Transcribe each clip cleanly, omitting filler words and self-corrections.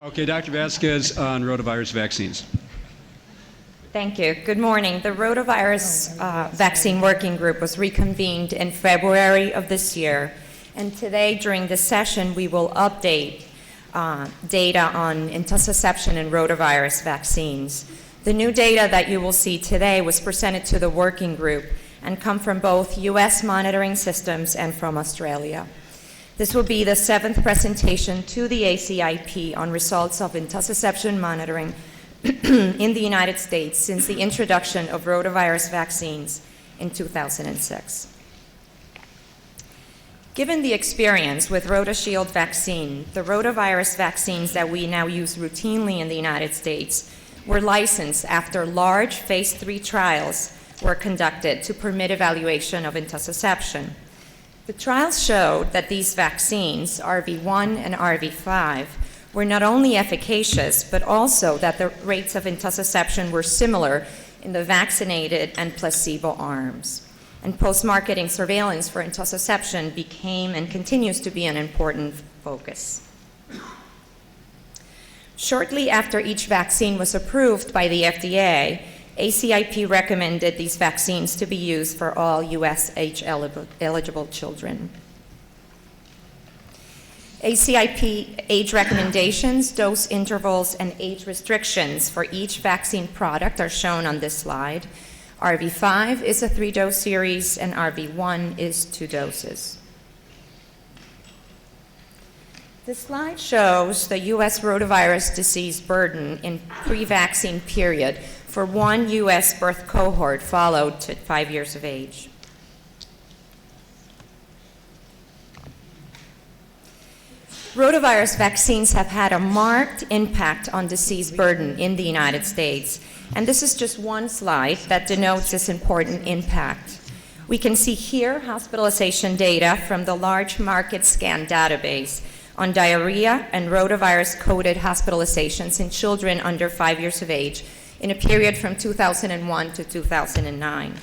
Okay, Dr. Vázquez on rotavirus vaccines. Thank you. Good morning. The rotavirus vaccine working group was reconvened in February of this year, and today during this session we will update data on intussusception and rotavirus vaccines. The new data that you will see today was presented to the working group and come from both U.S. monitoring systems and from Australia. This will be the 7th presentation to the ACIP on results of intussusception monitoring in the United States since the introduction of rotavirus vaccines in 2006. Given the experience with RotaShield vaccine, the rotavirus vaccines that we now use routinely in the United States were licensed after large phase 3 trials were conducted to permit evaluation of intussusception. The trials showed that these vaccines, RV1 and RV5, were not only efficacious, but also that the rates of intussusception were similar in the vaccinated and placebo arms. And post-marketing surveillance for intussusception became and continues to be an important focus. Shortly after each vaccine was approved by the FDA, ACIP recommended these vaccines to be used for all U.S. age-eligible children. ACIP age recommendations, dose intervals, and age restrictions for each vaccine product are shown on this slide. RV5 is a 3-dose series, and RV1 is 2 doses. This slide shows the U.S. rotavirus disease burden in pre-vaccine period for one U.S. birth cohort followed to 5 years of age. Rotavirus vaccines have had a marked impact on disease burden in the United States, and this is just one slide that denotes this important impact. We can see here hospitalization data from the large market scan database on diarrhea and rotavirus-coded hospitalizations in children under 5 years of age in a period from 2001 to 2009.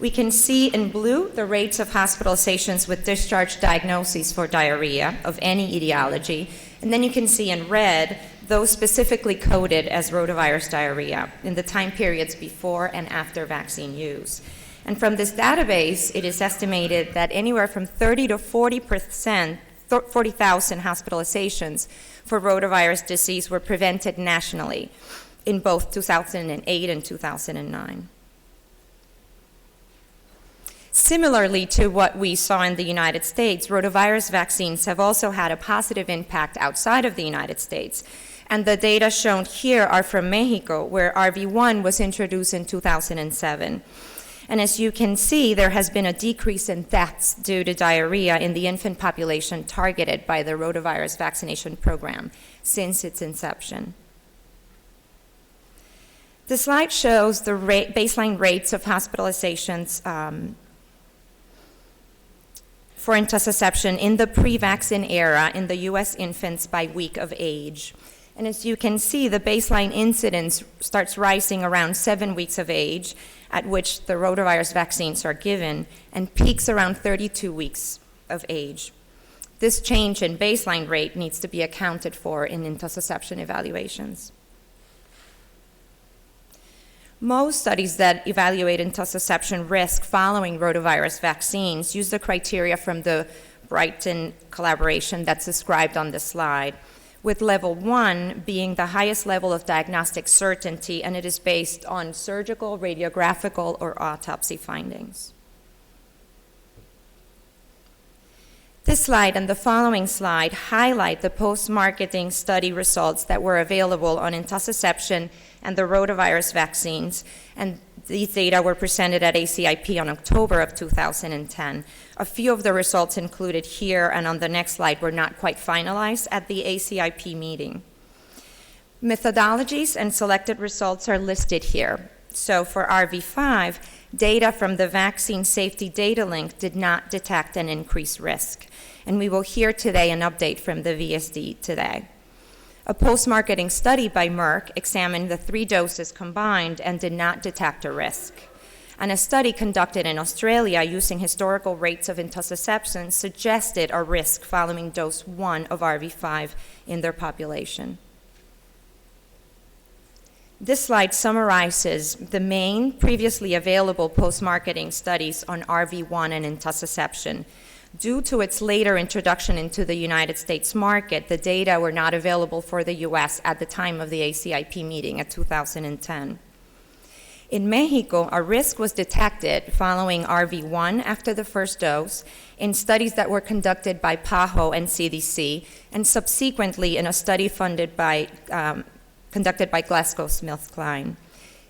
We can see in blue the rates of hospitalizations with discharge diagnoses for diarrhea of any etiology, and then you can see in red those specifically coded as rotavirus diarrhea in the time periods before and after vaccine use. And from this database, it is estimated that anywhere from 30 to 40,000 hospitalizations for rotavirus disease were prevented nationally in both 2008 and 2009. Similarly to what we saw in the United States, rotavirus vaccines have also had a positive impact outside of the United States. And the data shown here are from Mexico, where RV1 was introduced in 2007. And as you can see, there has been a decrease in deaths due to diarrhea in the infant population targeted by the rotavirus vaccination program since its inception. The slide shows the baseline rates of hospitalizations for intussusception in the pre-vaccine era in the U.S. infants by week of age. And as you can see, the baseline incidence starts rising around 7 weeks of age, at which the rotavirus vaccines are given, and peaks around 32 weeks of age. This change in baseline rate needs to be accounted for in intussusception evaluations. Most studies that evaluate intussusception risk following rotavirus vaccines use the criteria from the Brighton collaboration that's described on this slide, with level 1 being the highest level of diagnostic certainty, and it is based on surgical, radiographical, or autopsy findings. This slide and the following slide highlight the post-marketing study results that were available on intussusception and the rotavirus vaccines, and these data were presented at ACIP on October of 2010. A few of the results included here and on the next slide were not quite finalized at the ACIP meeting. Methodologies and selected results are listed here. So for RV5, data from the Vaccine Safety Data Link did not detect an increased risk. And we will hear today an update from the VSD today. A post-marketing study by Merck examined the 3 doses combined and did not detect a risk. And a study conducted in Australia using historical rates of intussusception suggested a risk following dose 1 of RV5 in their population. This slide summarizes the main previously available post-marketing studies on RV1 and intussusception. Due to its later introduction into the United States market, the data were not available for the US at the time of the ACIP meeting in 2010. In Mexico, a risk was detected following RV1 after the first dose in studies that were conducted by PAHO and CDC, and subsequently in a study conducted by GlaxoSmithKline.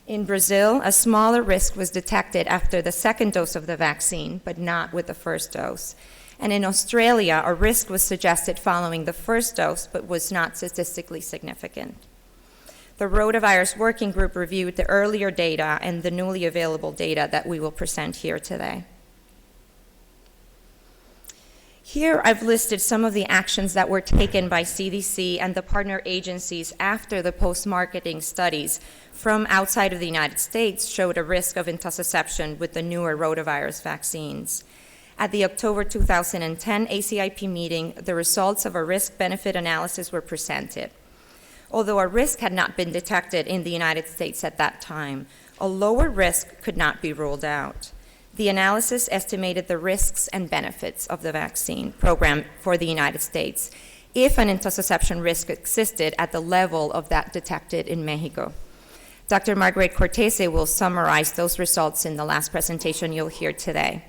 In Brazil, a smaller risk was detected after the second dose of the vaccine, but not with the first dose. And in Australia, a risk was suggested following the first dose, but was not statistically significant. The Rotavirus Working Group reviewed the earlier data and the newly available data that we will present here today. Here I've listed some of the actions that were taken by CDC and the partner agencies after the post-marketing studies from outside of the United States showed a risk of intussusception with the newer rotavirus vaccines. At the October 2010 ACIP meeting, the results of a risk-benefit analysis were presented. Although a risk had not been detected in the United States at that time, a lower risk could not be ruled out. The analysis estimated the risks and benefits of the vaccine program for the United States if an intussusception risk existed at the level of that detected in Mexico. Dr. Margaret Cortese will summarize those results in the last presentation you'll hear today.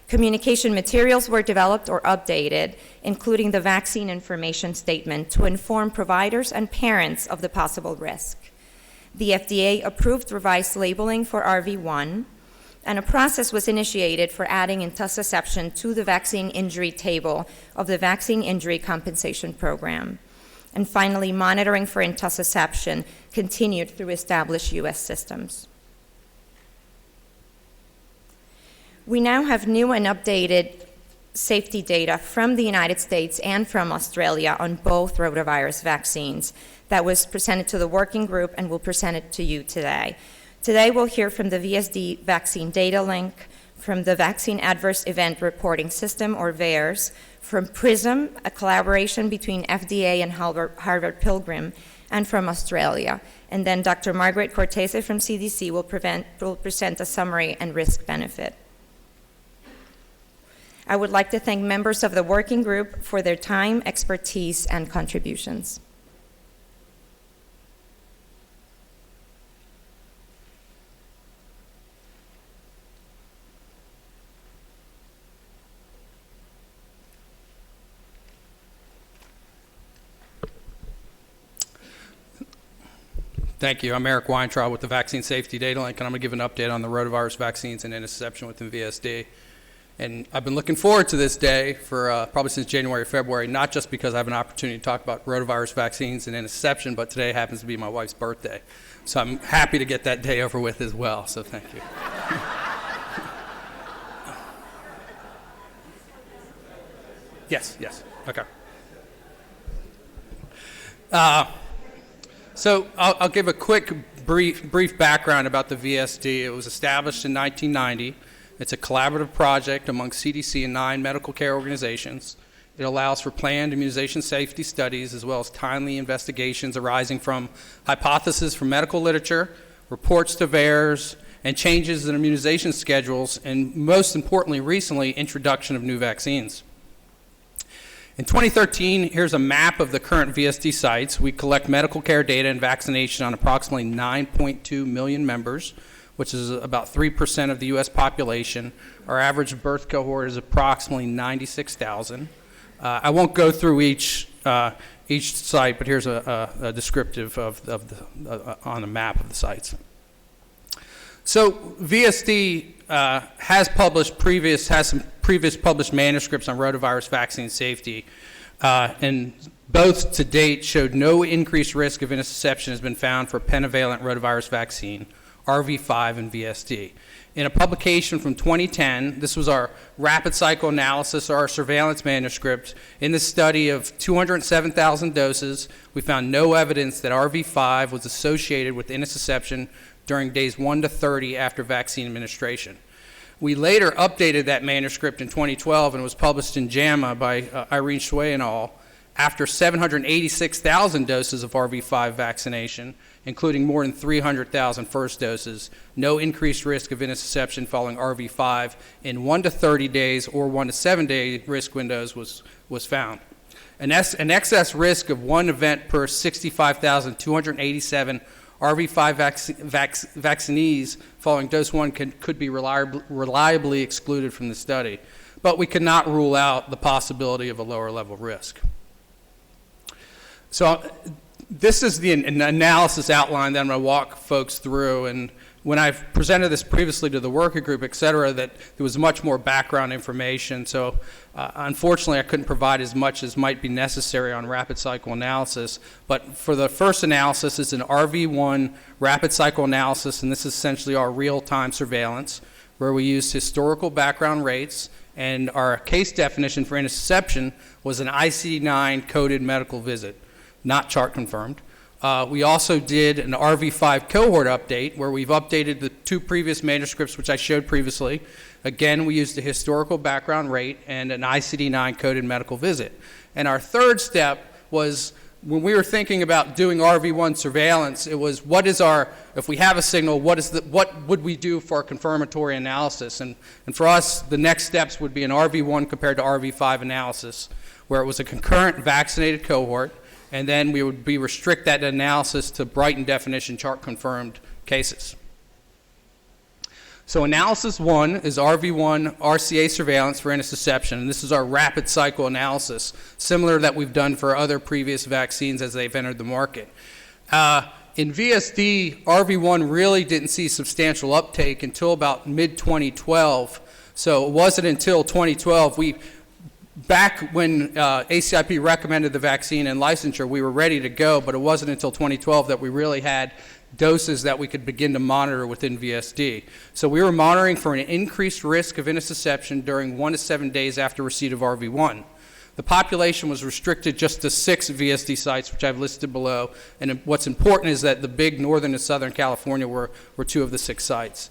Communication materials were developed or updated, including the vaccine information statement, to inform providers and parents of the possible risk. The FDA approved revised labeling for RV1, and a process was initiated for adding intussusception to the vaccine injury table of the Vaccine Injury Compensation Program. And finally, monitoring for intussusception continued through established U.S. systems. We now have new and updated safety data from the United States and from Australia on both rotavirus vaccines that was presented to the working group and will present it to you today. Today we'll hear from the VSD Vaccine Data Link, from the Vaccine Adverse Event Reporting System, or VAERS, from PRISM, a collaboration between FDA and Harvard Pilgrim, and from Australia. And then Dr. Margaret Cortese from CDC will present a summary and risk benefit. I would like to thank members of the working group for their time, expertise, and contributions. Thank you. I'm Eric Weintraub with the Vaccine Safety Data Link, and I'm going to give an update on the rotavirus vaccines and intussusception within VSD. And I've been looking forward to this day for probably since January or February, not just because I have an opportunity to talk about rotavirus vaccines and intussusception, but today happens to be my wife's birthday. So I'm happy to get that day over with as well, so thank you. Yes, okay. So I'll give a quick, brief background about the VSD. It was established in 1990. It's a collaborative project among CDC and 9 medical care organizations. It allows for planned immunization safety studies as well as timely investigations arising from hypotheses from medical literature, reports to VAERS, and changes in immunization schedules, and most importantly, recently, introduction of new vaccines. In 2013, here's a map of the current VSD sites. We collect medical care data and vaccination on approximately 9.2 million members, which is about 3% of the U.S. population. Our average birth cohort is approximately 96,000. I won't go through each site, but here's a descriptive on the map of the sites. So VSD has some previous published manuscripts on rotavirus vaccine safety, and both to date showed no increased risk of intussusception has been found for pentavalent rotavirus vaccine, RV5 and VSD. In a publication from 2010, this was our rapid cycle analysis or our surveillance manuscript. In this study of 207,000 doses, we found no evidence that RV5 was associated with intussusception during days 1 to 30 after vaccine administration. We later updated that manuscript in 2012 and it was published in JAMA by Irene Shui et al. After 786,000 doses of RV5 vaccination, including more than 300,000 first doses, no increased risk of intussusception following RV5 in 1 to 30 days or 1 to 7 day risk windows was found. An excess risk of one event per 65,287 RV5 vaccinees following dose 1 could be reliably excluded from the study, but we could not rule out the possibility of a lower level risk. So this is the analysis outline that I'm going to walk folks through, and when I've presented this previously to the working group, et cetera, that there was much more background information. So unfortunately, I couldn't provide as much as might be necessary on rapid cycle analysis. But for the first analysis, it's an RV1 rapid cycle analysis, and this is essentially our real-time surveillance, where we used historical background rates, and our case definition for intussusception was an ICD-9 coded medical visit, not chart confirmed. We also did an RV5 cohort update where we've updated the 2 previous manuscripts which I showed previously. Again, we used the historical background rate and an ICD-9 coded medical visit. And our third step was when we were thinking about doing RV1 surveillance, it was what is our, if we have a signal, what would we do for our confirmatory analysis? And for us, the next steps would be an RV1 compared to RV5 analysis, where it was a concurrent vaccinated cohort, and then we would restrict that analysis to Brighton definition chart confirmed cases. So analysis 1 is RV1 RCA surveillance for intussusception, and this is our rapid cycle analysis, similar that we've done for other previous vaccines as they've entered the market. In VSD, RV1 really didn't see substantial uptake until about mid-2012. So it wasn't until 2012 back when ACIP recommended the vaccine and licensure, we were ready to go, but it wasn't until 2012 that we really had doses that we could begin to monitor within VSD. So we were monitoring for an increased risk of intussusception during 1 to 7 days after receipt of RV1. The population was restricted just to 6 VSD sites, which I've listed below, and what's important is that the big Northern and Southern California were 2 of the 6 sites.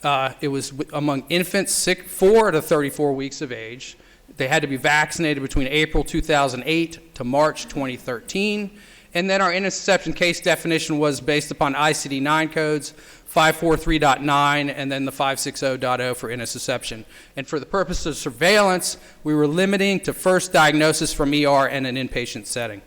It was among infants 4 to 34 weeks of age. They had to be vaccinated between April 2008 to March 2013. And then our intussusception case definition was based upon ICD-9 codes, 543.9, and then the 560.0 for intussusception. And for the purpose of surveillance, we were limiting to first diagnosis from ER and an inpatient setting.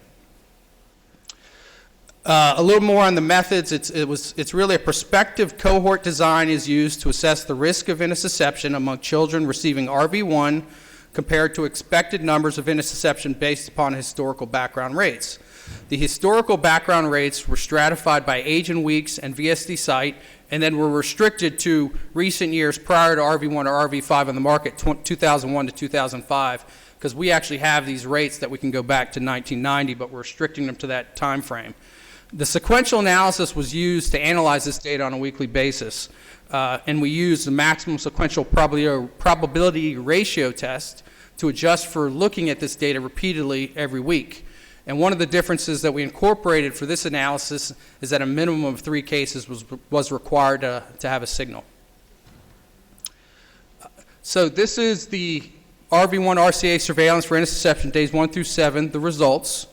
A little more on the methods. It's really a prospective cohort design is used to assess the risk of intussusception among children receiving RV1 compared to expected numbers of intussusception based upon historical background rates. The historical background rates were stratified by age and weeks and VSD site, and then were restricted to recent years prior to RV1 or RV5 on the market, 2001 to 2005, because we actually have these rates that we can go back to 1990, but we're restricting them to that time frame. The sequential analysis was used to analyze this data on a weekly basis, and we used the maximum sequential probability ratio test to adjust for looking at this data repeatedly every week. And one of the differences that we incorporated for this analysis is that a minimum of 3 cases was required to have a signal. So this is the RV1 RCA surveillance for intussusception days 1 through 7, the results.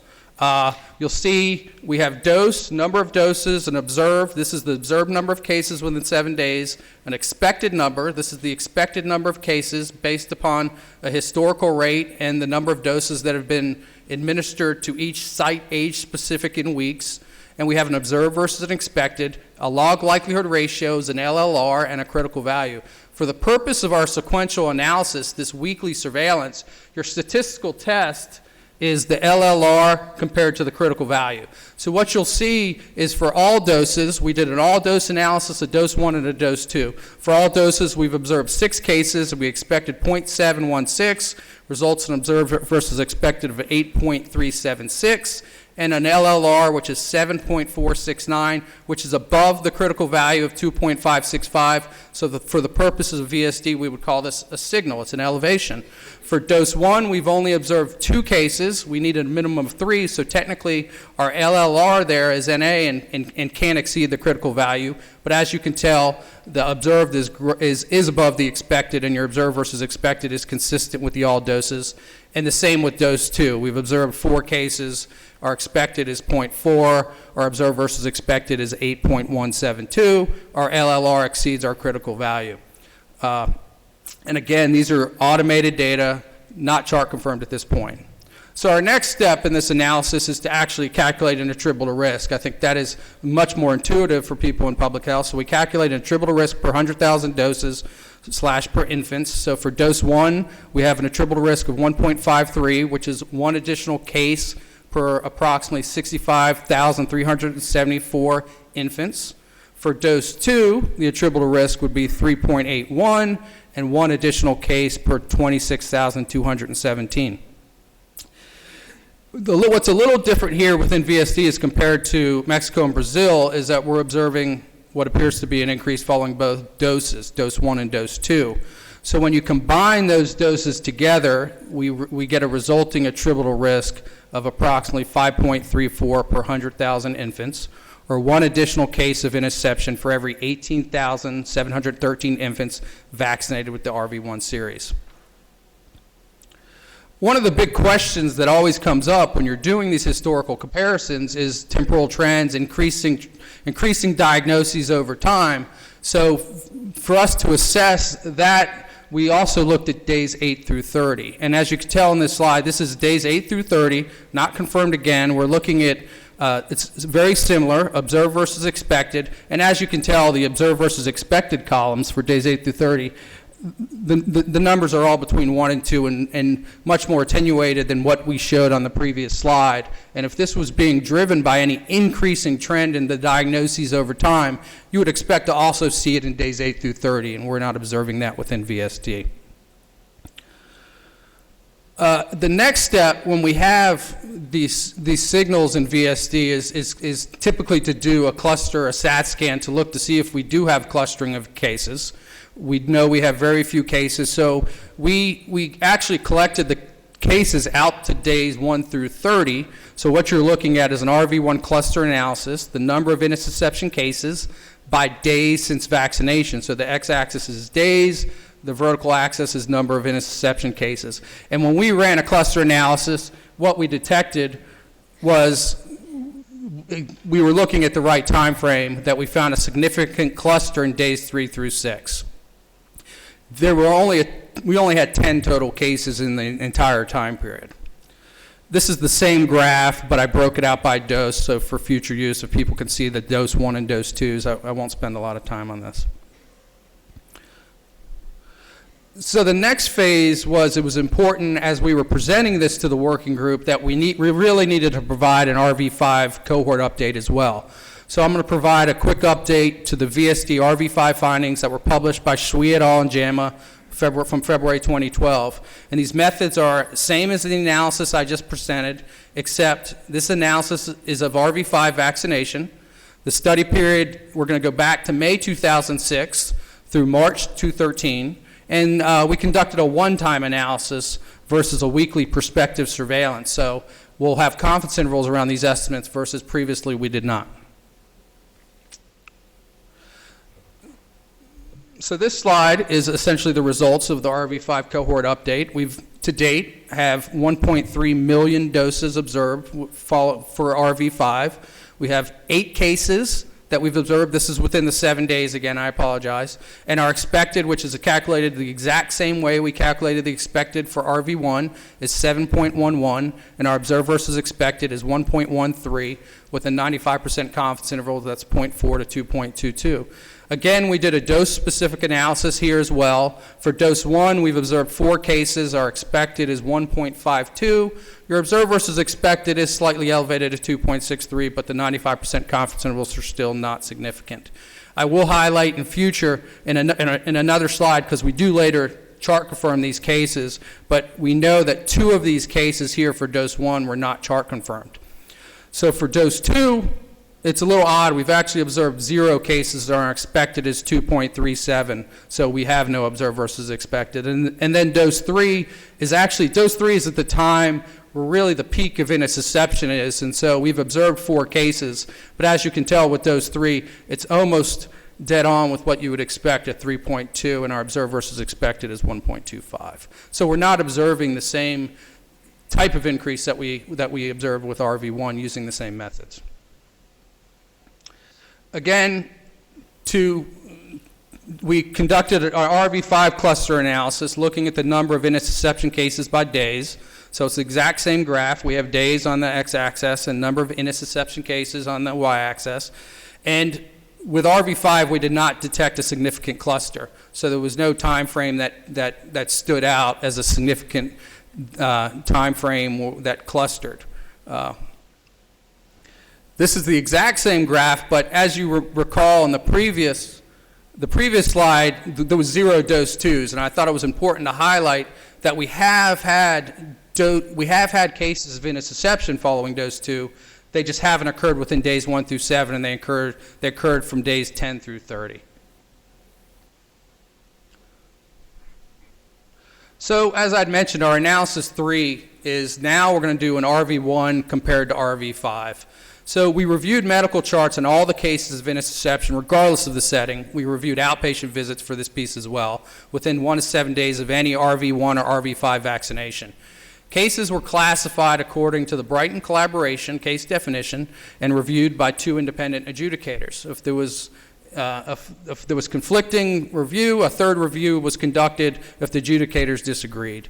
You'll see we have dose, number of doses, and observed. This is the observed number of cases within 7 days. An expected number. This is the expected number of cases based upon a historical rate and the number of doses that have been administered to each site, age specific in weeks. And we have an observed versus an expected, a log likelihood ratios, an LLR, and a critical value. For the purpose of our sequential analysis, this weekly surveillance, your statistical test is the LLR compared to the critical value. So what you'll see is for all doses, we did an all-dose analysis, a dose 1 and a dose 2. For all doses, we've observed 6 cases, and we expected 0.716, results in observed versus expected of 8.376, and an LLR, which is 7.469, which is above the critical value of 2.565. So for the purposes of VSD, we would call this a signal. It's an elevation. For dose 1, we've only observed 2 cases. We needed a minimum of 3, so technically our LLR there is NA and can't exceed the critical value. But as you can tell, the observed is above the expected, and your observed versus expected is consistent with the all doses. And the same with dose 2. We've observed 4 cases. Our expected is 0.4. Our observed versus expected is 8.172. Our LLR exceeds our critical value. And again, these are automated data, not chart confirmed at this point. So our next step in this analysis is to actually calculate an attributable risk. I think that is much more intuitive for people in public health. So we calculate an attributable risk per 100,000 doses / per infants. So for dose 1, we have an attributable risk of 1.53, which is 1 additional case per approximately 65,374 infants. For dose 2, the attributable risk would be 3.81 and 1 additional case per 26,217. What's a little different here within VSD as compared to Mexico and Brazil is that we're observing what appears to be an increase following both doses, dose 1 and dose 2. So when you combine those doses together, we get a resulting attributable risk of approximately 5.34 per 100,000 infants, or 1 additional case of intussusception for every 18,713 infants vaccinated with the RV1 series. One of the big questions that always comes up when you're doing these historical comparisons is temporal trends, increasing diagnoses over time. So for us to assess that, we also looked at days 8 through 30. And as you can tell in this slide, this is days 8 through 30, not confirmed again. We're looking at, it's very similar, observed versus expected. And as you can tell, the observed versus expected columns for days 8 through 30, the numbers are all between 1 and 2 and much more attenuated than what we showed on the previous slide. And if this was being driven by any increasing trend in the diagnoses over time, you would expect to also see it in days 8 through 30, and we're not observing that within VSD. The next step when we have these signals in VSD is typically to do a cluster, a SAT scan, to look to see if we do have clustering of cases. We know we have very few cases, so we actually collected the cases out to days 1 through 30. So what you're looking at is an RV1 cluster analysis, the number of intussusception cases by days since vaccination. So the x-axis is days, the vertical axis is number of intussusception cases. And when we ran a cluster analysis, what we detected was we were looking at the right time frame, that we found a significant cluster in days 3 through 6. We only had 10 total cases in the entire time period. This is the same graph, but I broke it out by dose, so for future use, if people can see the dose 1 and dose 2s, I won't spend a lot of time on this. So the next phase was, it was important as we were presenting this to the working group that we really needed to provide an RV5 cohort update as well. So I'm going to provide a quick update to the VSD RV5 findings that were published by Shui et al. And JAMA from February 2012. And these methods are same as the analysis I just presented, except this analysis is of RV5 vaccination. The study period, we're going to go back to May 2006 through March 2013. And we conducted a one-time analysis versus a weekly prospective surveillance. So we'll have confidence intervals around these estimates versus previously we did not. So this slide is essentially the results of the RV5 cohort update. We've, to date, have 1.3 million doses observed for RV5. We have 8 cases that we've observed. This is within the 7 days, again, I apologize. And our expected, which is calculated the exact same way we calculated the expected for RV1, is 7.11, and our observed versus expected is 1.13 with a 95% confidence interval that's 0.4 to 2.22. Again, we did a dose-specific analysis here as well. For dose 1, we've observed 4 cases. Our expected is 1.52. Your observed versus expected is slightly elevated at 2.63, but the 95% confidence intervals are still not significant. I will highlight in future in another slide, because we do later chart confirm these cases, but we know that 2 of these cases here for dose 1 were not chart confirmed. So for dose 2, it's a little odd. We've actually observed 0 cases that are expected is 2.37. So we have no observed versus expected. And then dose 3 is at the time where really the peak of intussusception is. And so we've observed 4 cases. But as you can tell with dose 3, it's almost dead on with what you would expect at 3.2, and our observed versus expected is 1.25. So we're not observing the same type of increase that we observed with RV1 using the same methods. Again, we conducted our RV5 cluster analysis looking at the number of intussusception cases by days. So it's the exact same graph. We have days on the x-axis and number of intussusception cases on the y-axis. And with RV5, we did not detect a significant cluster. So there was no time frame that stood out as a significant time frame that clustered. This is the exact same graph, but as you recall in the previous slide, there was 0 dose 2s, and I thought it was important to highlight that we have had cases of intussusception following dose 2. They just haven't occurred within days 1 through 7, and they occurred from days 10 through 30. So as I'd mentioned, our analysis 3 is now we're going to do an RV1 compared to RV5. So we reviewed medical charts on all the cases of intussusception, regardless of the setting. We reviewed outpatient visits for this piece as well, within 1 to 7 days of any RV1 or RV5 vaccination. Cases were classified according to the Brighton collaboration case definition and reviewed by 2 independent adjudicators. If there was conflicting review, a third review was conducted if the adjudicators disagreed.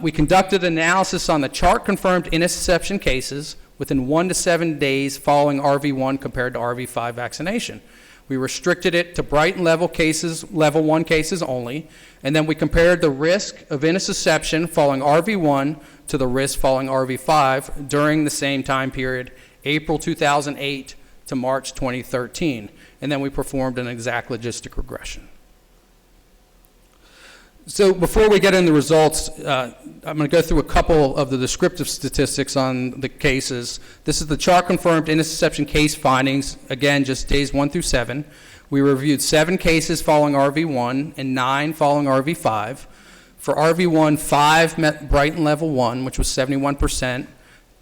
We conducted analysis on the chart-confirmed intussusception cases within 1 to 7 days following RV1 compared to RV5 vaccination. We restricted it to Brighton level 1 cases only, and then we compared the risk of intussusception following RV1 to the risk following RV5 during the same time period, April 2008 to March 2013, and then we performed an exact logistic regression. So before we get into the results, I'm going to go through a couple of the descriptive statistics on the cases. This is the chart-confirmed intussusception case findings, again, just days 1 through 7. We reviewed 7 cases following RV1 and 9 following RV5. For RV1, 5 met Brighton level 1, which was 71%.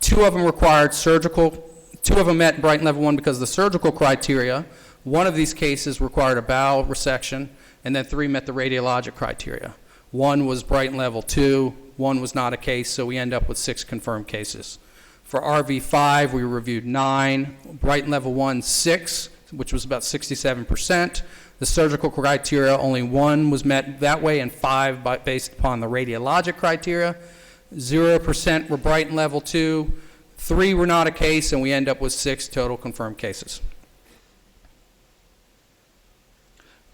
2 of them required surgical. 2 of them met Brighton level 1 because of the surgical criteria. 1 of these cases required a bowel resection, and then 3 met the radiologic criteria. 1 was Brighton level 2, 1 was not a case, so we end up with 6 confirmed cases. For RV5, we reviewed 9, Brighton level 1, 6, which was about 67%. The surgical criteria, only 1 was met that way, and 5 based upon the radiologic criteria. 0% were Brighton level 2, 3 were not a case, and we end up with 6 total confirmed cases.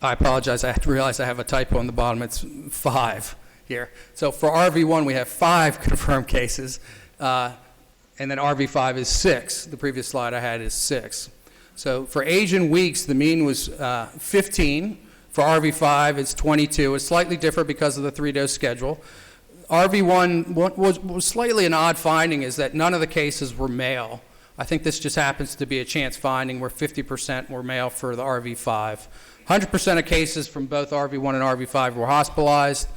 I apologize, I realize I have a typo on the bottom. It's 5 here. So for RV1, we have 5 confirmed cases, and then RV5 is 6. The previous slide I had is 6. So for age in weeks, the mean was 15. For RV5, it's 22. It's slightly different because of the 3-dose schedule. RV1 was slightly an odd finding is that none of the cases were male. I think this just happens to be a chance finding where 50% were male for the RV5. 100% of cases from both RV1 and RV5 were hospitalized.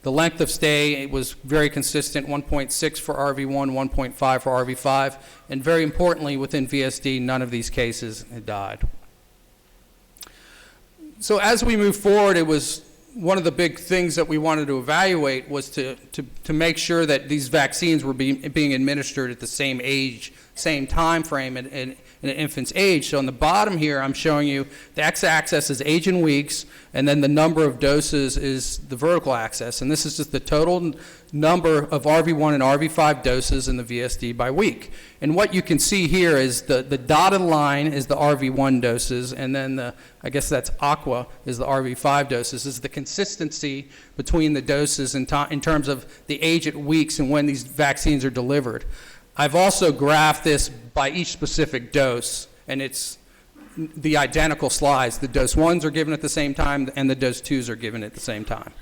The length of stay was very consistent, 1.6 for RV1, 1.5 for RV5, and very importantly, within VSD, none of these cases had died. So as we move forward, it was one of the big things that we wanted to evaluate was to make sure that these vaccines were being administered at the same age, same time frame in an infant's age. So on the bottom here, I'm showing you the x-axis is age in weeks, and then the number of doses is the vertical axis. And this is just the total number of RV1 and RV5 doses in the VSD by week. And what you can see here is the dotted line is the RV1 doses, and then I guess that's aqua is the RV5 doses. This is the consistency between the doses in terms of the age at weeks and when these vaccines are delivered. I've also graphed this by each specific dose, and it's the identical slides. The dose 1s are given at the same time, and the dose 2s are given at the same time.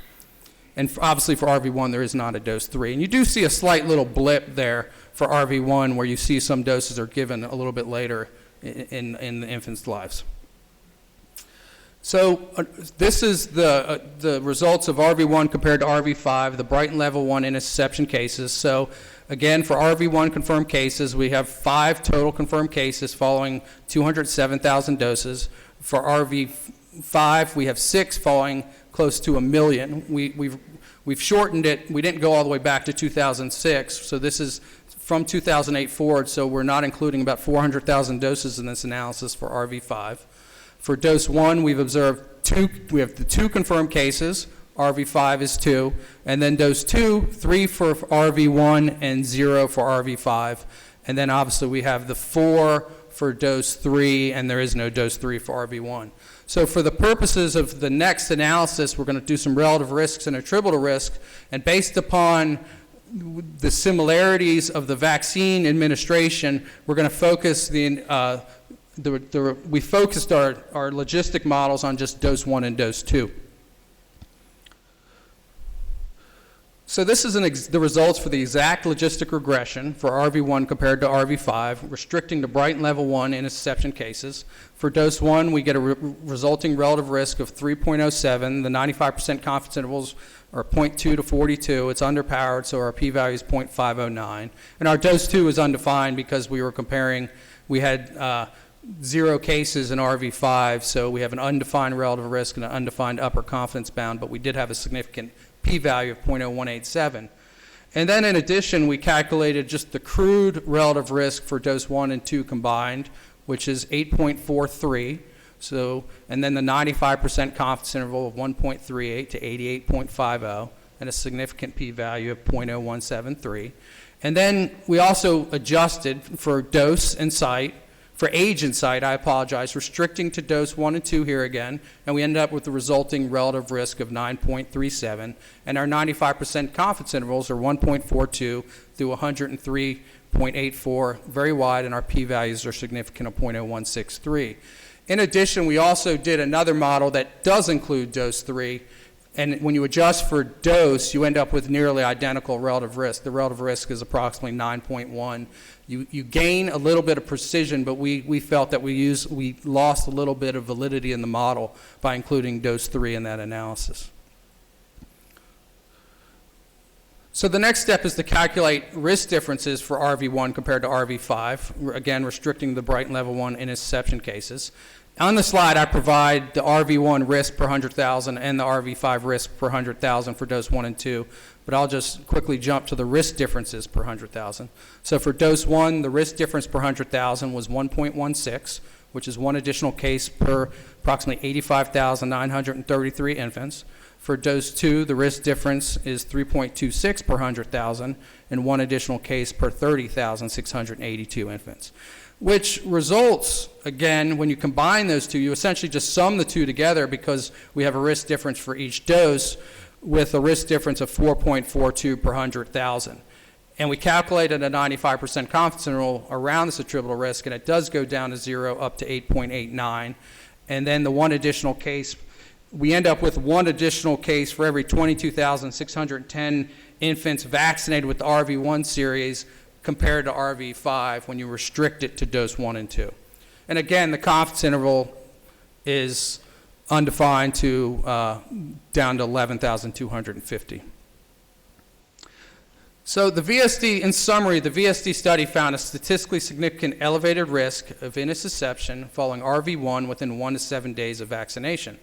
And obviously for RV1, there is not a dose 3. And you do see a slight little blip there for RV1 where you see some doses are given a little bit later in the infants' lives. So this is the results of RV1 compared to RV5, the Brighton level 1 intussusception cases. So again, for RV1 confirmed cases, we have 5 total confirmed cases following 207,000 doses. For RV5, we have 6 following close to 1 million. We've shortened it. We didn't go all the way back to 2006, so this is from 2008 forward, so we're not including about 400,000 doses in this analysis for RV5. For dose 1, we've observed we have the 2 confirmed cases. RV5 is 2. And then dose 2, 3 for RV1 and 0 for RV5. And then obviously we have the 4 for dose 3, and there is no dose 3 for RV1. So for the purposes of the next analysis, we're going to do some relative risks and attributable risk. And based upon the similarities of the vaccine administration, we're going to focus we focused our logistic models on just dose 1 and dose 2. So this is the results for the exact logistic regression for RV1 compared to RV5, restricting to Brighton level 1 intussusception cases. For dose 1, we get a resulting relative risk of 3.07. The 95% confidence intervals are 0.2 to 42. It's underpowered, so our p-value is 0.509. And our dose 2 is undefined because we were comparing, we had 0 cases in RV5, so we have an undefined relative risk and an undefined upper confidence bound, but we did have a significant p-value of 0.0187. And then in addition, we calculated just the crude relative risk for dose 1 and 2 combined, which is 8.43. So, and then the 95% confidence interval of 1.38 to 88.50, and a significant p-value of 0.0173. And then we also adjusted for dose and site, for age and site, I apologize, restricting to dose 1 and 2 here again, and we ended up with the resulting relative risk of 9.37, and our 95% confidence intervals are 1.42 through 103.84, very wide, and our p-values are significant of 0.0163. In addition, we also did another model that does include dose 3, and when you adjust for dose, you end up with nearly identical relative risk. The relative risk is approximately 9.1. You gain a little bit of precision, but we felt that we lost a little bit of validity in the model by including dose 3 in that analysis. So the next step is to calculate risk differences for RV1 compared to RV5, again restricting the Brighton level 1 intussusception cases. On the slide, I provide the RV1 risk per 100,000 and the RV5 risk per 100,000 for dose 1 and 2, but I'll just quickly jump to the risk differences per 100,000. So for dose 1, the risk difference per 100,000 was 1.16, which is 1 additional case per approximately 85,933 infants. For dose 2, the risk difference is 3.26 per 100,000 and 1 additional case per 30,682 infants. Which results, again, when you combine those two, you essentially just sum the two together because we have a risk difference for each dose with a risk difference of 4.42 per 100,000. And we calculated a 95% confidence interval around this attributable risk, and it does go down to 0 up to 8.89. And then the 1 additional case, we end up with 1 additional case for every 22,610 infants vaccinated with the RV1 series compared to RV5 when you restrict it to dose 1 and 2. And again, the confidence interval is undefined to down to 11,250. So the VSD, in summary, the VSD study found a statistically significant elevated risk of intussusception following RV1 within 1 to 7 days of vaccination.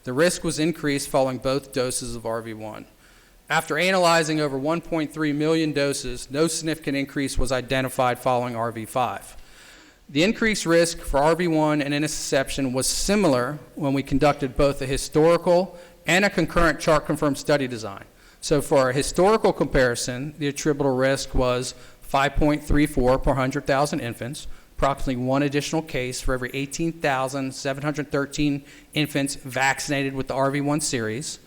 The risk was increased following both doses of RV1. After analyzing over 1.3 million doses, no significant increase was identified following RV5. The increased risk for RV1 and intussusception was similar when we conducted both a historical and a concurrent chart-confirmed study design. So for our historical comparison, the attributable risk was 5.34 per 100,000 infants, approximately 1 additional case for every 18,713 infants vaccinated with the RV1 series.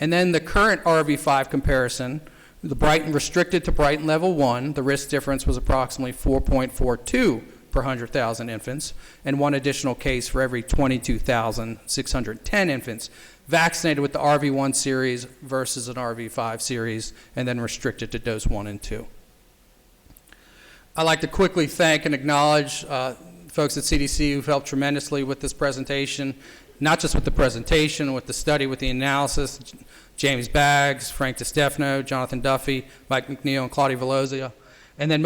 And then the current RV5 comparison, the Brighton restricted to Brighton level 1, the risk difference was approximately 4.42 per 100,000 infants, and 1 additional case for every 22,610 infants vaccinated with the RV1 series versus an RV5 series, and then restricted to dose 1 and 2. I'd like to quickly thank and acknowledge folks at CDC who've helped tremendously with this presentation, not just with the presentation, with the study, with the analysis. James Baggs, Frank DiStefano, Jonathan Duffy, Mike McNeil, and Claudia Velozia. And then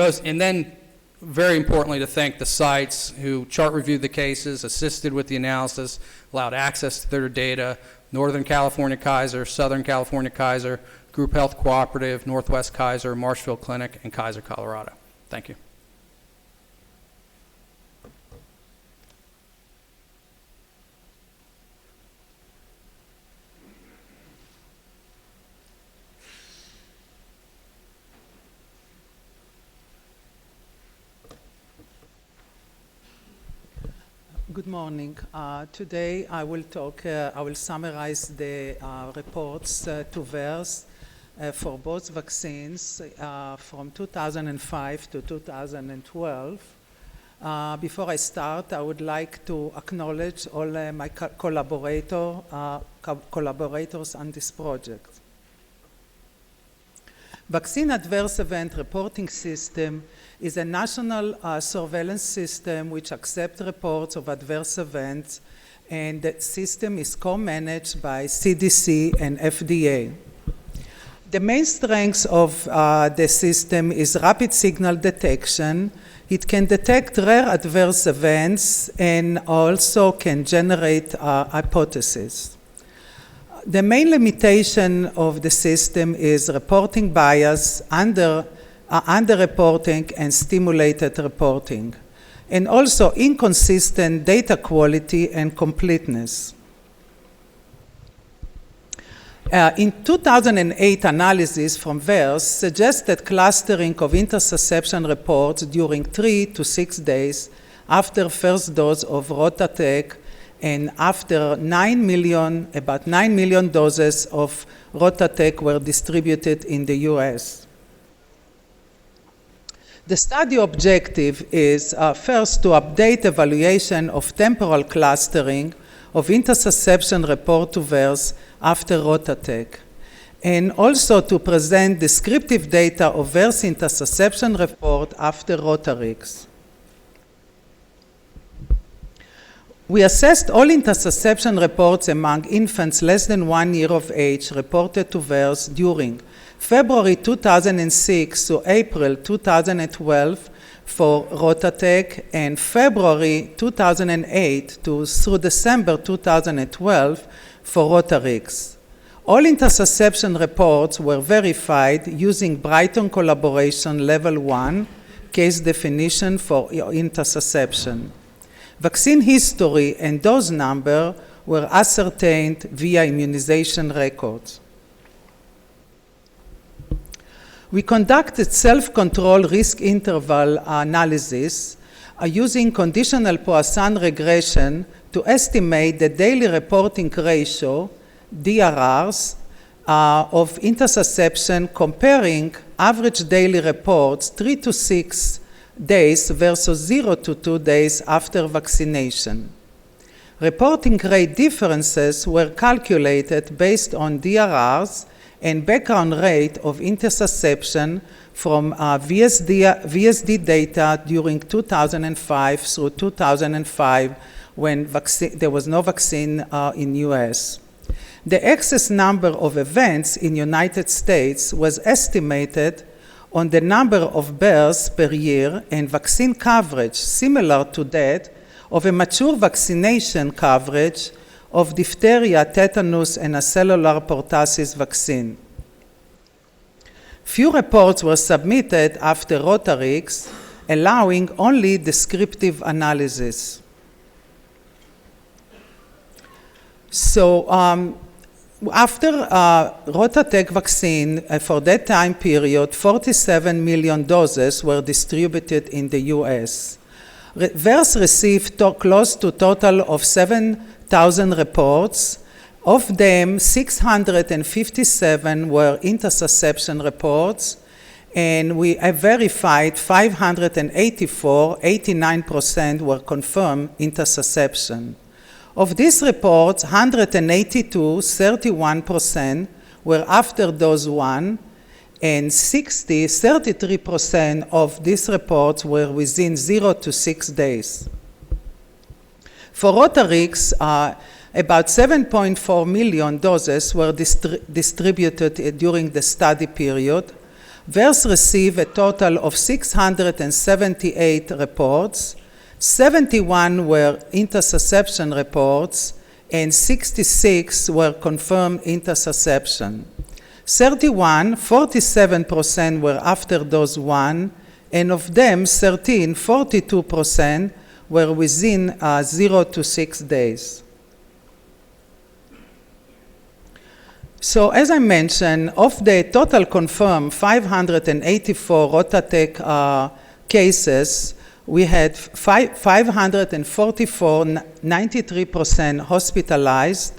very importantly, to thank the sites who chart reviewed the cases, assisted with the analysis, allowed access to their data, Northern California Kaiser, Southern California Kaiser, Group Health Cooperative, Northwest Kaiser, Marshfield Clinic, and Kaiser, Colorado. Thank you. Good morning. Today I will summarize the reports to VAERS for both vaccines from 2005 to 2012. Before I start, I would like to acknowledge all my collaborators on this project. Vaccine Adverse Event Reporting System is a national surveillance system which accepts reports of adverse events, and the system is co-managed by CDC and FDA. The main strength of the system is rapid signal detection. It can detect rare adverse events and also can generate hypotheses. The main limitation of the system is reporting bias, underreporting, and stimulated reporting, and also inconsistent data quality and completeness. In 2008 analysis from VAERS suggested clustering of intussusception reports during 3 to 6 days after first dose of Rotatec, and after about 9 million doses of Rotatec were distributed in the US. The study objective is first to update evaluation of temporal clustering of intussusception report to VAERS after Rotatec, and also to present descriptive data of VAERS intussusception report after Rotarix. We assessed all intussusception reports among infants less than 1 year of age reported to VAERS during February 2006 to April 2012 for Rotatec, and February 2008 through December 2012 for Rotarix. All intussusception reports were verified using Brighton Collaboration Level 1 case definition for intussusception. Vaccine history and dose number were ascertained via immunization records. We conducted self-control risk interval analysis using conditional Poisson regression to estimate the daily reporting ratio, DRRs, of intussusception, comparing average daily reports 3 to 6 days versus 0 to 2 days after vaccination. Reporting rate differences were calculated based on DRRs and background rate of intussusception from VSD data during 2005 through 2005 when there was no vaccine in US. The excess number of events in United States was estimated on the number of births per year and vaccine coverage similar to that of a mature vaccination coverage of diphtheria, tetanus, and acellular pertussis vaccine. Few reports were submitted after Rotarix, allowing only descriptive analysis. So after Rotatec vaccine, for that time period, 47 million doses were distributed in the US. VAERS received close to a total of 7,000 reports. Of them, 657 were intussusception reports, And we have verified 584, 89% were confirmed intussusception. Of these reports, 182, 31% were after dose 1, and 60, 33% of these reports were within 0 to 6 days. For Rotarix, about 7.4 million doses were distributed during the study period. VAERS received a total of 678 reports. 71 were intussusception reports, and 66 were confirmed intussusception. 31, 47% were after dose 1, and of them, 13, 42% were within 0 to 6 days. So as I mentioned, of the total confirmed 584 Rotatec cases, we had 544, 93% hospitalized.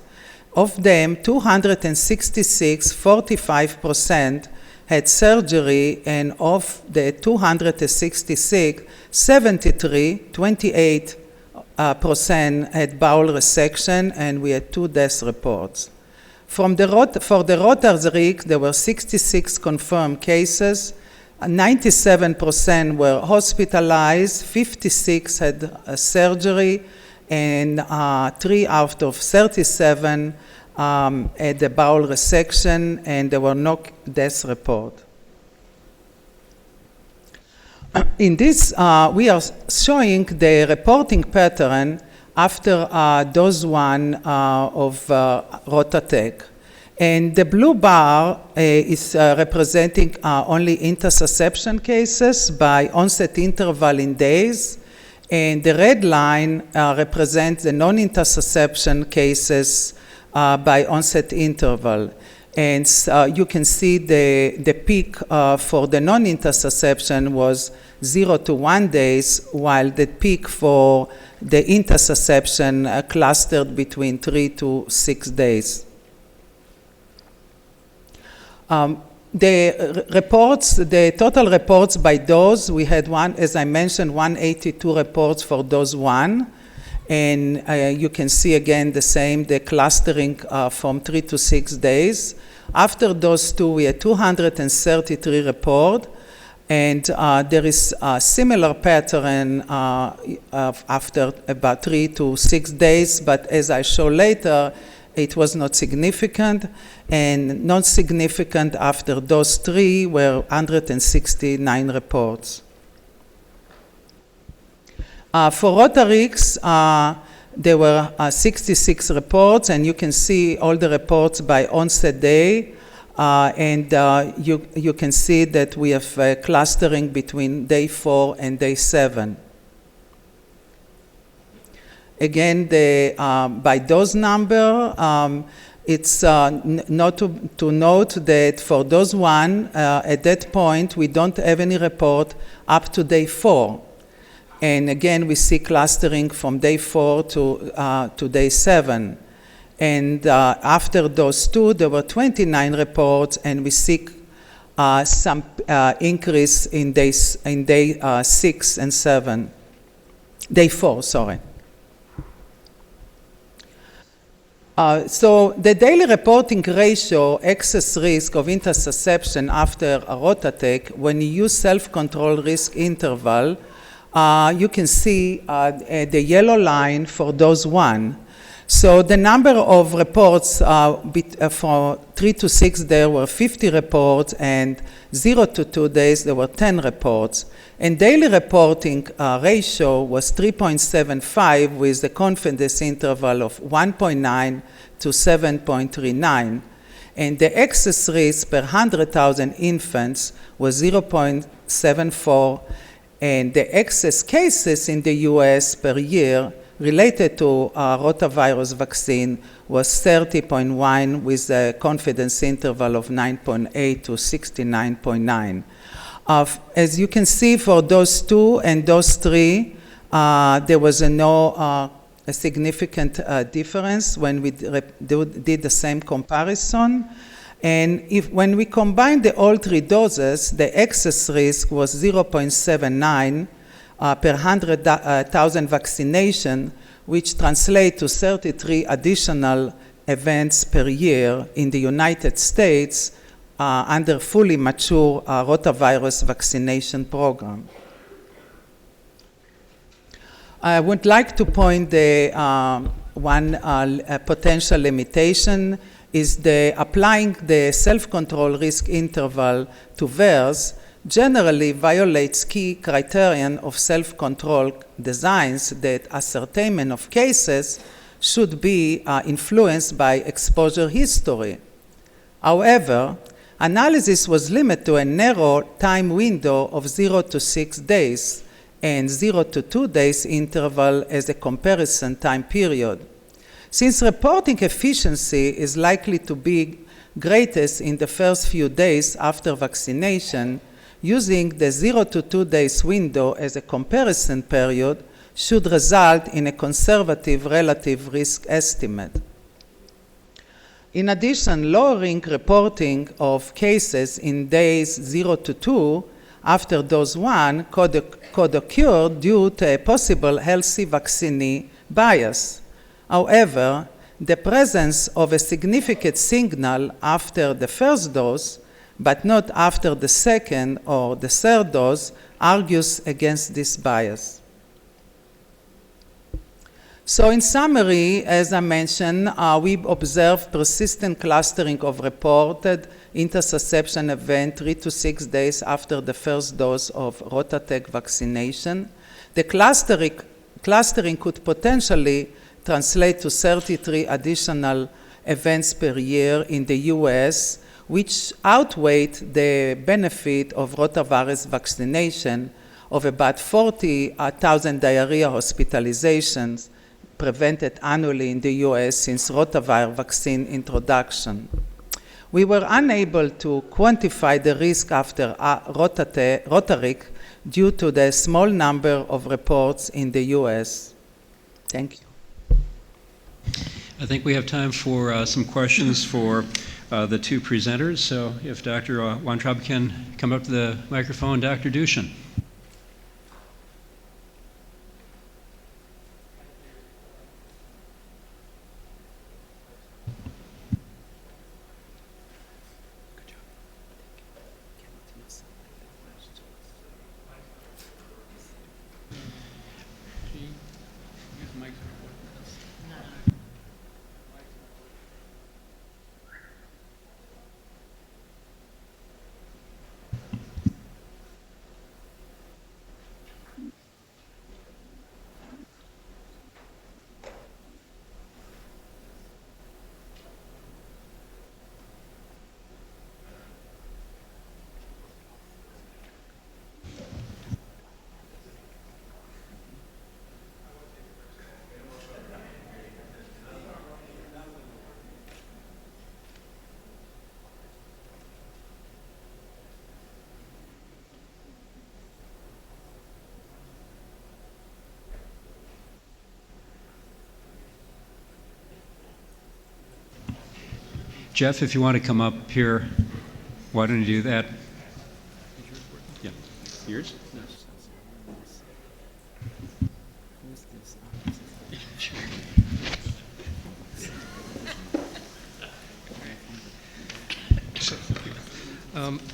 Of them, 266, 45% had surgery, and of the 266, 73, 28% had bowel resection, and we had 2 death reports. For the Rotarix, there were 66 confirmed cases, 97% were hospitalized, 56 had surgery, and 3 out of 37 had a bowel resection, and there were no death reports. In this, we are showing the reporting pattern after dose 1 of Rotatec. And the blue bar is representing only intussusception cases by onset interval in days, and the red line represents the non-intussusception cases by onset interval. And you can see the peak for the non-intussusception was 0 to 1 days, while the peak for the intussusception clustered between 3 to 6 days. The reports, the total reports by dose, we had as I mentioned, 182 reports for dose 1. And you can see again the clustering from 3 to 6 days. After dose 2, we had 233 reports. And there is a similar pattern after about 3 to 6 days, but as I show later, it was not significant, and not significant after dose 3 were 169 reports. For Rotarix, there were 66 reports, and you can see all the reports by onset day. And you can see that we have clustering between day 4 and day 7. Again, by dose number, it's not to note that for dose 1, at that point, we don't have any report up to day 4. And again, we see clustering from day 4 to day 7. And after those 2, there were 29 reports, and we see some increase in day 6 and 7. Day 4, sorry. So the daily reporting ratio, excess risk of intussusception after a Rotatec, when you use self-control risk interval, you can see the yellow line for dose 1. So the number of reports for 3 to 6 there were 50 reports, and 0 to 2 days there were 10 reports. And daily reporting ratio was 3.75 with the confidence interval of 1.9 to 7.39. And the excess risk per 100,000 infants was 0.74, and the excess cases in the US per year related to rotavirus vaccine was 30.1 with a confidence interval of 9.8 to 69.9. As you can see, for those 2 and those 3, there was a significant difference when we did the same comparison. And when we combine all three doses, the excess risk was 0.79 per 100,000 vaccination, which translates to 33 additional events per year in the United States under fully mature rotavirus vaccination program. I would like to point the one potential limitation is applying the self-control risk interval to VAERS generally violates key criterion of self-control designs that ascertainment of cases should be influenced by exposure history. However, analysis was limited to a narrow time window of 0 to 6 days and 0 to 2 days interval as a comparison time period. Since reporting efficiency is likely to be greatest in the first few days after vaccination, using the 0 to 2 days window as a comparison period should result in a conservative relative risk estimate. In addition, lowering reporting of cases in days 0 to 2 after dose 1 could occur due to a possible healthy vaccinee bias. However, the presence of a significant signal after the first dose, but not after the second or the third dose, argues against this bias. So in summary, as I mentioned, we observed persistent clustering of reported intussusception event 3 to 6 days after the first dose of Rotatec vaccination. The clustering could potentially translate to 33 additional events per year in the US, which outweighed the benefit of rotavirus vaccination of about 40,000 diarrhea hospitalizations prevented annually in the US since rotavirus vaccine introduction. We were unable to quantify the risk after Rotaric due to the small number of reports in the US. Thank you. I think we have time for some questions for the two presenters. So if Dr. Weintraub can come up to the microphone, Dr. Dushin. Jeff, if you want to come up here, why don't you do that? Yeah. Yours? No.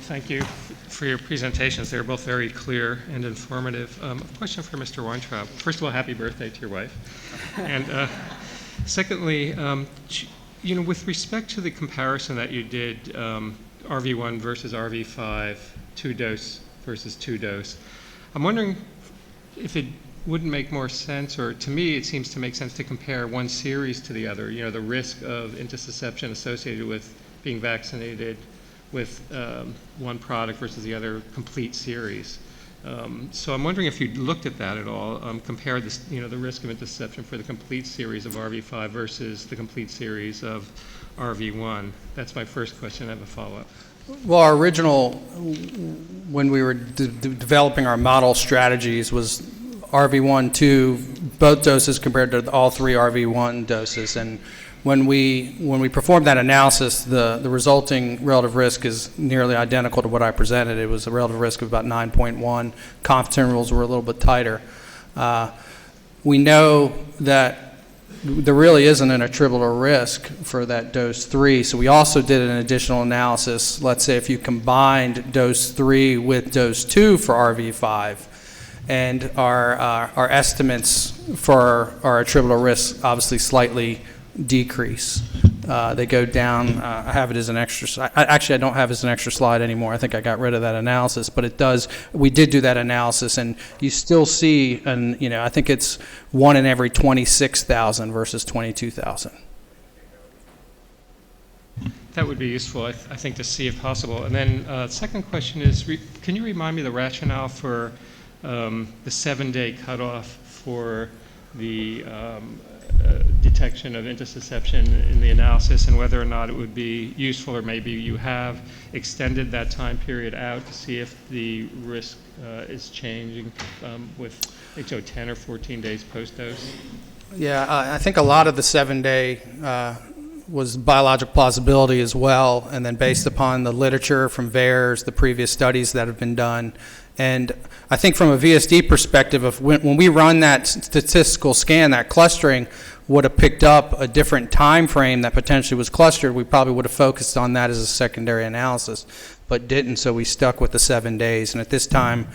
Thank you for your presentations. They were both very clear and informative. A question for Mr. Weintraub. First of all, happy birthday to your wife. And secondly, you know, with respect to the comparison that you did, RV1 versus RV5, 2-dose versus 2-dose, I'm wondering if it wouldn't make more sense, or to me it seems to make sense to compare one series to the other, you know, the risk of intussusception associated with being vaccinated with one product versus the other complete series. So I'm wondering if you looked at that at all, compared this, you know, the risk of intussusception for the complete series of RV5 versus the complete series of RV1. That's my first question. I have a follow-up. Well, our original, when we were developing our model strategies, was RV1, 2, both doses compared to all 3 RV1 doses, and when we performed that analysis, the resulting relative risk is nearly identical to what I presented. It was a relative risk of about 9.1. Confidence intervals were a little bit tighter. We know that there really isn't an attributable risk for that dose 3, so we also did an additional analysis. Let's say if you combined dose 3 with dose 2 for RV5, and our estimates for our attributable risk obviously slightly decrease. They go down. I have it as an extra slide. Actually, I don't have it as an extra slide anymore. I think I got rid of that analysis, but it does. We did do that analysis, and you still see, and I think it's 1 in every 26,000 versus 22,000. That would be useful, I think, to see if possible. And then second question is, can you remind me the rationale for the 7-day cutoff for the detection of intussusception in the analysis, and whether or not it would be useful, or maybe you have extended that time period out to see if the risk is changing with 10 or 14 days post-dose? Yeah, I think a lot of the 7-day was biologic plausibility as well, and then based upon the literature from VAERS, the previous studies that have been done. And I think from a VSD perspective, of when we run that statistical scan, that clustering would have picked up a different time frame that potentially was clustered, we probably would have focused on that as a secondary analysis, but didn't, so we stuck with the 7 days. And at this time,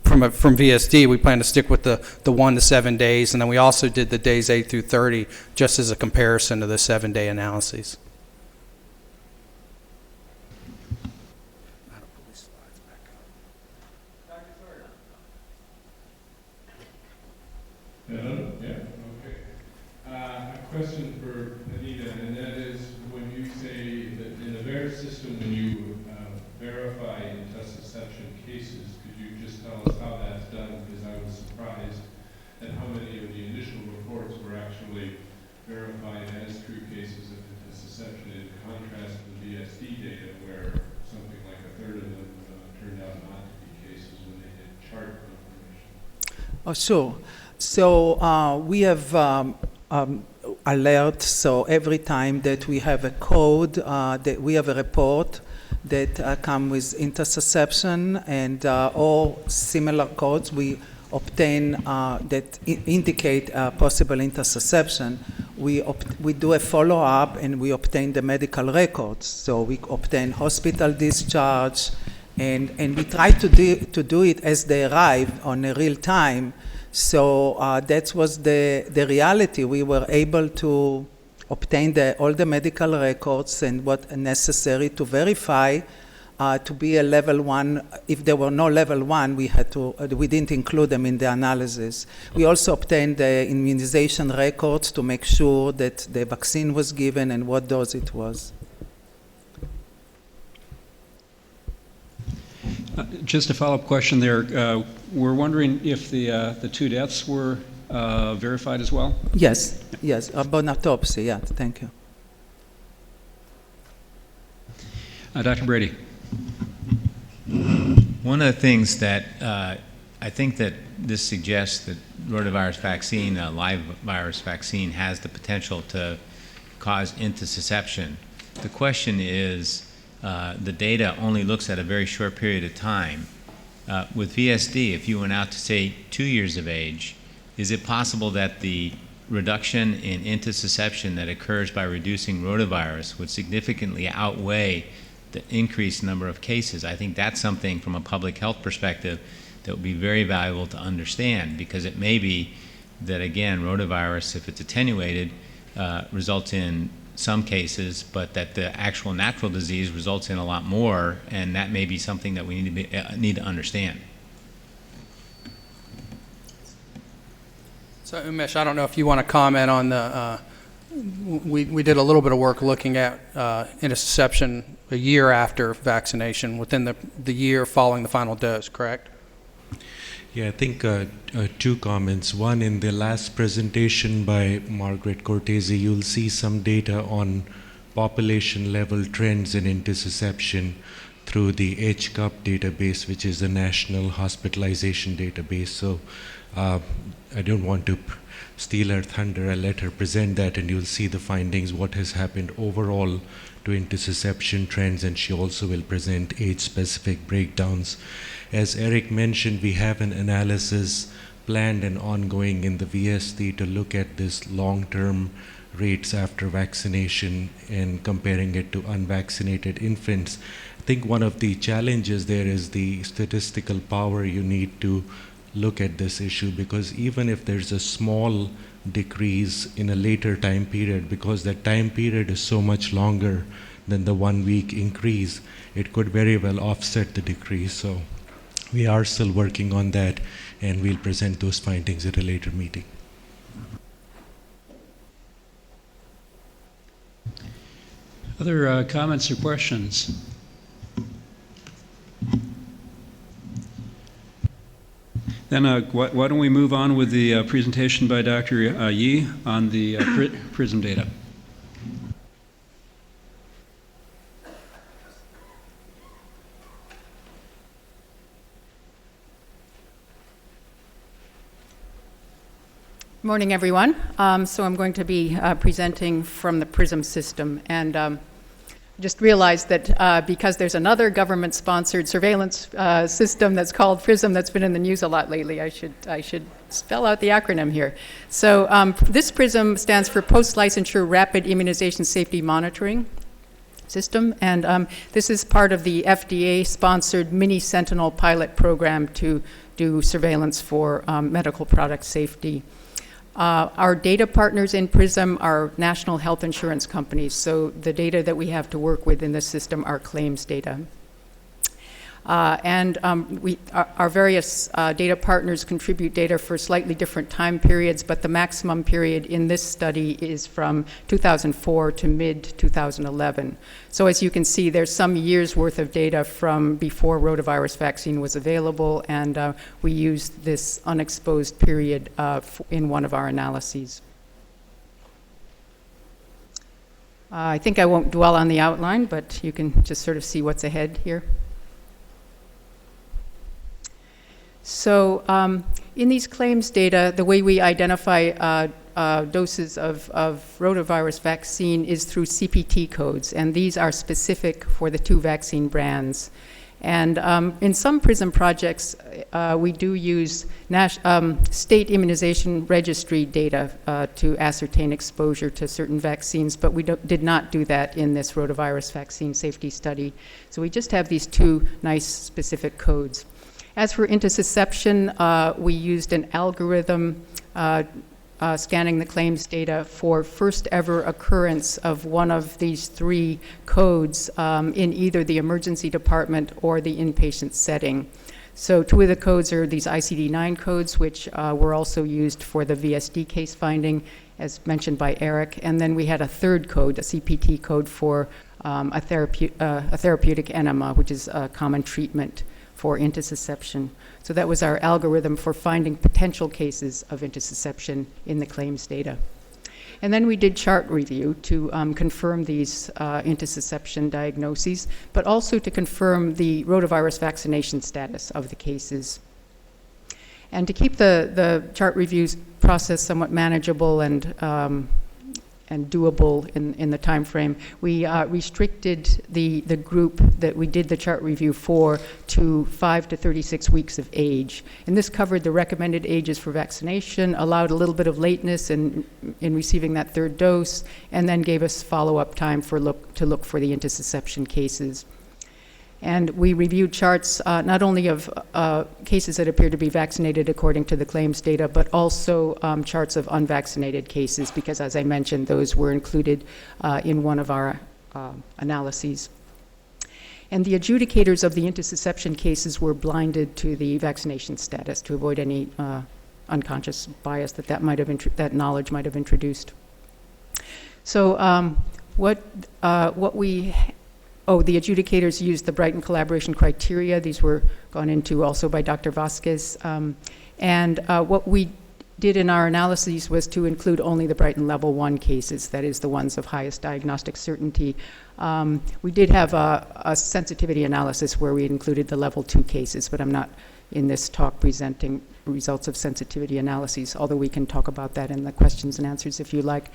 from VSD, we plan to stick with the 1 to 7 days, and then we also did the days 8 through 30 just as a comparison to the 7-day analyses. Hello? Yeah? Okay. A question for Anita, and that is, when you say that in the VAERS system, when you verify intussusception cases, could you just tell us how that's done? Because I was surprised at how many of the initial reports were actually verified as true cases of intussusception, in contrast to the VSD data, where something like a third of them turned out not to be cases when they did chart confirmation. Oh, sure. So we have alert. So every time that we have a code, that we have a report that come with intussusception, and all similar codes we obtain that indicate possible intussusception. We do a follow-up, and we obtain the medical records. So we obtain hospital discharge, and we try to do it as they arrive on a real time. So that was the reality. We were able to obtain all the medical records and what necessary to verify to be a level 1. If there were no level 1, we didn't include them in the analysis. We also obtained the immunization records to make sure that the vaccine was given and what dose it was. Just a follow-up question there. We're wondering if the 2 deaths were verified as well? Yes, about autopsy, yeah, thank you. Dr. Brady. One of the things that I think that this suggests that rotavirus vaccine, a live virus vaccine, has the potential to cause intussusception. The question is, the data only looks at a very short period of time. With VSD, if you went out to, say, 2 years of age, is it possible that the reduction in intussusception that occurs by reducing rotavirus would significantly outweigh the increased number of cases? I think that's something from a public health perspective that would be very valuable to understand, because it may be that, again, rotavirus, if it's attenuated, results in some cases, but that the actual natural disease results in a lot more, and that may be something that we need to understand. So Umesh, I don't know if you want to comment on the, we did a little bit of work looking at intussusception a year after vaccination, within the year following the final dose, correct? Yeah, I think 2 comments. One, in the last presentation by Margaret Cortese, you'll see some data on population level trends in intussusception through the HCUP database, which is the National Hospitalization Database. So I don't want to Steeler Thunder. I'll let her present that, and you'll see the findings, what has happened overall to intussusception trends, and she also will present age-specific breakdowns. As Eric mentioned, we have an analysis planned and ongoing in the VSD to look at this long-term rates after vaccination and comparing it to unvaccinated infants. I think one of the challenges there is the statistical power you need to look at this issue, because even if there's a small decrease in a later time period, because that time period is so much longer than the 1 week increase, it could very well offset the decrease. So we are still working on that, and we'll present those findings at a later meeting. Other comments or questions? Then why don't we move on with the presentation by Dr. Yi on the PRISM data. Morning, everyone. So I'm going to be presenting from the PRISM system, and just realized that because there's another government-sponsored surveillance system that's called PRISM that's been in the news a lot lately, I should spell out the acronym here. So this PRISM stands for Post-Licensure Rapid Immunization Safety Monitoring System, and this is part of the FDA-sponsored Mini Sentinel pilot program to do surveillance for medical product safety. Our data partners in PRISM are national health insurance companies, so the data that we have to work with in this system are claims data. Our various data partners contribute data for slightly different time periods, but the maximum period in this study is from 2004 to mid-2011. So as you can see, there's some years worth of data from before rotavirus vaccine was available, and we used this unexposed period in one of our analyses. I think I won't dwell on the outline, but you can just sort of see what's ahead here. So in these claims data, the way we identify doses of rotavirus vaccine is through CPT codes, and these are specific for the 2 vaccine brands. And in some PRISM projects, we do use state immunization registry data to ascertain exposure to certain vaccines, but we did not do that in this rotavirus vaccine safety study. So we just have these 2 nice specific codes. As for intussusception, we used an algorithm scanning the claims data for first ever occurrence of one of these 3 codes in either the emergency department or the inpatient setting. So 2 of the codes are these ICD-9 codes, which were also used for the VSD case finding, as mentioned by Eric. And then we had a 3rd code, a CPT code for a therapeutic enema, which is a common treatment for intussusception. So that was our algorithm for finding potential cases of intussusception in the claims data. And then we did chart review to confirm these intussusception diagnoses, but also to confirm the rotavirus vaccination status of the cases. And to keep the chart reviews process somewhat manageable and doable in the time frame, we restricted the group that we did the chart review for to 5 to 36 weeks of age. And this covered the recommended ages for vaccination, allowed a little bit of lateness in receiving that 3rd dose, and then gave us follow-up time to look for the intussusception cases. And we reviewed charts not only of cases that appear to be vaccinated according to the claims data, but also charts of unvaccinated cases, because as I mentioned, those were included in one of our analyses. And the adjudicators of the intussusception cases were blinded to the vaccination status to avoid any unconscious bias that knowledge might have introduced. So the adjudicators used the Brighton collaboration criteria. These were gone into also by Dr. Vázquez. What we did in our analyses was to include only the Brighton level 1 cases, that is the ones of highest diagnostic certainty. We did have a sensitivity analysis where we included the level 2 cases, but I'm not in this talk presenting results of sensitivity analyses, although we can talk about that in the questions and answers if you like.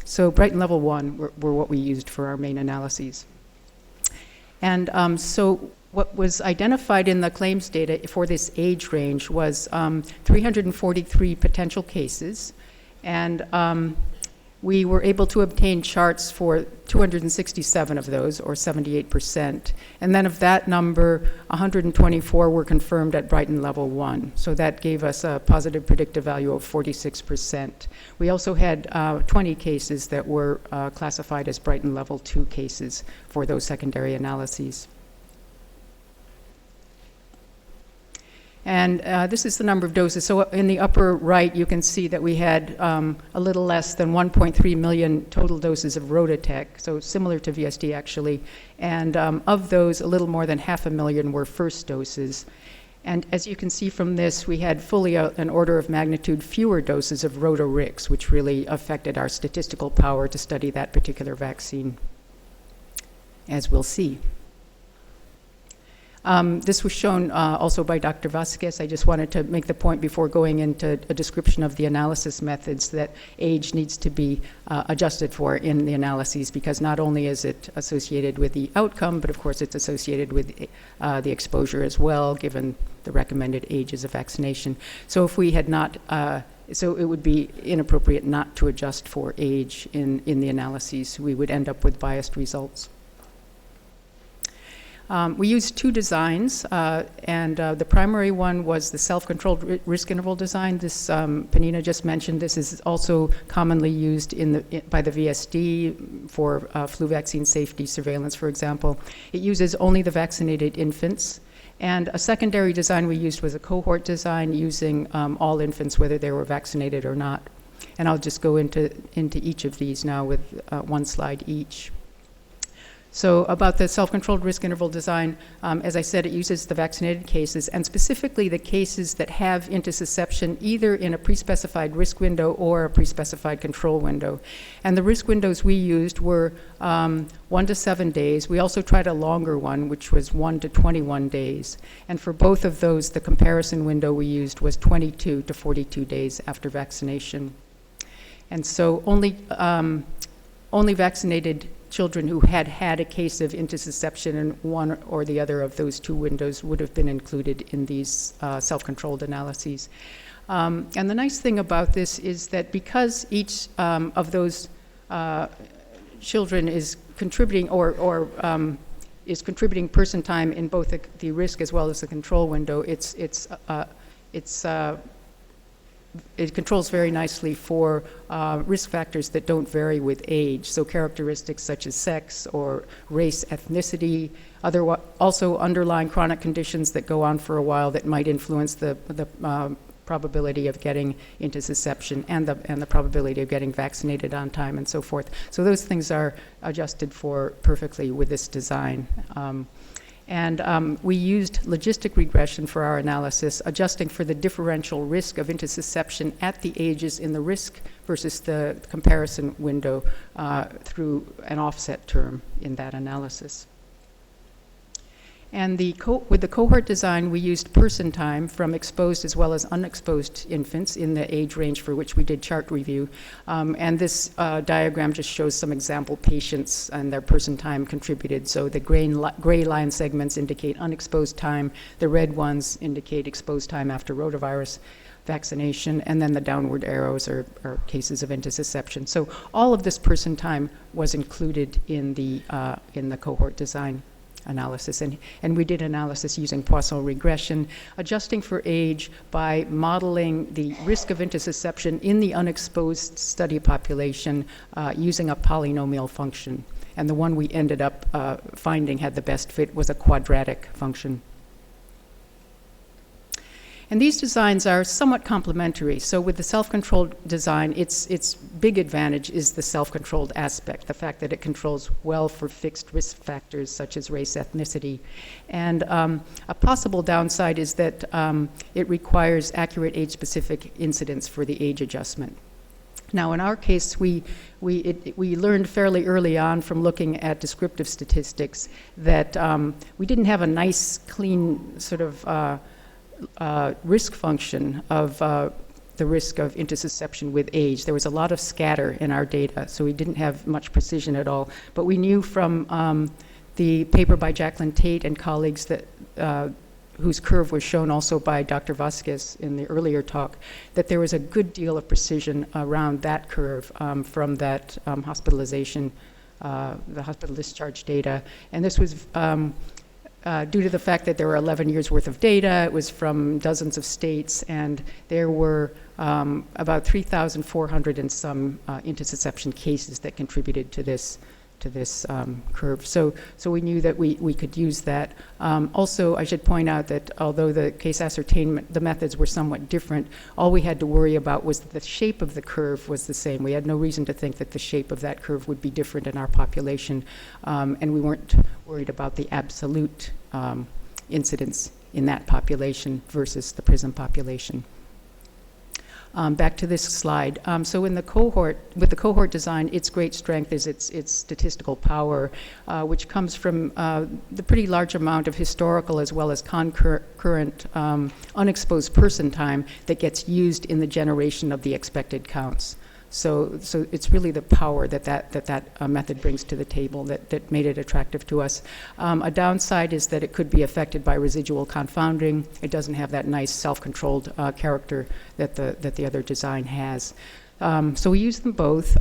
So Brighton level 1 were what we used for our main analyses. And so what was identified in the claims data for this age range was 343 potential cases, and we were able to obtain charts for 267 of those, or 78%. And then of that number, 124 were confirmed at Brighton level 1. So that gave us a positive predictive value of 46%. We also had 20 cases that were classified as Brighton level 2 cases for those secondary analyses. And this is the number of doses. So in the upper right, you can see that we had a little less than 1.3 million total doses of Rototec, so similar to VSD actually. And of those, a little more than 500,000 were first doses. And as you can see from this, we had fully an order of magnitude fewer doses of Rotarix, which really affected our statistical power to study that particular vaccine, as we'll see. This was shown also by Dr. Vázquez. I just wanted to make the point before going into a description of the analysis methods that age needs to be adjusted for in the analyses, because not only is it associated with the outcome, but of course it's associated with the exposure as well, given the recommended ages of vaccination. So if we had not, so it would be inappropriate not to adjust for age in the analyses. We would end up with biased results. We used two designs, and the primary one was the self-controlled risk interval design. This, Penina just mentioned, this is also commonly used by the VSD for flu vaccine safety surveillance, for example. It uses only the vaccinated infants. And a secondary design we used was a cohort design using all infants, whether they were vaccinated or not. And I'll just go into each of these now with one slide each. So about the self-controlled risk interval design, as I said, it uses the vaccinated cases, and specifically the cases that have intussusception either in a pre-specified risk window or a pre-specified control window. And the risk windows we used were 1 to 7 days. We also tried a longer one, which was 1 to 21 days. And for both of those, the comparison window we used was 22 to 42 days after vaccination. And so only vaccinated children who had had a case of intussusception in one or the other of those two windows would have been included in these self-controlled analyses. And the nice thing about this is that because each of those children is contributing is contributing person time in both the risk as well as the control window, it controls very nicely for risk factors that don't vary with age. So characteristics such as sex or race, ethnicity, also underlying chronic conditions that go on for a while that might influence the probability of getting intussusception and the probability of getting vaccinated on time and so forth. So those things are adjusted for perfectly with this design. We used logistic regression for our analysis, adjusting for the differential risk of intussusception at the ages in the risk versus the comparison window through an offset term in that analysis. And with the cohort design, we used person time from exposed as well as unexposed infants in the age range for which we did chart review. And this diagram just shows some example patients and their person time contributed. So the gray line segments indicate unexposed time. The red ones indicate exposed time after rotavirus vaccination, and then the downward arrows are cases of intussusception. So all of this person time was included in the cohort design analysis, and we did analysis using Poisson regression, adjusting for age by modeling the risk of intussusception in the unexposed study population using a polynomial function. And the one we ended up finding had the best fit was a quadratic function. And these designs are somewhat complementary. So with the self-controlled design, its big advantage is the self-controlled aspect, the fact that it controls well for fixed risk factors such as race, ethnicity. And a possible downside is that it requires accurate age-specific incidence for the age adjustment. Now, in our case, we learned fairly early on from looking at descriptive statistics that we didn't have a nice, clean sort of risk function of the risk of intussusception with age. There was a lot of scatter in our data, so we didn't have much precision at all. But we knew from the paper by Jacqueline Tate and colleagues that whose curve was shown also by Dr. Vázquez in the earlier talk, that there was a good deal of precision around that curve from that hospitalization, the hospital discharge data. And this was due to the fact that there were 11 years worth of data. It was from dozens of states, and there were about 3,400 and some intussusception cases that contributed to this curve. So we knew that we could use that. Also, I should point out that although the case ascertainment, the methods were somewhat different, all we had to worry about was that the shape of the curve was the same. We had no reason to think that the shape of that curve would be different in our population, and we weren't worried about the absolute incidence in that population versus the PRISM population. Back to this slide. So in the cohort, with the cohort design, its great strength is its statistical power, which comes from the pretty large amount of historical as well as concurrent unexposed person time that gets used in the generation of the expected counts. So it's really the power that method brings to the table that made it attractive to us. A downside is that it could be affected by residual confounding. It doesn't have that nice self-controlled character that the other design has. So we use them both,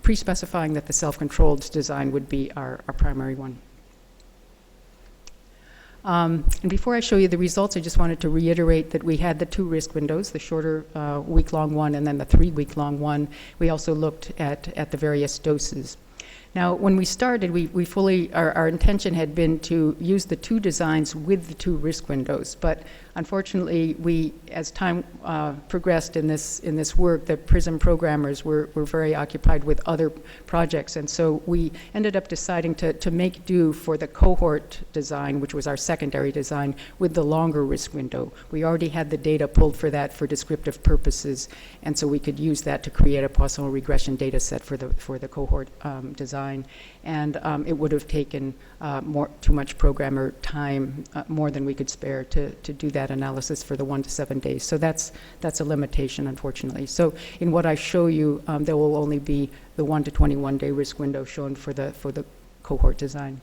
pre-specifying that the self-controlled design would be our primary one. And before I show you the results, I just wanted to reiterate that we had the two risk windows, the shorter week-long one and then the 3-week-long one. We also looked at the various doses. Now, when we started, we fully, our intention had been to use the two designs with the two risk windows, but unfortunately, as time progressed in this work, the PRISM programmers were very occupied with other projects, and so we ended up deciding to make do for the cohort design, which was our secondary design, with the longer risk window. We already had the data pulled for that for descriptive purposes, and so we could use that to create a Poisson regression data set for the cohort design. And it would have taken too much programmer time, more than we could spare to do that analysis for the 1 to 7 days. So that's a limitation, unfortunately. So in what I show you, there will only be the 1 to 21 day risk window shown for the cohort design.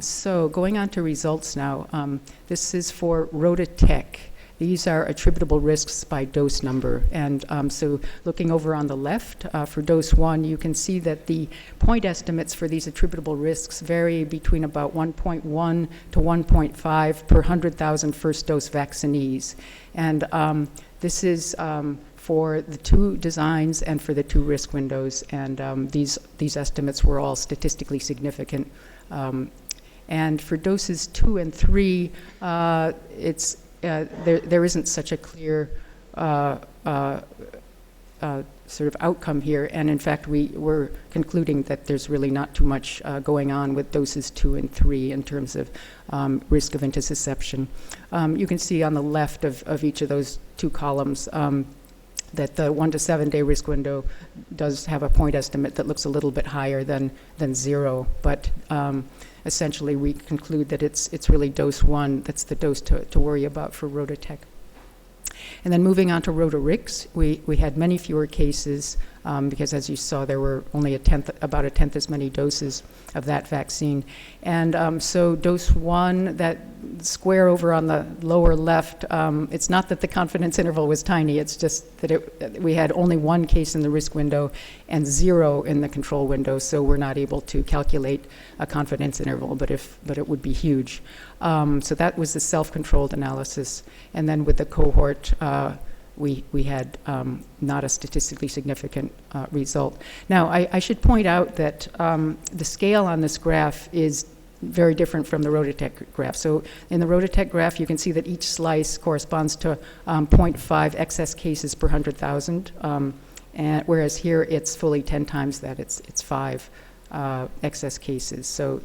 So going on to results now. This is for Rotatech. These are attributable risks by dose number. And so looking over on the left, for dose 1, you can see that the point estimates for these attributable risks vary between about 1.1 to 1.5 per 100,000 first dose vaccinees. And this is for the two designs and for the two risk windows. And these estimates were all statistically significant. And for doses 2 and 3, there isn't such a clear sort of outcome here, and in fact we were concluding that there's really not too much going on with doses 2 and 3 in terms of risk of intussusception. You can see on the left of each of those two columns that the 1 to 7 day risk window does have a point estimate that looks a little bit higher than 0, but essentially we conclude that it's really dose 1 that's the dose to worry about for Rotatech. And then moving on to Rotarix, we had many fewer cases because, as you saw, there were only about a tenth as many doses of that vaccine. And so dose 1, that square over on the lower left, it's not that the confidence interval was tiny, it's just that we had only 1 case in the risk window and 0 in the control window, so we're not able to calculate a confidence interval, but it would be huge. So that was the self-controlled analysis. And then with the cohort, we had not a statistically significant result. Now, I should point out that the scale on this graph is very different from the Rotatech graph. So in the Rotatech graph, you can see that each slice corresponds to 0.5 excess cases per 100,000, and whereas here it's fully 10 times that. It's 5 excess cases. So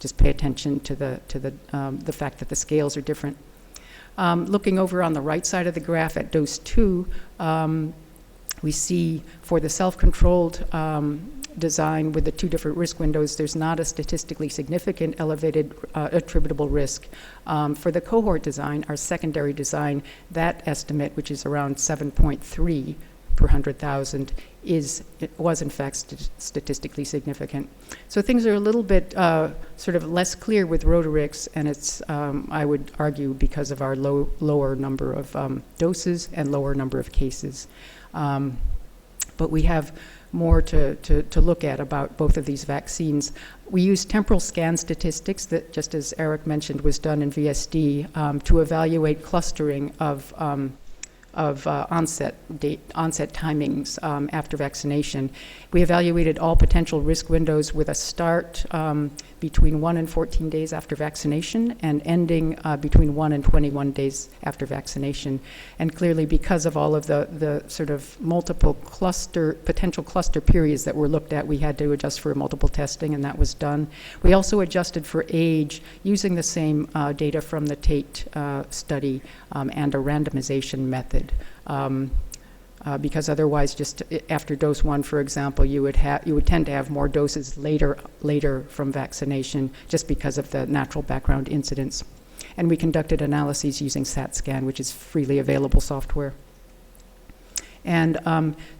just pay attention to the fact that the scales are different. Looking over on the right side of the graph at dose 2, we see for the self-controlled design with the two different risk windows, there's not a statistically significant elevated attributable risk. For the cohort design, our secondary design, that estimate, which is around 7.3 per 100,000, was in fact statistically significant. So things are a little bit sort of less clear with Rotarix, and it's, I would argue, because of our lower number of doses and lower number of cases. But we have more to look at about both of these vaccines. We use temporal scan statistics that, just as Eric mentioned, was done in VSD to evaluate clustering of onset timings after vaccination. We evaluated all potential risk windows with a start between 1 and 14 days after vaccination and ending between 1 and 21 days after vaccination. And clearly, because of all of the sort of multiple potential cluster periods that were looked at, we had to adjust for multiple testing, and that was done. We also adjusted for age using the same data from the Tate study and a randomization method. Because otherwise, just after dose 1, for example, you would tend to have more doses later from vaccination, just because of the natural background incidence. And we conducted analyses using SAT-SCAN, which is freely available software. And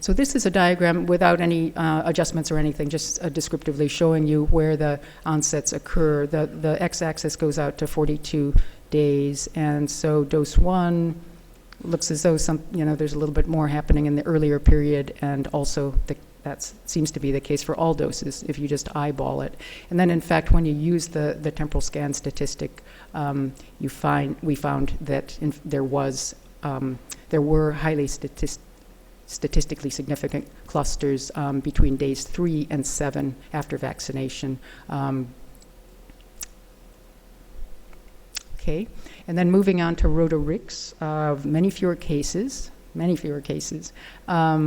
so this is a diagram without any adjustments or anything, just descriptively showing you where the onsets occur. The x-axis goes out to 42 days, and so dose 1 looks as though there's a little bit more happening in the earlier period, and also that seems to be the case for all doses if you just eyeball it. And then, in fact, when you use the temporal scan statistic, we found that there were highly statistically significant clusters between days 3 and 7 after vaccination. Okay, and then moving on to Rotarix, many fewer cases,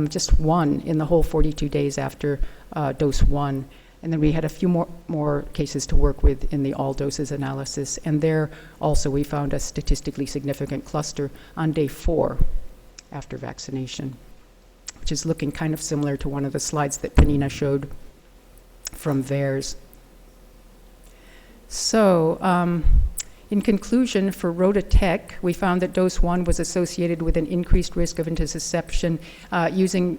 just 1 in the whole 42 days after dose 1. And then we had a few more cases to work with in the all doses analysis. And there also we found a statistically significant cluster on day 4 after vaccination, which is looking kind of similar to one of the slides that Penina showed from VAERS. So, in conclusion, for Rotatech, we found that dose 1 was associated with an increased risk of intussusception using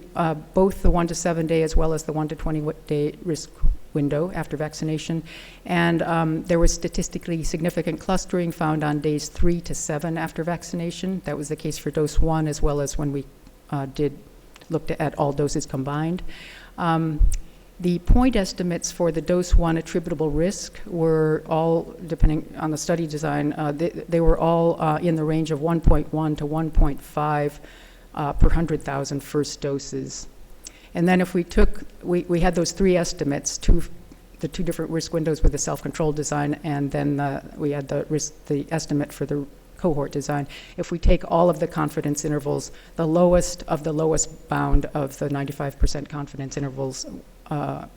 both the 1 to 7 day as well as the 1 to 20 day risk window after vaccination. And there was statistically significant clustering found on days 3 to 7 after vaccination. That was the case for dose 1 as well as when we looked at all doses combined. The point estimates for the dose 1 attributable risk were all, depending on the study design, they were all in the range of 1.1 to 1.5 per 100,000 first doses. And then if we we had those 3 estimates, the 2 different risk windows with the self-controlled design, and then we had the estimate for the cohort design. If we take all of the confidence intervals, the lowest of the lowest bound of the 95% confidence intervals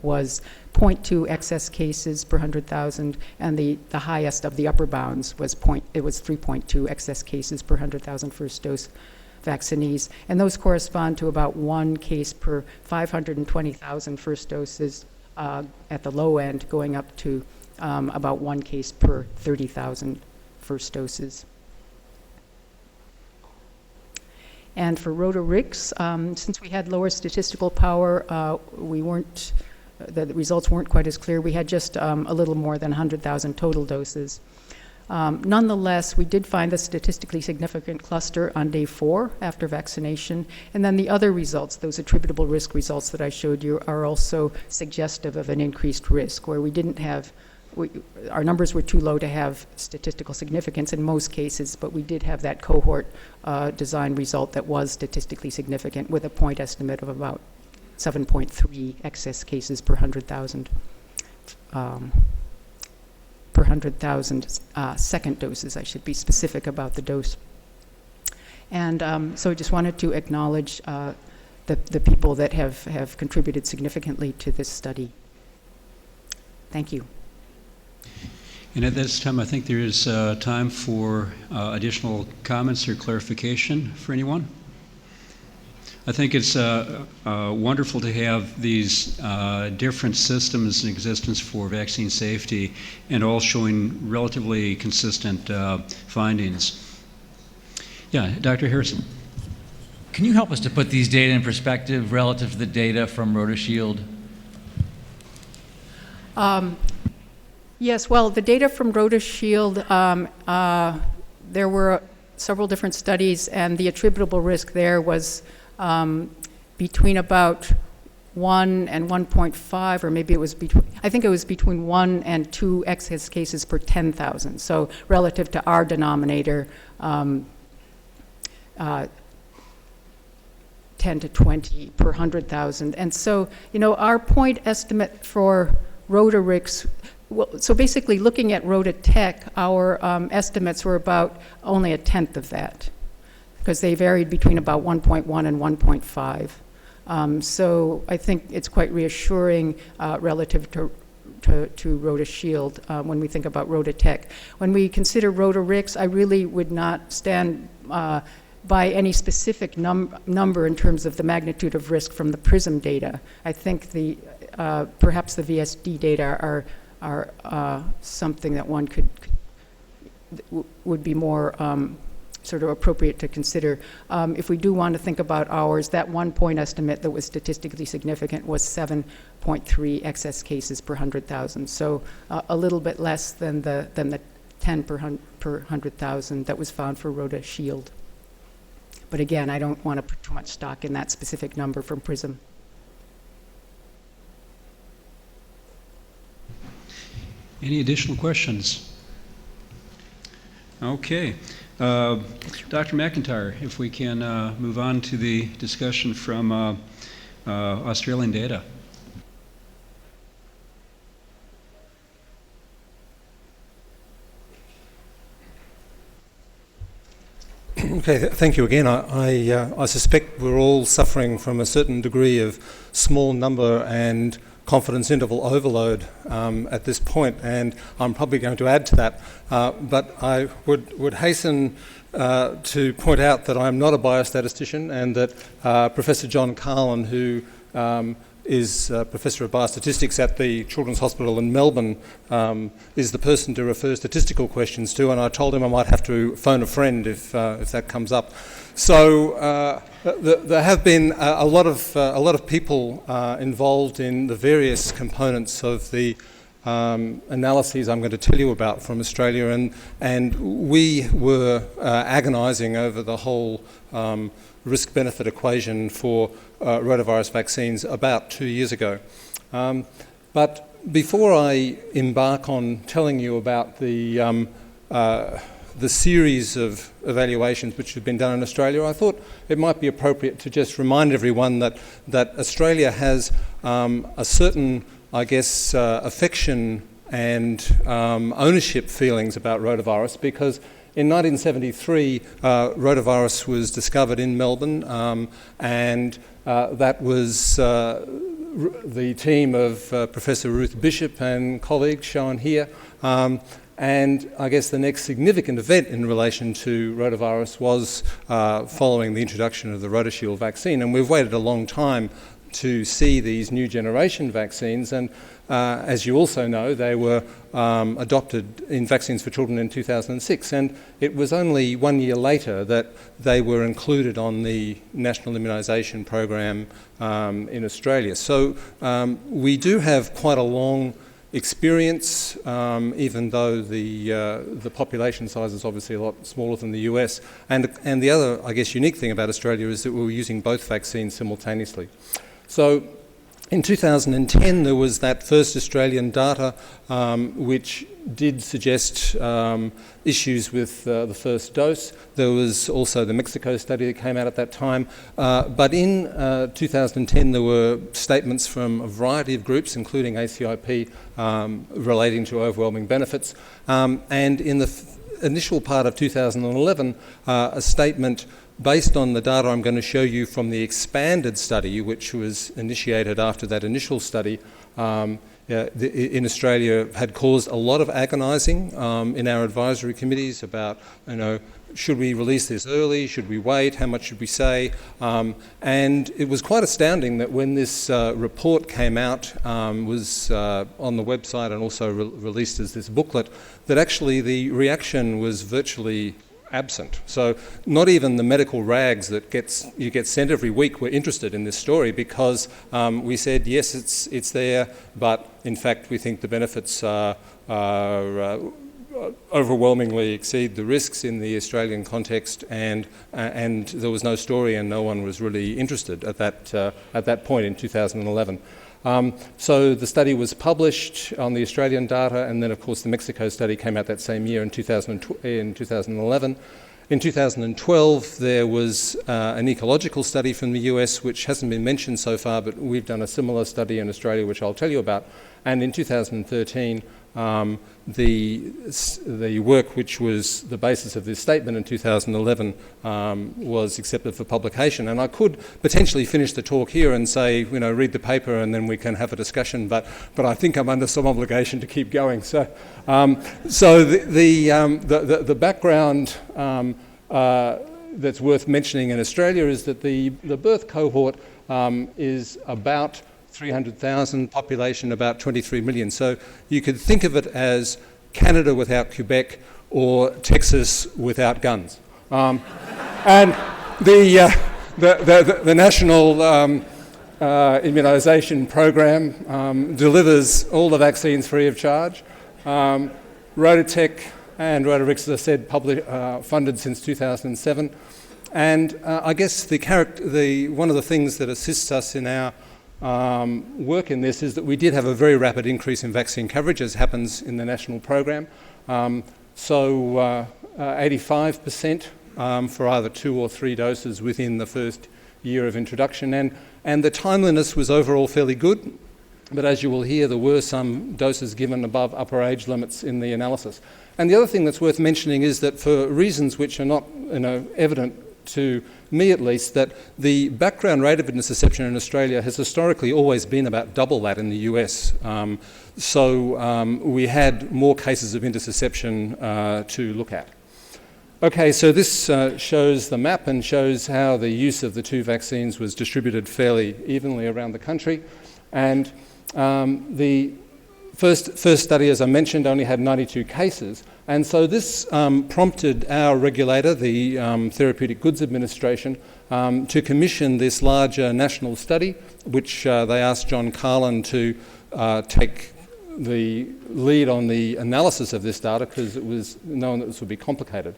was 0.2 excess cases per 100,000, and the highest of the upper bounds was 3.2 excess cases per 100,000 first dose vaccinees, and those correspond to about 1 case per 520,000 first doses at the low end, going up to about 1 case per 30,000 first doses. And for Rotarix, since we had lower statistical power, the results weren't quite as clear. We had just a little more than 100,000 total doses. Nonetheless, we did find a statistically significant cluster on day 4 after vaccination. And then the other results, those attributable risk results that I showed you, are also suggestive of an increased risk, where we didn't have our numbers were too low to have statistical significance in most cases, but we did have that cohort design result that was statistically significant with a point estimate of about 7.3 excess cases per 100,000 second doses. I should be specific about the dose. And so I just wanted to acknowledge the people that have contributed significantly to this study. Thank you. And at this time, I think there is time for additional comments or clarification for anyone. I think it's wonderful to have these different systems in existence for vaccine safety and all showing relatively consistent findings. Yeah, Dr. Harrison. Can you help us to put these data in perspective relative to the data from RotaShield? Yes, well, the data from RotaShield, there were several different studies, and the attributable risk there was between about 1 and 1.5, or maybe it was between, I think it was between 1 and 2 excess cases per 10,000. So relative to our denominator, 10 to 20 per 100,000. And so, you know, our point estimate for Rotarix, well, so basically looking at Rotatech, our estimates were about only 1/10 of that, because they varied between about 1.1 and 1.5. So I think it's quite reassuring relative to RotaShield when we think about Rotatech. When we consider Rotarix, I really would not stand by any specific number in terms of the magnitude of risk from the PRISM data. I think the perhaps the VSD data are something that one would be more sort of appropriate to consider. If we do want to think about ours, that 1-point estimate that was statistically significant was 7.3 excess cases per 100,000. So a little bit less than the 10 per 100,000 that was found for RotaShield. But again, I don't want to put too much stock in that specific number from PRISM. Any additional questions? Okay. Dr. McIntyre, if we can move on to the discussion from Australian data. Okay, thank you again. I suspect we're all suffering from a certain degree of small number and confidence interval overload at this point, and I'm probably going to add to that. But I would hasten to point out that I'm not a biostatistician, and that Professor John Carlin, who is Professor of Biostatistics at the Children's Hospital in Melbourne, is the person to refer statistical questions to, and I told him I might have to phone a friend if that comes up. So there have been a lot of people involved in the various components of the analyses I'm going to tell you about from Australia, and we were agonising over the whole risk-benefit equation for rotavirus vaccines about 2 years ago. But before I embark on telling you about the series of evaluations which have been done in Australia, I thought it might be appropriate to just remind everyone that Australia has a certain, I guess, affection and ownership feelings about rotavirus, because in 1973, rotavirus was discovered in Melbourne, and that was the team of Professor Ruth Bishop and colleagues shown here. And I guess the next significant event in relation to rotavirus was following the introduction of the RotaShield vaccine, and we've waited a long time to see these new generation vaccines, and as you also know, they were adopted in Vaccines for Children in 2006, and it was only 1 year later that they were included on the National Immunisation Program in Australia. So we do have quite a long experience, even though the population size is obviously a lot smaller than the US. And the other, I guess, unique thing about Australia is that we were using both vaccines simultaneously. So in 2010, there was that first Australian data which did suggest issues with the first dose. There was also the Mexico study that came out at that time. But in 2010, there were statements from a variety of groups, including ACIP, relating to overwhelming benefits. And in the initial part of 2011, a statement based on the data I'm going to show you from the expanded study, which was initiated after that initial study, in Australia had caused a lot of agonising in our advisory committees about, should we release this early? Should we wait? How much should we say? And it was quite astounding that when this report came out, was on the website and also released as this booklet, that actually the reaction was virtually absent. So not even the medical rags that you get sent every week were interested in this story, because we said, yes, it's there, but in fact we think the benefits are overwhelmingly exceed the risks in the Australian context, and there was no story and no one was really interested at that point in 2011. So the study was published on the Australian data, and then of course the Mexico study came out that same year in 2011. In 2012 there was an ecological study from the US, which hasn't been mentioned so far, but we've done a similar study in Australia which I'll tell you about. And in 2013 the work which was the basis of this statement in 2011 was accepted for publication. And I could potentially finish the talk here and say, read the paper and then we can have a discussion, but I think I'm under some obligation to keep going. So, the background that's worth mentioning in Australia is that the birth cohort is about 300,000, population about 23 million. So you could think of it as Canada without Quebec or Texas without guns. And the national immunisation program delivers all the vaccines free of charge. Rototech and Rotavirus, as I said, funded since 2007. And I guess one of the things that assists us in our work in this is that we did have a very rapid increase in vaccine coverage, as happens in the national program. 85% for either 2 or 3 doses within the first year of introduction. And the timeliness was overall fairly good, but as you will hear, there were some doses given above upper age limits in the analysis. And the other thing that's worth mentioning is that for reasons which are not evident to me at least, that the background rate of intussusception in Australia has historically always been about double that in the US. So we had more cases of intussusception to look at. Okay, so this shows the map and shows how the use of the 2 vaccines was distributed fairly evenly around the country. And the first study, as I mentioned, only had 92 cases. And so this prompted our regulator, the Therapeutic Goods Administration, to commission this larger national study, which they asked John Carlin to take the lead on the analysis of this data, because it was known that this would be complicated.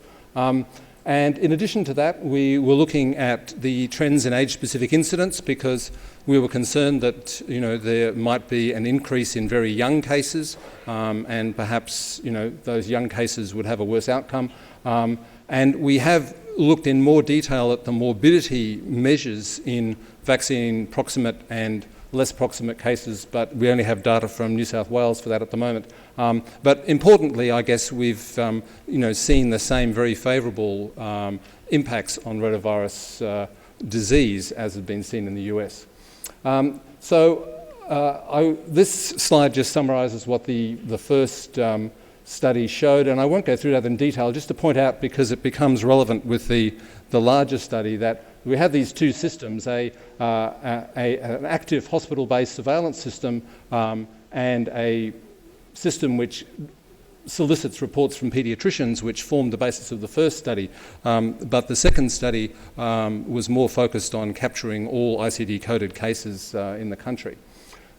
And in addition to that, we were looking at the trends in age-specific incidence, because we were concerned that there might be an increase in very young cases, and perhaps those young cases would have a worse outcome. And we have looked in more detail at the morbidity measures in vaccine proximate and less proximate cases, but we only have data from New South Wales for that at the moment. But importantly, I guess we've seen the same very favourable impacts on rotavirus disease as has been seen in the US. This slide just summarises what the first study showed, and I won't go through that in detail, just to point out, because it becomes relevant with the larger study, that we have these 2 systems, an active hospital-based surveillance system and a system which solicits reports from paediatricians, which formed the basis of the first study. But the second study was more focused on capturing all ICD-coded cases in the country.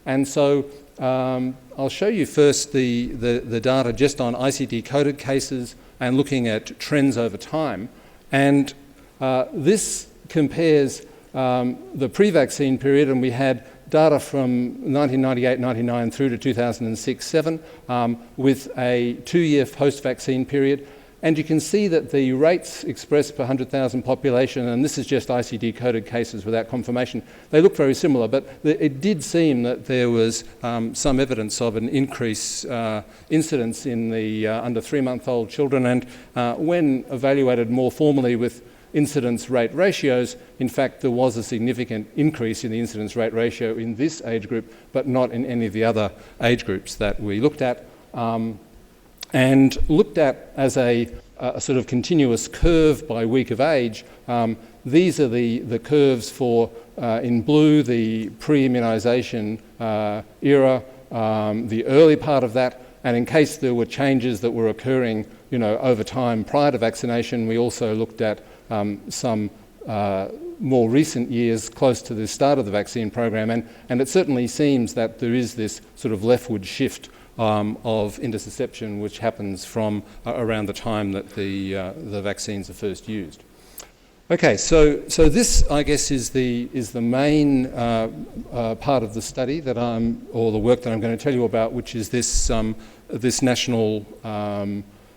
And so I'll show you first the data just on ICD-coded cases and looking at trends over time. And this compares the pre-vaccine period, and we had data from 1998-99 through to 2006-07 with a 2-year post-vaccine period. And you can see that the rates expressed per 100,000 population, and this is just ICD-coded cases without confirmation, they look very similar, but it did seem that there was some evidence of an increased incidence in the under 3-month-old children. And when evaluated more formally with incidence rate ratios, in fact, there was a significant increase in the incidence rate ratio in this age group, but not in any of the other age groups that we looked at. and looked at as a sort of continuous curve by week of age. These are the curves for, in blue, the pre-immunisation era, the early part of that, and in case there were changes that were occurring, over time prior to vaccination, we also looked at some more recent years close to the start of the vaccine program, and it certainly seems that there is this sort of leftward shift of intussusception which happens from around the time that the vaccines are first used. Okay, so this, I guess, is the main part of the study that or the work that I'm going to tell you about, which is this this national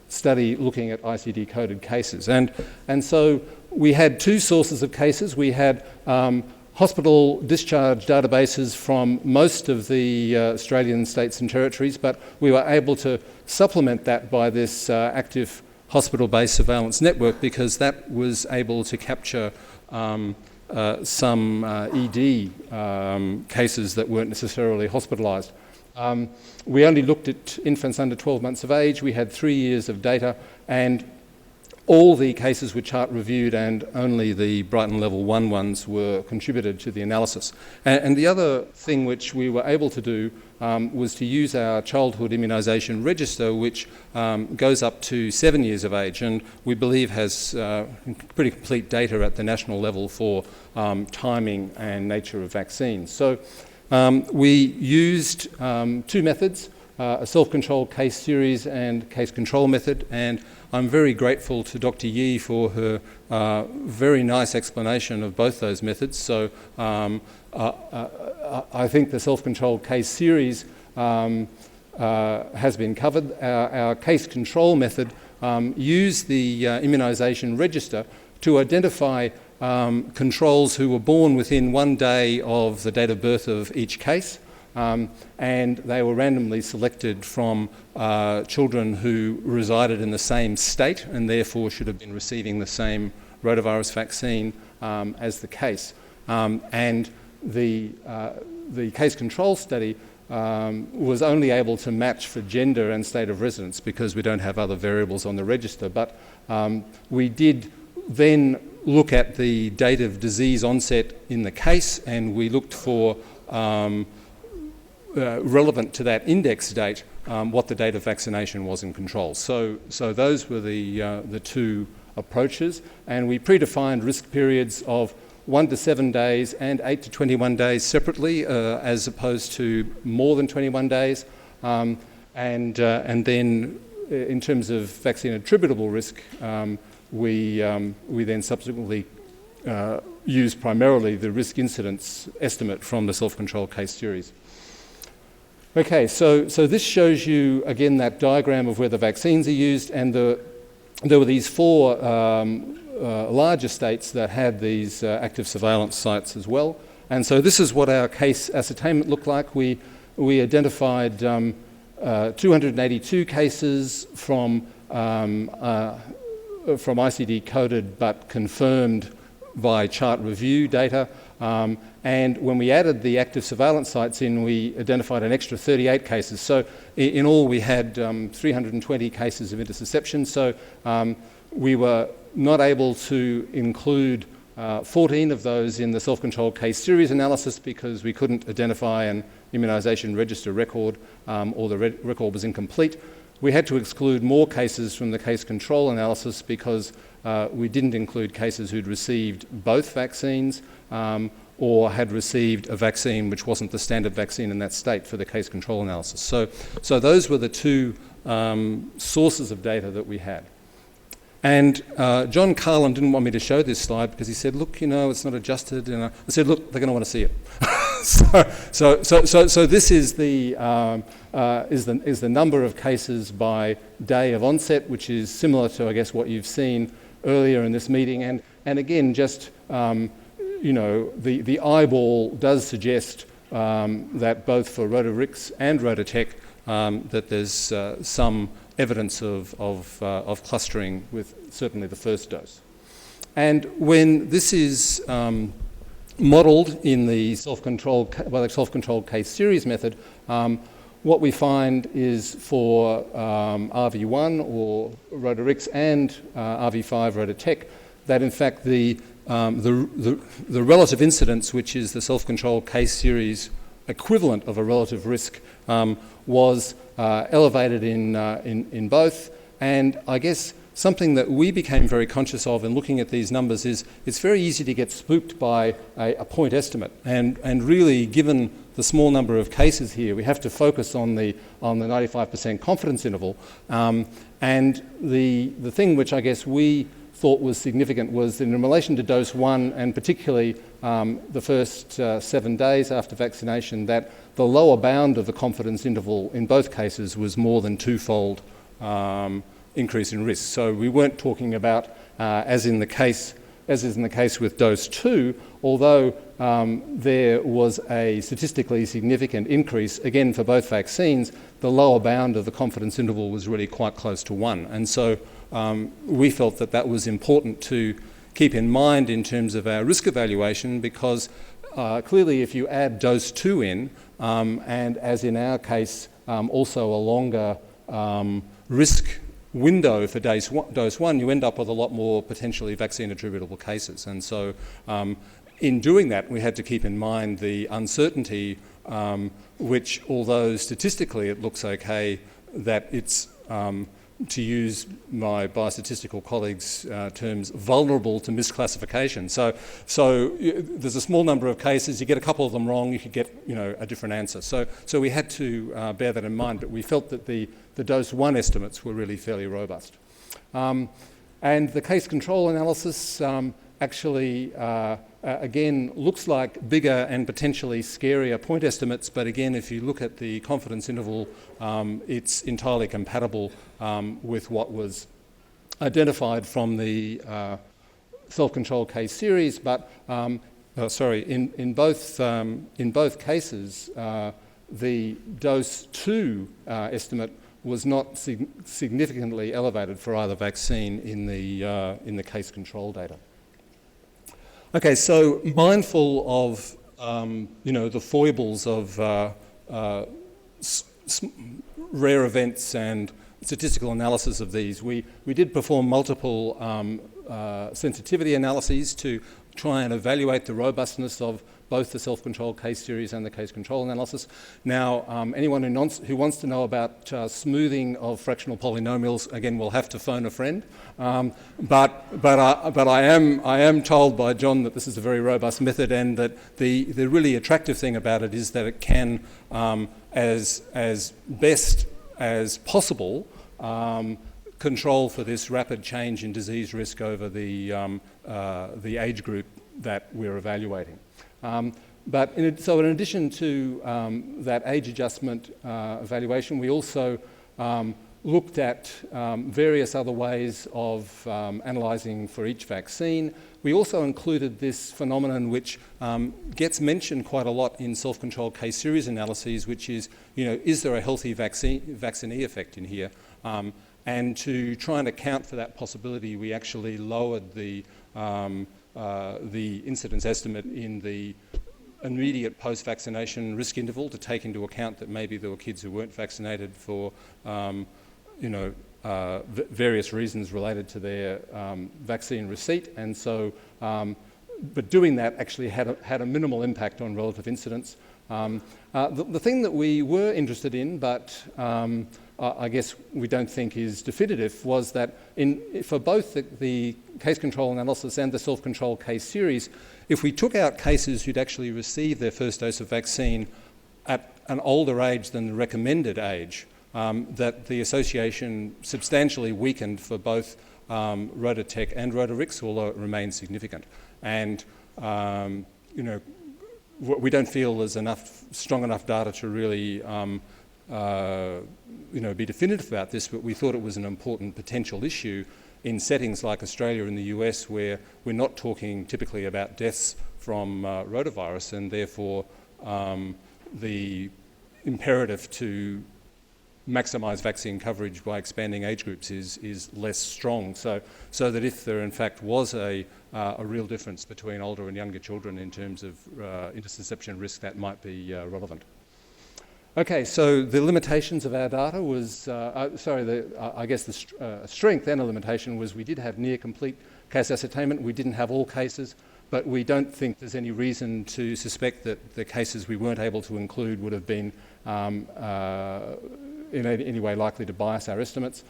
study looking at ICD-coded cases, and so we had two sources of cases. We had hospital discharge databases from most of the Australian states and territories, but we were able to supplement that by this active hospital-based surveillance network, because that was able to capture some ED cases that weren't necessarily hospitalised. We only looked at infants under 12 months of age. We had 3 years of data, and all the cases were chart reviewed, and only the Brighton level 1 ones were contributed to the analysis. And the other thing which we were able to do was to use our childhood immunisation register, which goes up to 7 years of age, and we believe has pretty complete data at the national level for timing and nature of vaccines. So we used two methods, a self-controlled case series and case control method, and I'm very grateful to Dr. Yee for her very nice explanation of both those methods. So I think the self-controlled case series has been covered. Our case control method used the immunisation register to identify controls who were born within 1 day of the date of birth of each case. And they were randomly selected from children who resided in the same state and therefore should have been receiving the same rotavirus vaccine as the case. And the case control study was only able to match for gender and state of residence because we don't have other variables on the register. But we did then look at the date of disease onset in the case, and we looked for relevant to that index date, what the date of vaccination was in control. So those were the two approaches, and we predefined risk periods of 1 to 7 days and 8 to 21 days separately, as opposed to more than 21 days. And then in terms of vaccine attributable risk, we then subsequently used primarily the risk incidence estimate from the self-controlled case series. Okay, so this shows you again that diagram of where the vaccines are used, and there were these 4 larger states that had these active surveillance sites as well. And so this is what our case ascertainment looked like. We identified 282 cases from ICD coded but confirmed by chart review data. And when we added the active surveillance sites in, we identified an extra 38 cases. So in all, we had 320 cases of intussusception. So we were not able to include 14 of those in the self-controlled case series analysis because we couldn't identify an immunisation register record, or the record was incomplete. We had to exclude more cases from the case control analysis because we didn't include cases who'd received both vaccines or had received a vaccine which wasn't the standard vaccine in that state for the case control analysis. So those were the two sources of data that we had. And John Carlin didn't want me to show this slide because he said, look, it's not adjusted. And I said, look, they're going to want to see it. So this is the number of cases by day of onset, which is similar to, I guess, what you've seen earlier in this meeting. And again, just, the eyeball does suggest that both for Rotavirus and Rotatech, that there's some evidence of clustering with certainly the first dose. And when this is modelled in the self-controlled case series method, what we find is for RV1 or Rotarix and RV5 Rotatech, that in fact the relative incidence, which is the self-controlled case series equivalent of a relative risk, was elevated in both. And I guess something that we became very conscious of in looking at these numbers is it's very easy to get spooked by a point estimate. And really, given the small number of cases here, we have to focus on the 95% confidence interval. And the thing which I guess we thought was significant was in relation to dose 1, and particularly the first 7 days after vaccination, that the lower bound of the confidence interval in both cases was more than twofold increase in risk. So we weren't talking about, as is in the case with dose 2, although there was a statistically significant increase, again for both vaccines, the lower bound of the confidence interval was really quite close to 1. And so we felt that that was important to keep in mind in terms of our risk evaluation, because clearly if you add dose 2 in, and as in our case, also a longer risk window for dose 1, you end up with a lot more potentially vaccine attributable cases. And so in doing that, we had to keep in mind the uncertainty, which although statistically it looks okay, that it's, to use my biostatistical colleagues' terms, vulnerable to misclassification. So there's a small number of cases, you get a couple of them wrong, you could get a different answer. So we had to bear that in mind, but we felt that the dose 1 estimates were really fairly robust. And the case control analysis actually, again, looks like bigger and potentially scarier point estimates, but again, if you look at the confidence interval, it's entirely compatible with what was identified from the self-controlled case series, but in both cases, the dose 2 estimate was not significantly elevated for either vaccine in the case control data. Okay, so mindful of the foibles of rare events and statistical analysis of these, we did perform multiple sensitivity analyses to try and evaluate the robustness of both the self-controlled case series and the case control analysis. Now, anyone who wants to know about smoothing of fractional polynomials, again, will have to phone a friend. But I am told by John that this is a very robust method, and that the really attractive thing about it is that it can, as best as possible, control for this rapid change in disease risk over the age group that we're evaluating. So in addition to that age adjustment evaluation, we also looked at various other ways of analysing for each vaccine. We also included this phenomenon which gets mentioned quite a lot in self-controlled case series analyses, which is, is there a healthy vaccinee effect in here? And to try and account for that possibility, we actually lowered the incidence estimate in the immediate post-vaccination risk interval to take into account that maybe there were kids who weren't vaccinated for, various reasons related to their vaccine receipt. And so, but doing that actually had a minimal impact on relative incidence. The thing that we were interested in, but I guess we don't think is definitive, was that for both the case control analysis and the self-control case series, if we took out cases who'd actually received their first dose of vaccine at an older age than the recommended age, that the association substantially weakened for both Rotatech and Rotarix, although it remains significant. And we don't feel there's strong enough data to really be definitive about this, but we thought it was an important potential issue in settings like Australia and the US, where we're not talking typically about deaths from rotavirus, and therefore the imperative to maximise vaccine coverage by expanding age groups is less strong. So that if there in fact was a real difference between older and younger children in terms of intussusception risk, that might be relevant. Okay, so the limitations of our data was, I guess the strength and a limitation was we did have near complete case ascertainment. We didn't have all cases, but we don't think there's any reason to suspect that the cases we weren't able to include would have been in any way likely to bias our estimates.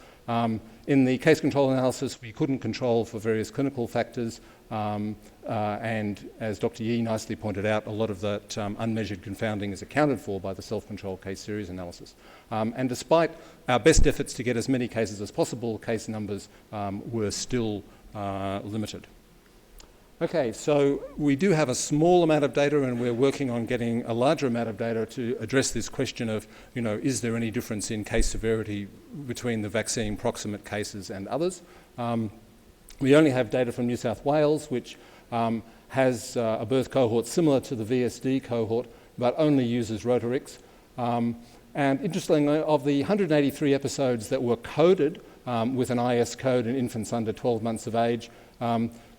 In the case control analysis, we couldn't control for various clinical factors, and as Dr. Yee nicely pointed out, a lot of that unmeasured confounding is accounted for by the self-control case series analysis. And despite our best efforts to get as many cases as possible, case numbers were still limited. Okay, so we do have a small amount of data, and we're working on getting a larger amount of data to address this question of, is there any difference in case severity between the vaccine proximate cases and others? We only have data from New South Wales, which has a birth cohort similar to the VSD cohort, but only uses Rotarix. And interestingly, of the 183 episodes that were coded with an IS code in infants under 12 months of age,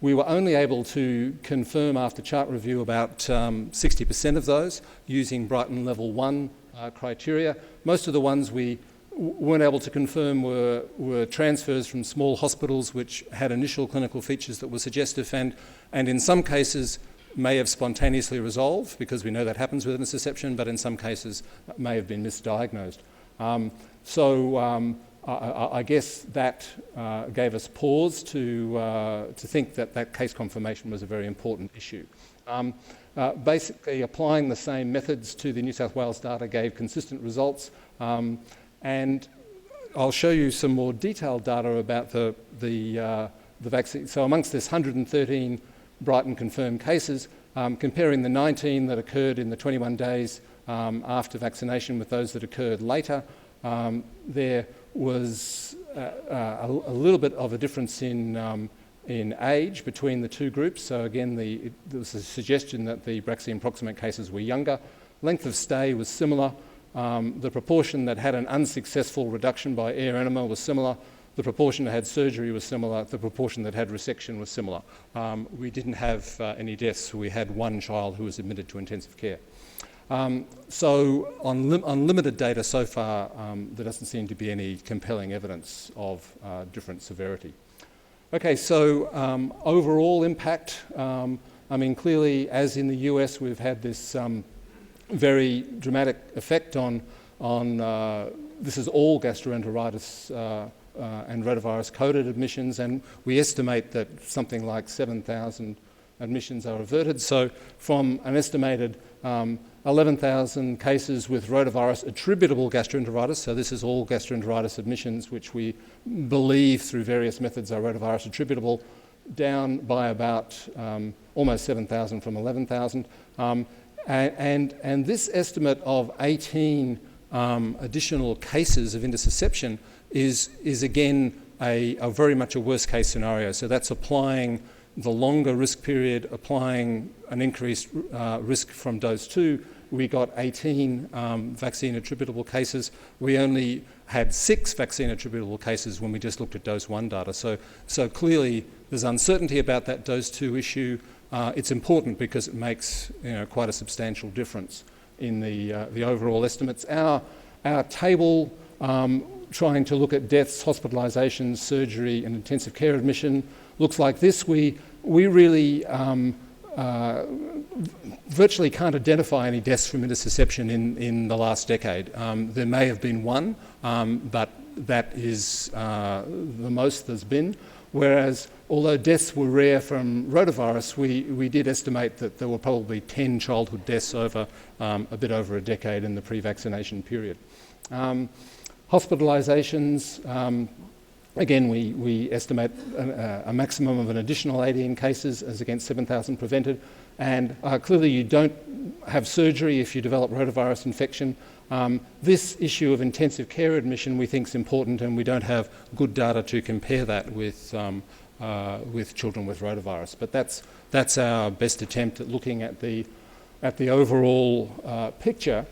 we were only able to confirm after chart review about 60% of those using Brighton level 1 criteria. Most of the ones we weren't able to confirm were transfers from small hospitals which had initial clinical features that were suggestive and in some cases may have spontaneously resolved, because we know that happens with intussusception, but in some cases may have been misdiagnosed. I guess that gave us pause to think that case confirmation was a very important issue. Basically, applying the same methods to the New South Wales data gave consistent results, and I'll show you some more detailed data about the vaccine. So amongst this 113 Brighton confirmed cases, comparing the 19 that occurred in the 21 days after vaccination with those that occurred later, there was a little bit of a difference in age between the two groups. So again, there was a suggestion that the vaccine proximate cases were younger. Length of stay was similar. The proportion that had an unsuccessful reduction by air enema was similar. The proportion that had surgery was similar. The proportion that had resection was similar. We didn't have any deaths. We had one child who was admitted to intensive care. So on limited data so far, there doesn't seem to be any compelling evidence of different severity. Okay, so overall impact, clearly, as in the US, we've had this very dramatic effect on this is all gastroenteritis and rotavirus coded admissions, and we estimate that something like 7,000 admissions are averted. So from an estimated 11,000 cases with rotavirus attributable gastroenteritis, so this is all gastroenteritis admissions which we believe through various methods are rotavirus attributable, down by about almost 7,000 from 11,000. And this estimate of 18 additional cases of intussusception is again a very much a worst case scenario. So that's applying the longer risk period, applying an increased risk from dose 2. We got 18 vaccine attributable cases. We only had 6 vaccine attributable cases when we just looked at dose 1 data. So clearly there's uncertainty about that dose 2 issue. It's important because it makes quite a substantial difference in the overall estimates. Our table trying to look at deaths, hospitalizations, surgery and intensive care admission looks like this. We really virtually can't identify any deaths from intussusception in the last decade. There may have been one, but that is the most there's been. Whereas, although deaths were rare from rotavirus, we did estimate that there were probably 10 childhood deaths over a bit over a decade in the pre-vaccination period. Hospitalizations, again, we estimate a maximum of an additional 18 cases as against 7,000 prevented. And clearly you don't have surgery if you develop rotavirus infection. This issue of intensive care admission we think is important, and we don't have good data to compare that with children with rotavirus. But that's our best attempt at looking at the overall picture.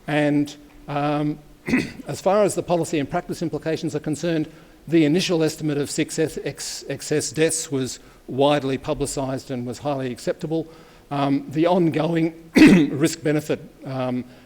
And as far as the policy and practice implications are concerned, the initial estimate of 6 excess deaths was widely publicised and was highly acceptable. The ongoing risk-benefit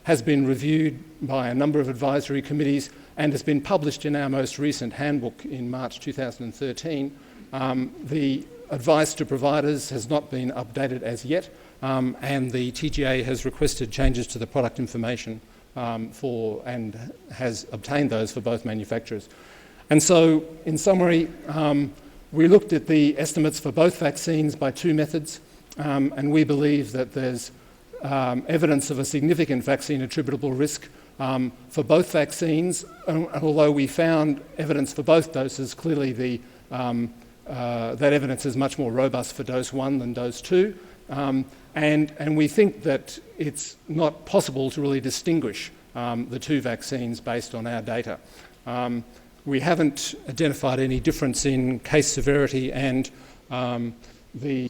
has been reviewed by a number of advisory committees and has been published in our most recent handbook in March 2013. The advice to providers has not been updated as yet, and the TGA has requested changes to the product information and has obtained those for both manufacturers. And so, in summary, we looked at the estimates for both vaccines by two methods, and we believe that there's evidence of a significant vaccine attributable risk for both vaccines, and although we found evidence for both doses, clearly that evidence is much more robust for dose 1 than dose 2, and we think that it's not possible to really distinguish the two vaccines based on our data. We haven't identified any difference in case severity, and the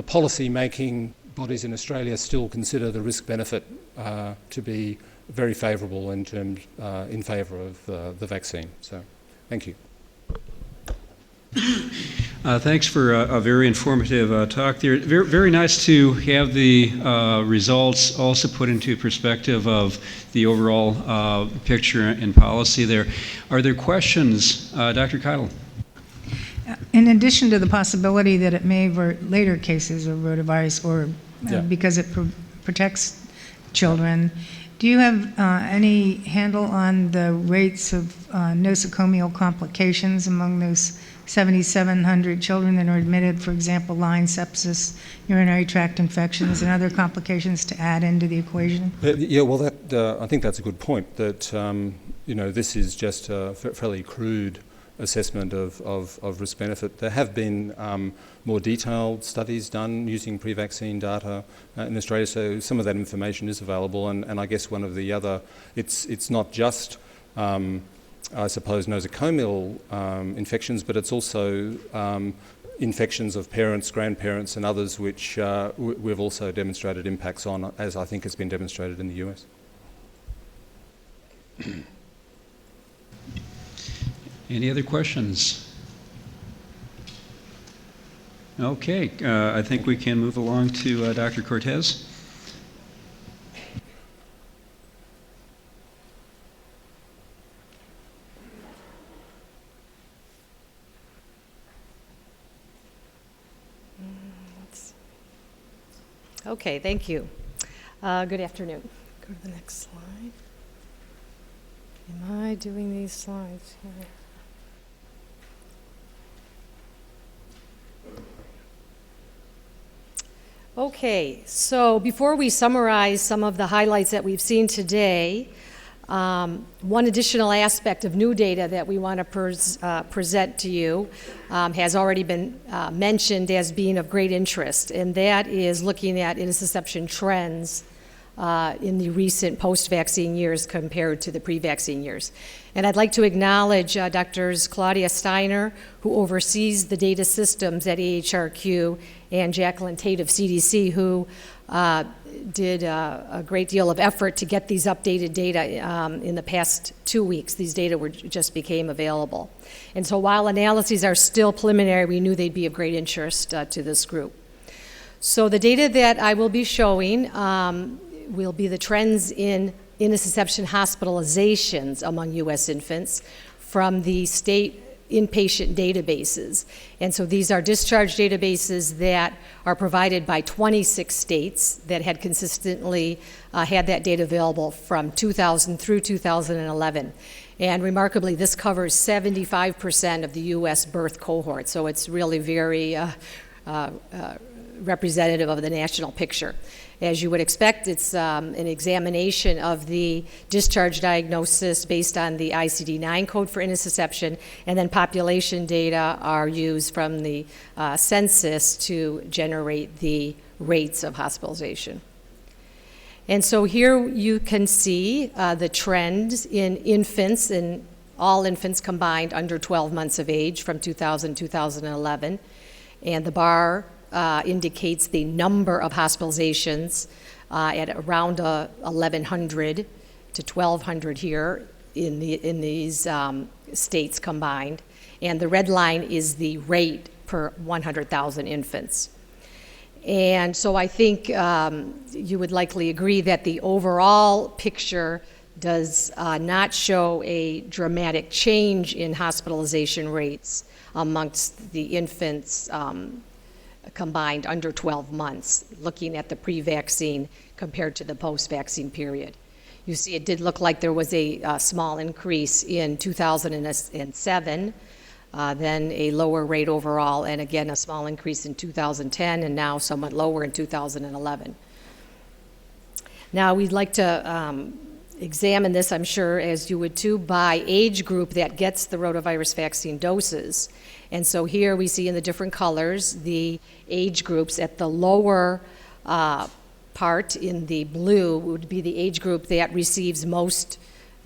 policy-making bodies in Australia still consider the risk-benefit to be very favourable in favour of the vaccine. So, thank you. Thanks for a very informative talk there. Very, very nice to have the results also put into perspective of the overall picture and policy there. Are there questions? Dr. Keitel. In addition to the possibility that it may avert later cases of rotavirus or because it protects children, do you have any handle on the rates of nosocomial complications among those 7,700 children that are admitted, for example, Lyme, sepsis, urinary tract infections, and other complications to add into the equation? Yeah, well, I think that's a good point, that this is just a fairly crude assessment of risk-benefit. There have been more detailed studies done using pre-vaccine data in Australia, so some of that information is available, and I guess one of the other, it's not just I suppose nosocomial infections, but it's also infections of parents, grandparents and others which we've also demonstrated impacts on, as I think has been demonstrated in the US. Any other questions? Okay, I think we can move along to Dr. Cortese. Okay, thank you. Good afternoon. Go to the next slide. Am I doing these slides here? Okay, so before we summarize some of the highlights that we've seen today, one additional aspect of new data that we want to present to you has already been mentioned as being of great interest, and that is looking at intussusception trends in the recent post-vaccine years compared to the pre-vaccine years. And I'd like to acknowledge Drs. Claudia Steiner, who oversees the data systems at AHRQ, and Jacqueline Tate of CDC, who did a great deal of effort to get these updated data in the past 2 weeks. These data just became available. And so while analyses are still preliminary, we knew they'd be of great interest to this group. So the data that I will be showing will be the trends in intussusception hospitalizations among U.S. infants from the state inpatient databases. And so these are discharge databases that are provided by 26 states that had consistently had that data available from 2000 through 2011. And remarkably, this covers 75% of the U.S. birth cohort, so it's really very representative of the national picture. As you would expect, it's an examination of the discharge diagnosis based on the ICD-9 code for intussusception, and then population data are used from the census to generate the rates of hospitalization. And so here you can see the trends in infants, in all infants combined under 12 months of age from 2000 to 2011, and the bar indicates the number of hospitalizations at around 1,100 to 1,200 here in these states combined. And the red line is the rate per 100,000 infants. And so I think you would likely agree that the overall picture does not show a dramatic change in hospitalization rates amongst the infants combined under 12 months, looking at the pre-vaccine compared to the post-vaccine period. You see, it did look like there was a small increase in 2007, then a lower rate overall, and again, a small increase in 2010, and now somewhat lower in 2011. Now, we'd like to examine this, I'm sure, as you would too, by age group that gets the rotavirus vaccine doses. And so here we see in the different colors the age groups. At the lower part in the blue would be the age group that receives most,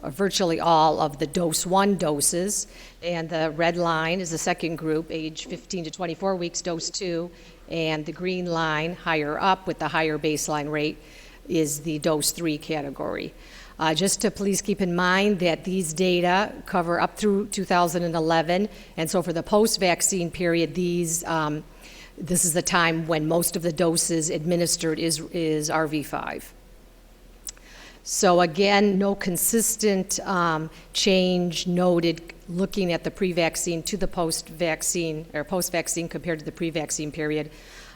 virtually all, of the dose 1 doses. And the red line is the second group, age 15 to 24 weeks, dose 2. And the green line, higher up with the higher baseline rate, is the dose 3 category. Just to please keep in mind that these data cover up through 2011, and so for the post-vaccine period, this is the time when most of the doses administered is RV5. So again, no consistent change noted looking at the pre-vaccine to the post-vaccine, or post-vaccine compared to the pre-vaccine period,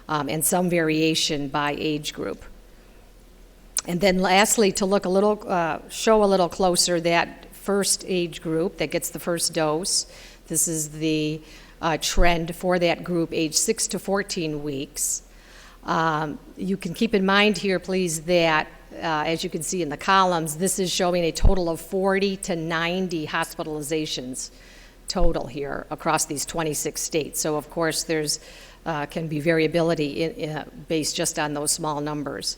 and some variation by age group. And then lastly, to look a little, show a little closer that first age group that gets the first dose. This is the trend for that group, age 6 to 14 weeks. You can keep in mind here, please, that as you can see in the columns, this is showing a total of 40 to 90 hospitalizations total here across these 26 states. So of course there's can be variability based just on those small numbers.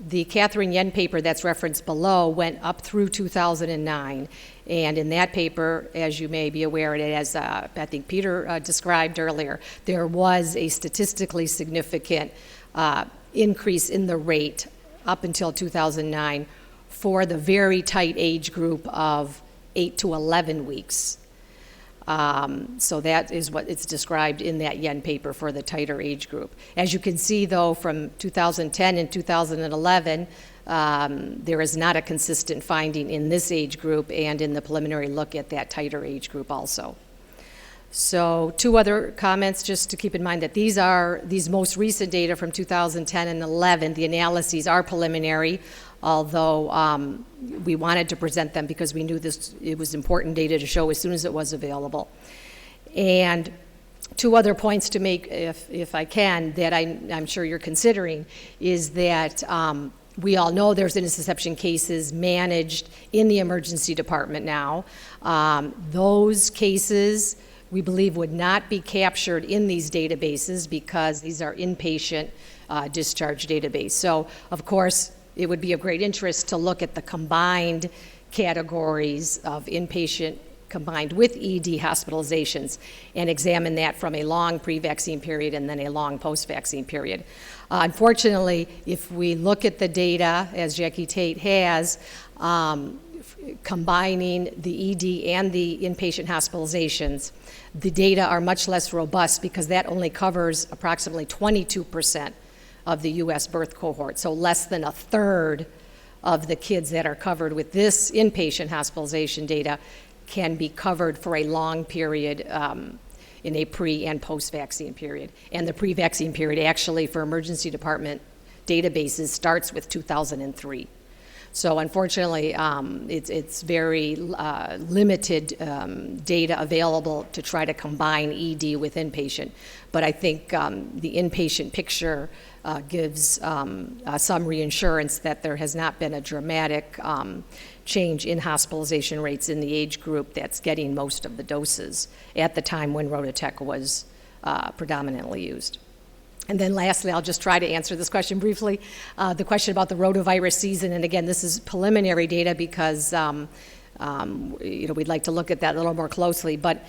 The Catherine Yen paper that's referenced below went up through 2009, and in that paper, as you may be aware, as I think Peter described earlier, there was a statistically significant increase in the rate up until 2009 for the very tight age group of 8 to 11 weeks. So that is what it's described in that Yen paper for the tighter age group. As you can see, though, from 2010 and 2011, there is not a consistent finding in this age group and in the preliminary look at that tighter age group also. So 2 other comments just to keep in mind that these most recent data from 2010 and 11, the analyses are preliminary, although we wanted to present them because we knew it was important data to show as soon as it was available. And 2 other points to make, if I can, that I'm sure you're considering, is that we all know there's intussusception cases managed in the emergency department now. Those cases, we believe, would not be captured in these databases because these are inpatient discharge database. So, of course, it would be of great interest to look at the combined categories of inpatient combined with ED hospitalizations and examine that from a long pre-vaccine period and then a long post-vaccine period. Unfortunately, if we look at the data, as Jackie Tate has, combining the ED and the inpatient hospitalizations, the data are much less robust because that only covers approximately 22% of the U.S. birth cohort, so less than a third of the kids that are covered with this inpatient hospitalization data can be covered for a long period in a pre- and post-vaccine period. And the pre-vaccine period actually for emergency department databases starts with 2003. So unfortunately, it's very limited data available to try to combine ED with inpatient. But I think the inpatient picture gives some reassurance that there has not been a dramatic change in hospitalization rates in the age group that's getting most of the doses at the time when Rototec was predominantly used. And then lastly, I'll just try to answer this question briefly. The question about the rotavirus season, and again, this is preliminary data because we'd like to look at that a little more closely. But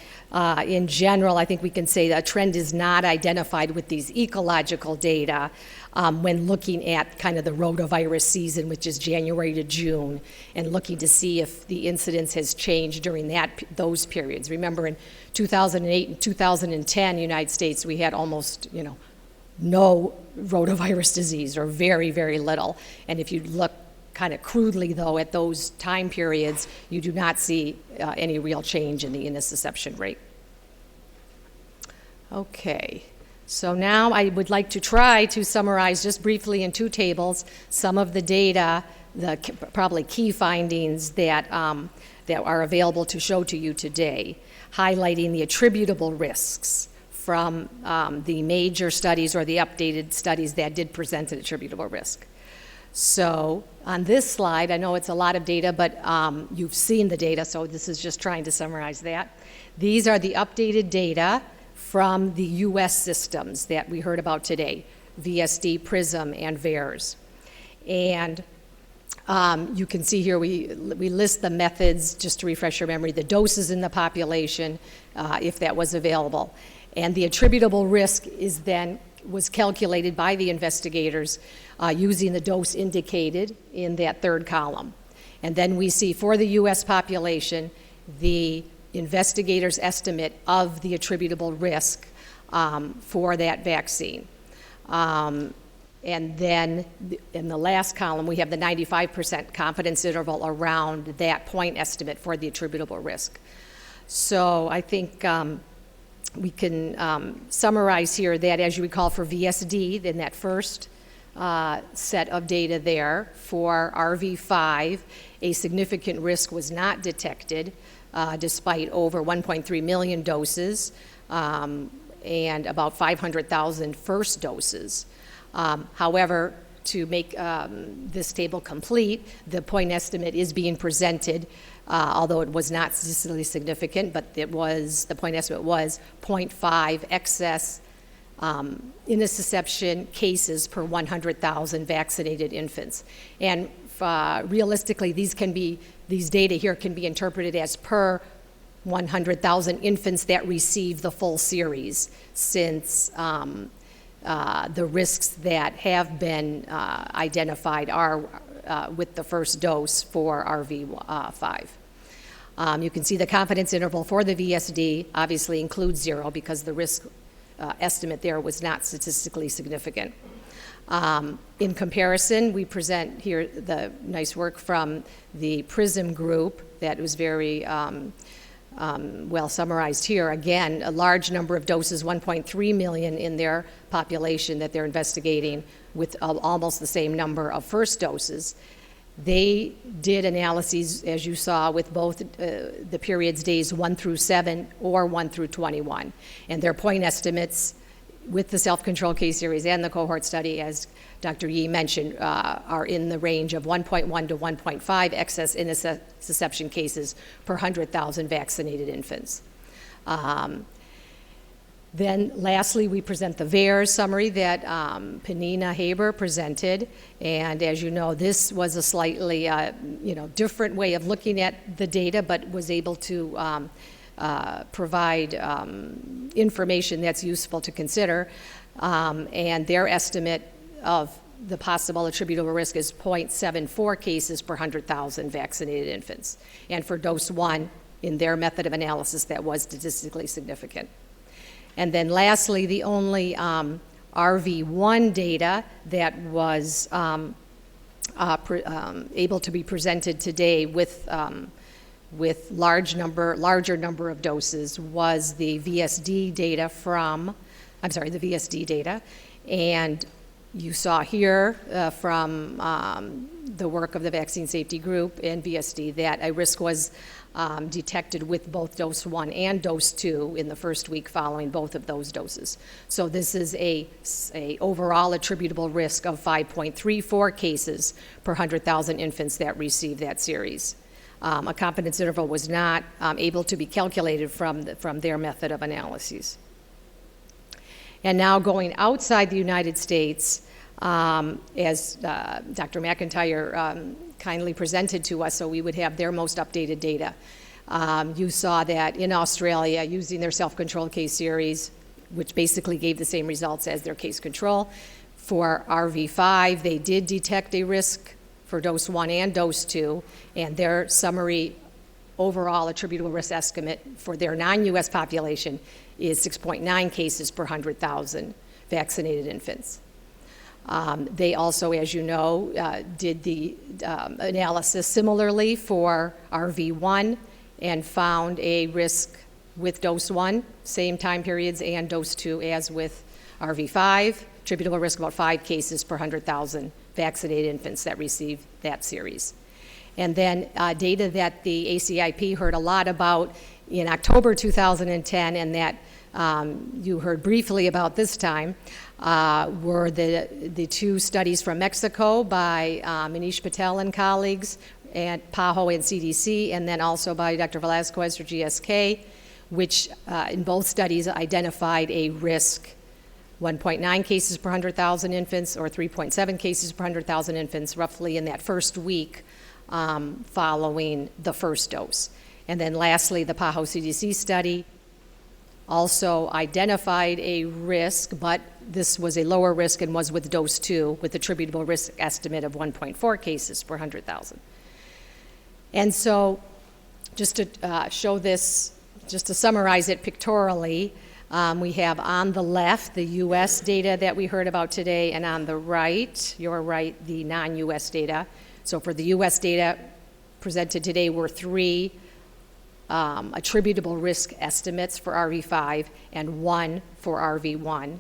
in general, I think we can say that a trend is not identified with these ecological data when looking at kind of the rotavirus season, which is January to June, and looking to see if the incidence has changed during those periods. Remember, in 2008 and 2010, United States, we had almost, no rotavirus disease, or very, very little. And if you look kind of crudely, though, at those time periods, you do not see any real change in the intussusception rate. Okay, so now I would like to try to summarize just briefly in 2 tables some of the data, the probably key findings that, that are available to show to you today, highlighting the attributable risks from the major studies or the updated studies that did present an attributable risk. So on this slide, I know it's a lot of data, but you've seen the data, so this is just trying to summarize that. These are the updated data from the US systems that we heard about today, VSD, PRISM, and VAERS. And you can see here we list the methods, just to refresh your memory, the doses in the population, if that was available. And the attributable risk was calculated by the investigators using the dose indicated in that 3rd column. And then we see for the US population, the investigators' estimate of the attributable risk for that vaccine. And then in the last column, we have the 95% confidence interval around that point estimate for the attributable risk. So I think we can summarize here that, as you recall, for VSD, in that first set of data there, for RV5, a significant risk was not detected despite over 1.3 million doses and about 500,000 first doses. However, to make this table complete, the point estimate is being presented, although it was not statistically significant, but the point estimate was 0.5 excess intussusception cases per 100,000 vaccinated infants. And realistically, these data here can be interpreted as per 100,000 infants that receive the full series, since the risks that have been identified are with the first dose for RV5. You can see the confidence interval for the VSD obviously includes 0 because the risk estimate there was not statistically significant. In comparison, we present here the nice work from the PRISM group that was very well summarized here. Again, a large number of doses, 1.3 million in their population that they're investigating, with almost the same number of first doses. They did analyses, as you saw, with both the periods days 1 through 7 or 1 through 21. And their point estimates with the self-control case series and the cohort study, as Dr. Yee mentioned, are in the range of 1.1 to 1.5 excess intussusception cases per 100,000 vaccinated infants. Then lastly, we present the VAERS summary that Penina Haber presented. And as you know, this was a slightly different way of looking at the data, but was able to provide information that's useful to consider. And their estimate of the possible attributable risk is 0.74 cases per 100,000 vaccinated infants. And for dose 1, in their method of analysis, that was statistically significant. And then lastly, the only RV1 data that was able to be presented today with larger number of doses was the VSD data the VSD data. And you saw here from the work of the Vaccine Safety Group and VSD that a risk was detected with both dose 1 and dose 2 in the first week following both of those doses. So this is a overall attributable risk of 5.34 cases per 100,000 infants that received that series. A confidence interval was not able to be calculated from their method of analyses. And now going outside the United States, as Dr. McIntyre kindly presented to us, so we would have their most updated data. You saw that in Australia, using their self-control case series, which basically gave the same results as their case control, for RV5, they did detect a risk for dose 1 and dose 2, and their summary overall attributable risk estimate for their non-US population is 6.9 cases per 100,000 vaccinated infants. They also, as you know, did the analysis similarly for RV1 and found a risk with dose 1, same time periods, and dose 2 as with RV5, attributable risk about 5 cases per 100,000 vaccinated infants that received that series. And then data that the ACIP heard a lot about in October 2010 and that you heard briefly about this time were the 2 studies from Mexico by Manish Patel and colleagues at PAHO and CDC, and then also by Dr. Vázquez for GSK, which in both studies identified a risk 1.9 cases per 100,000 infants or 3.7 cases per 100,000 infants roughly in that first week following the first dose. And then lastly, the PAHO CDC study also identified a risk, but this was a lower risk and was with dose 2 with attributable risk estimate of 1.4 cases per 100,000. And so just to show this, just to summarize it pictorially, we have on the left the U.S. data that we heard about today, and on the right, your right, the non-U.S. data. So for the U.S. data presented today were 3 attributable risk estimates for RV5 and 1 for RV1.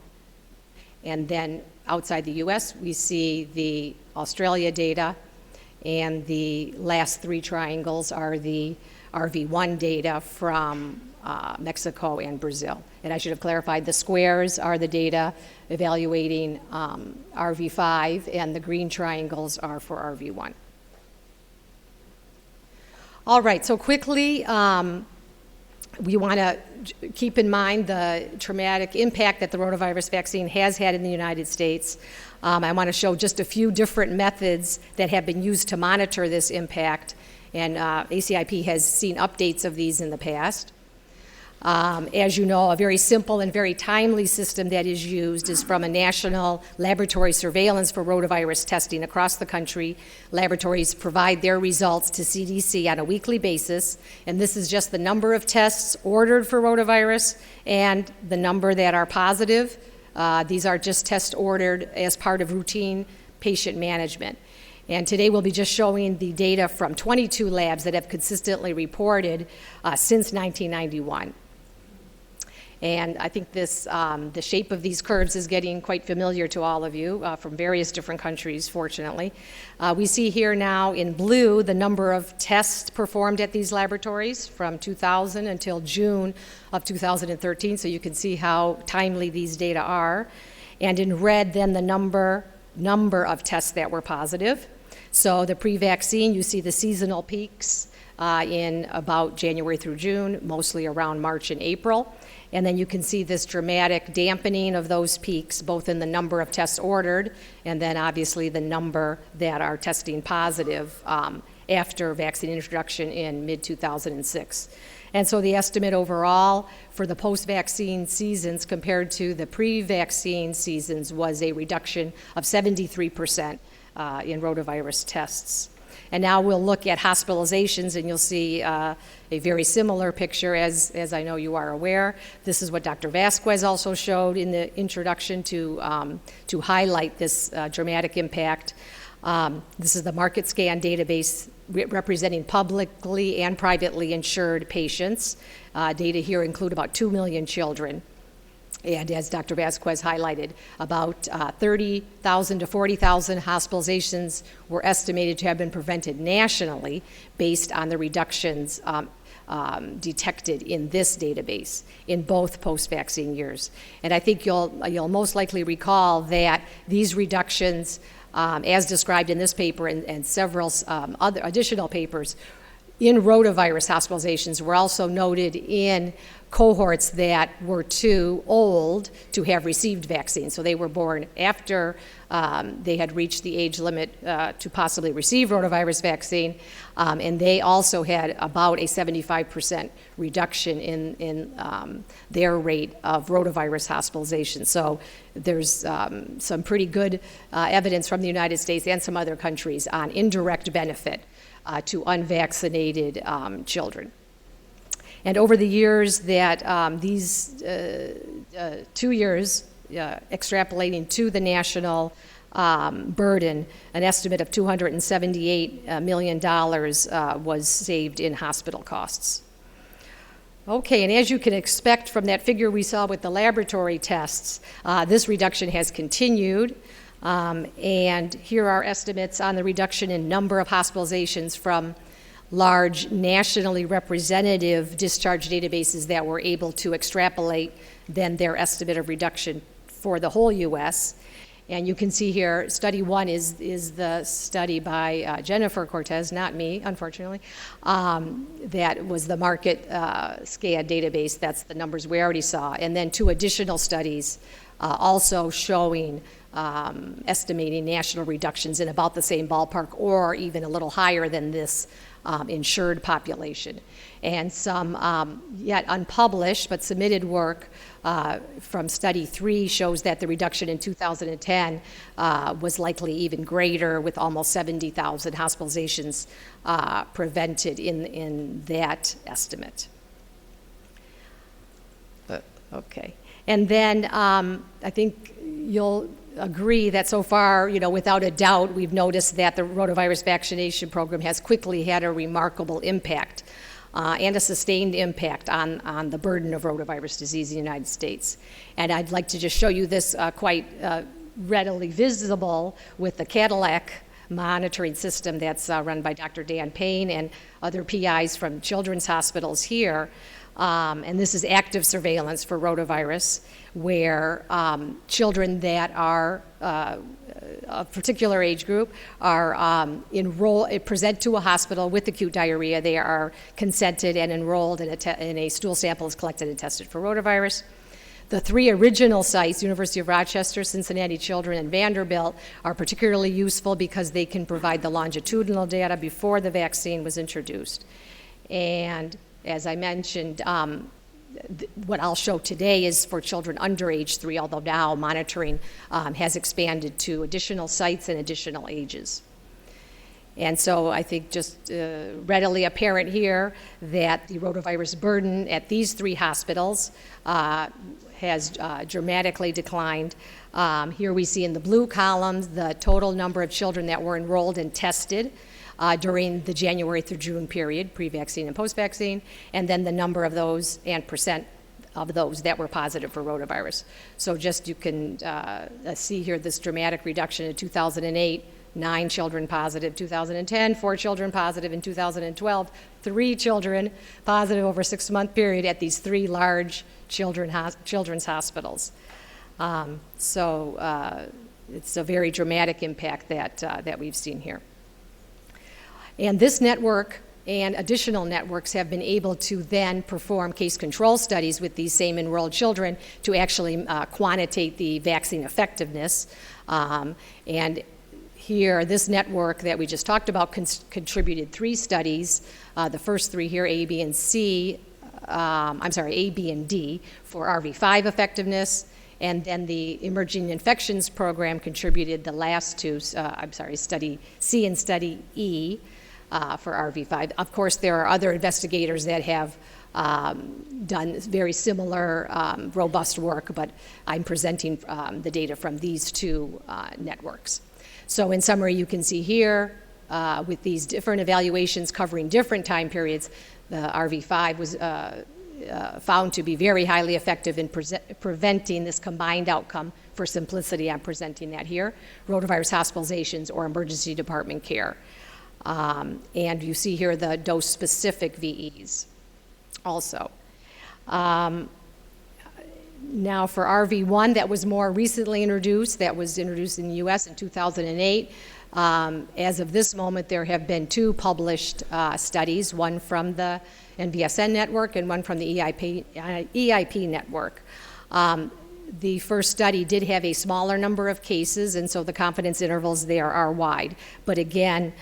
And then outside the U.S., we see the Australia data, and the last 3 triangles are the RV1 data from Mexico and Brazil. And I should have clarified, the squares are the data evaluating RV5, and the green triangles are for RV1. All right, so quickly, we want to keep in mind the traumatic impact that the rotavirus vaccine has had in the United States. I want to show just a few different methods that have been used to monitor this impact, and ACIP has seen updates of these in the past. As you know, a very simple and very timely system that is used is from a national laboratory surveillance for rotavirus testing across the country. Laboratories provide their results to CDC on a weekly basis, and this is just the number of tests ordered for rotavirus and the number that are positive. These are just tests ordered as part of routine patient management. And today we'll be just showing the data from 22 labs that have consistently reported since 1991. And I think this, the shape of these curves is getting quite familiar to all of you from various different countries, fortunately. We see here now in blue the number of tests performed at these laboratories from 2000 until June of 2013, so you can see how timely these data are. And in red, then the number of tests that were positive. So the pre-vaccine, you see the seasonal peaks in about January through June, mostly around March and April. And then you can see this dramatic dampening of those peaks, both in the number of tests ordered and then obviously the number that are testing positive after vaccine introduction in mid-2006. And so the estimate overall for the post-vaccine seasons compared to the pre-vaccine seasons was a reduction of 73% in rotavirus tests. And now we'll look at hospitalizations, and you'll see a very similar picture, as I know you are aware. This is what Dr. Vázquez also showed in the introduction to highlight this dramatic impact. This is the market scan database representing publicly and privately insured patients. Data here include about 2 million children. And as Dr. Vázquez highlighted, about 30,000 to 40,000 hospitalizations were estimated to have been prevented nationally based on the reductions detected in this database in both post-vaccine years. And I think you'll most likely recall that these reductions, as described in this paper and several other additional papers, in rotavirus hospitalizations were also noted in cohorts that were too old to have received vaccines. So they were born after they had reached the age limit to possibly receive rotavirus vaccine, and they also had about a 75% reduction in their rate of rotavirus hospitalization. So there's some pretty good evidence from the United States and some other countries on indirect benefit to unvaccinated children. And over the years that these 2 years extrapolating to the national burden, an estimate of $278 million was saved in hospital costs. Okay, and as you can expect from that figure we saw with the laboratory tests, this reduction has continued. And here are estimates on the reduction in number of hospitalizations from large nationally representative discharge databases that were able to extrapolate then their estimate of reduction for the whole U.S. And you can see here, study one is the study by Jennifer Cortese, not me, unfortunately. That was the market SCAD database. That's the numbers we already saw. And then 2 additional studies also showing estimating national reductions in about the same ballpark or even a little higher than this insured population. And some yet unpublished but submitted work from study 3 shows that the reduction in 2010 was likely even greater, with almost 70,000 hospitalizations prevented in that estimate. Okay. And then I think you'll agree that so far, without a doubt, we've noticed that the rotavirus vaccination program has quickly had a remarkable impact and a sustained impact on the burden of rotavirus disease in the United States. And I'd like to just show you this quite readily visible with the Cadillac monitoring system that's run by Dr. Dan Payne and other PIs from children's hospitals here. And this is active surveillance for rotavirus, where children that are a particular age group are present to a hospital with acute diarrhea. They are consented and enrolled, and a stool sample is collected and tested for rotavirus. The 3 original sites, University of Rochester, Cincinnati Children, and Vanderbilt, are particularly useful because they can provide the longitudinal data before the vaccine was introduced. And as I mentioned, what I'll show today is for children under age 3, although now monitoring has expanded to additional sites and additional ages. And so I think just readily apparent here that the rotavirus burden at these 3 hospitals has dramatically declined. Here we see in the blue columns the total number of children that were enrolled and tested during the January through June period, pre-vaccine and post-vaccine, and then the number of those and percent of those that were positive for rotavirus. So just you can see here this dramatic reduction in 2008, 9 children positive, 2010, 4 children positive, in 2012, 3 children positive over a 6-month period at these 3 large children's hospitals. So it's a very dramatic impact that we've seen here. And this network and additional networks have been able to then perform case control studies with these same enrolled children to actually quantitate the vaccine effectiveness. And here, this network that we just talked about contributed 3 studies. The first 3 here, A, B, and C, A, B, and D for RV5 effectiveness. And then the Emerging Infections Program contributed the last 2, study C and study E. For RV5. Of course, there are other investigators that have done very similar robust work, but I'm presenting the data from these 2 networks. So in summary, you can see here with these different evaluations covering different time periods, the RV5 was found to be very highly effective in preventing this combined outcome. For simplicity, I'm presenting that here: rotavirus hospitalizations or emergency department care. And you see here the dose-specific VEs also. Now for RV1, that was more recently introduced. That was introduced in the U.S. in 2008. As of this moment, there have been 2 published studies, one from the NVSN network and one from the EIP network. The first study did have a smaller number of cases, and so the confidence intervals there are wide, but again,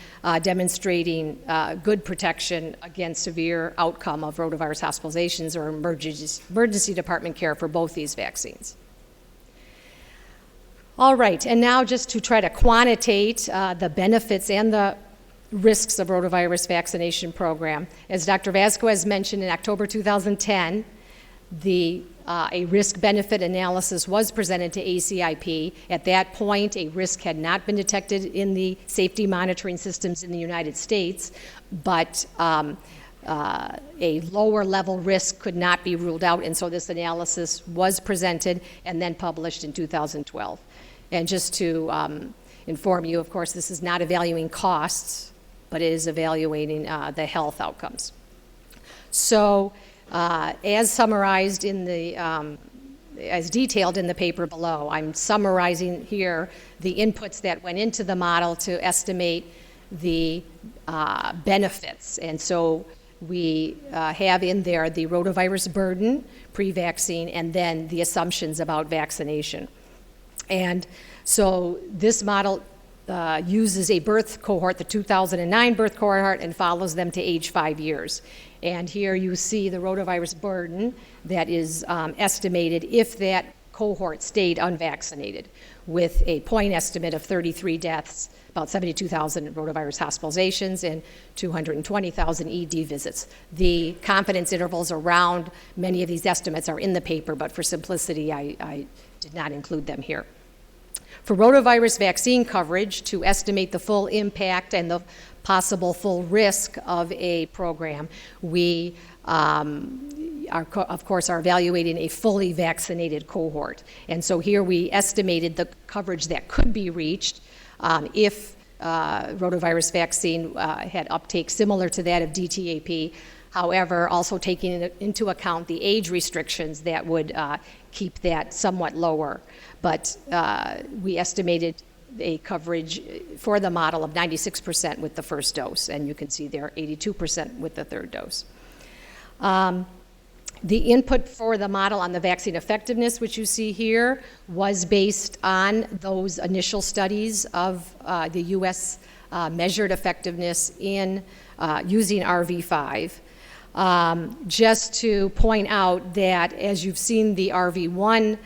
demonstrating good protection against severe outcome of rotavirus hospitalizations or emergency department care for both these vaccines. All right, and now just to try to quantitate the benefits and the risks of rotavirus vaccination program. As Dr. Vázquez mentioned, in October 2010, A risk-benefit analysis was presented to ACIP. At that point, a risk had not been detected in the safety monitoring systems in the United States, but a lower level risk could not be ruled out, and so this analysis was presented and then published in 2012. And just to inform you, of course, this is not evaluating costs, but it is evaluating the health outcomes. So, as summarized in the, as detailed in the paper below, I'm summarizing here the inputs that went into the model to estimate the benefits. And so we have in there the rotavirus burden, pre-vaccine, and then the assumptions about vaccination. And so this model uses a birth cohort, the 2009 birth cohort, and follows them to age 5 years. And here you see the rotavirus burden that is estimated if that cohort stayed unvaccinated, with a point estimate of 33 deaths, about 72,000 rotavirus hospitalizations, and 220,000 ED visits. The confidence intervals around many of these estimates are in the paper, but for simplicity, I did not include them here. For rotavirus vaccine coverage, to estimate the full impact and the possible full risk of a program, we of course are evaluating a fully vaccinated cohort. And so here we estimated the coverage that could be reached if rotavirus vaccine had uptake similar to that of DTaP, however, also taking into account the age restrictions that would keep that somewhat lower. But we estimated a coverage for the model of 96% with the first dose, and you can see there 82% with the third dose. The input for the model on the vaccine effectiveness, which you see here, was based on those initial studies of the U.S. Measured effectiveness in using RV5. Just to point out that as you've seen the RV1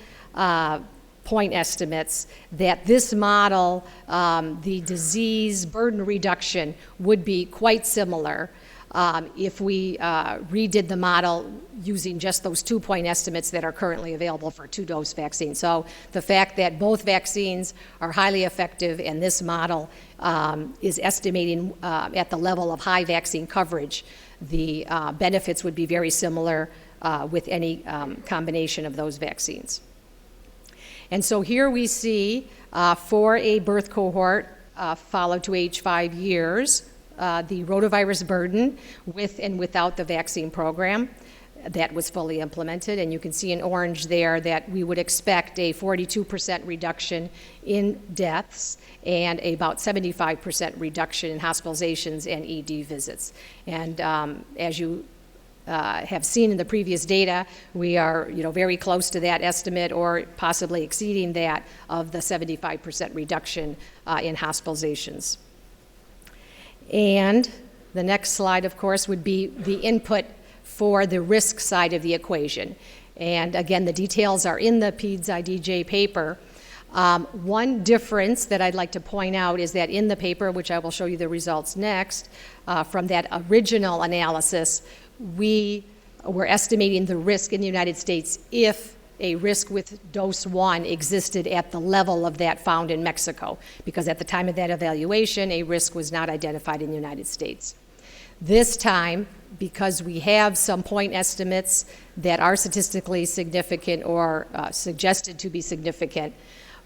point estimates, that this model, the disease burden reduction would be quite similar if we redid the model using just those 2-point estimates that are currently available for 2-dose vaccines. So the fact that both vaccines are highly effective and this model is estimating at the level of high vaccine coverage, the benefits would be very similar with any combination of those vaccines. And so here we see for a birth cohort followed to age 5 years, the rotavirus burden with and without the vaccine program that was fully implemented. And you can see in orange there that we would expect a 42% reduction in deaths and about 75% reduction in hospitalizations and ED visits. And as you have seen in the previous data, we are very close to that estimate or possibly exceeding that of the 75% reduction in hospitalizations. And the next slide, of course, would be the input for the risk side of the equation. And again, the details are in the PEDS IDJ paper. One difference that I'd like to point out is that in the paper, which I will show you the results next, from that original analysis, we were estimating the risk in the United States if a risk with dose 1 existed at the level of that found in Mexico, because at the time of that evaluation, a risk was not identified in the United States. This time, because we have some point estimates that are statistically significant or suggested to be significant,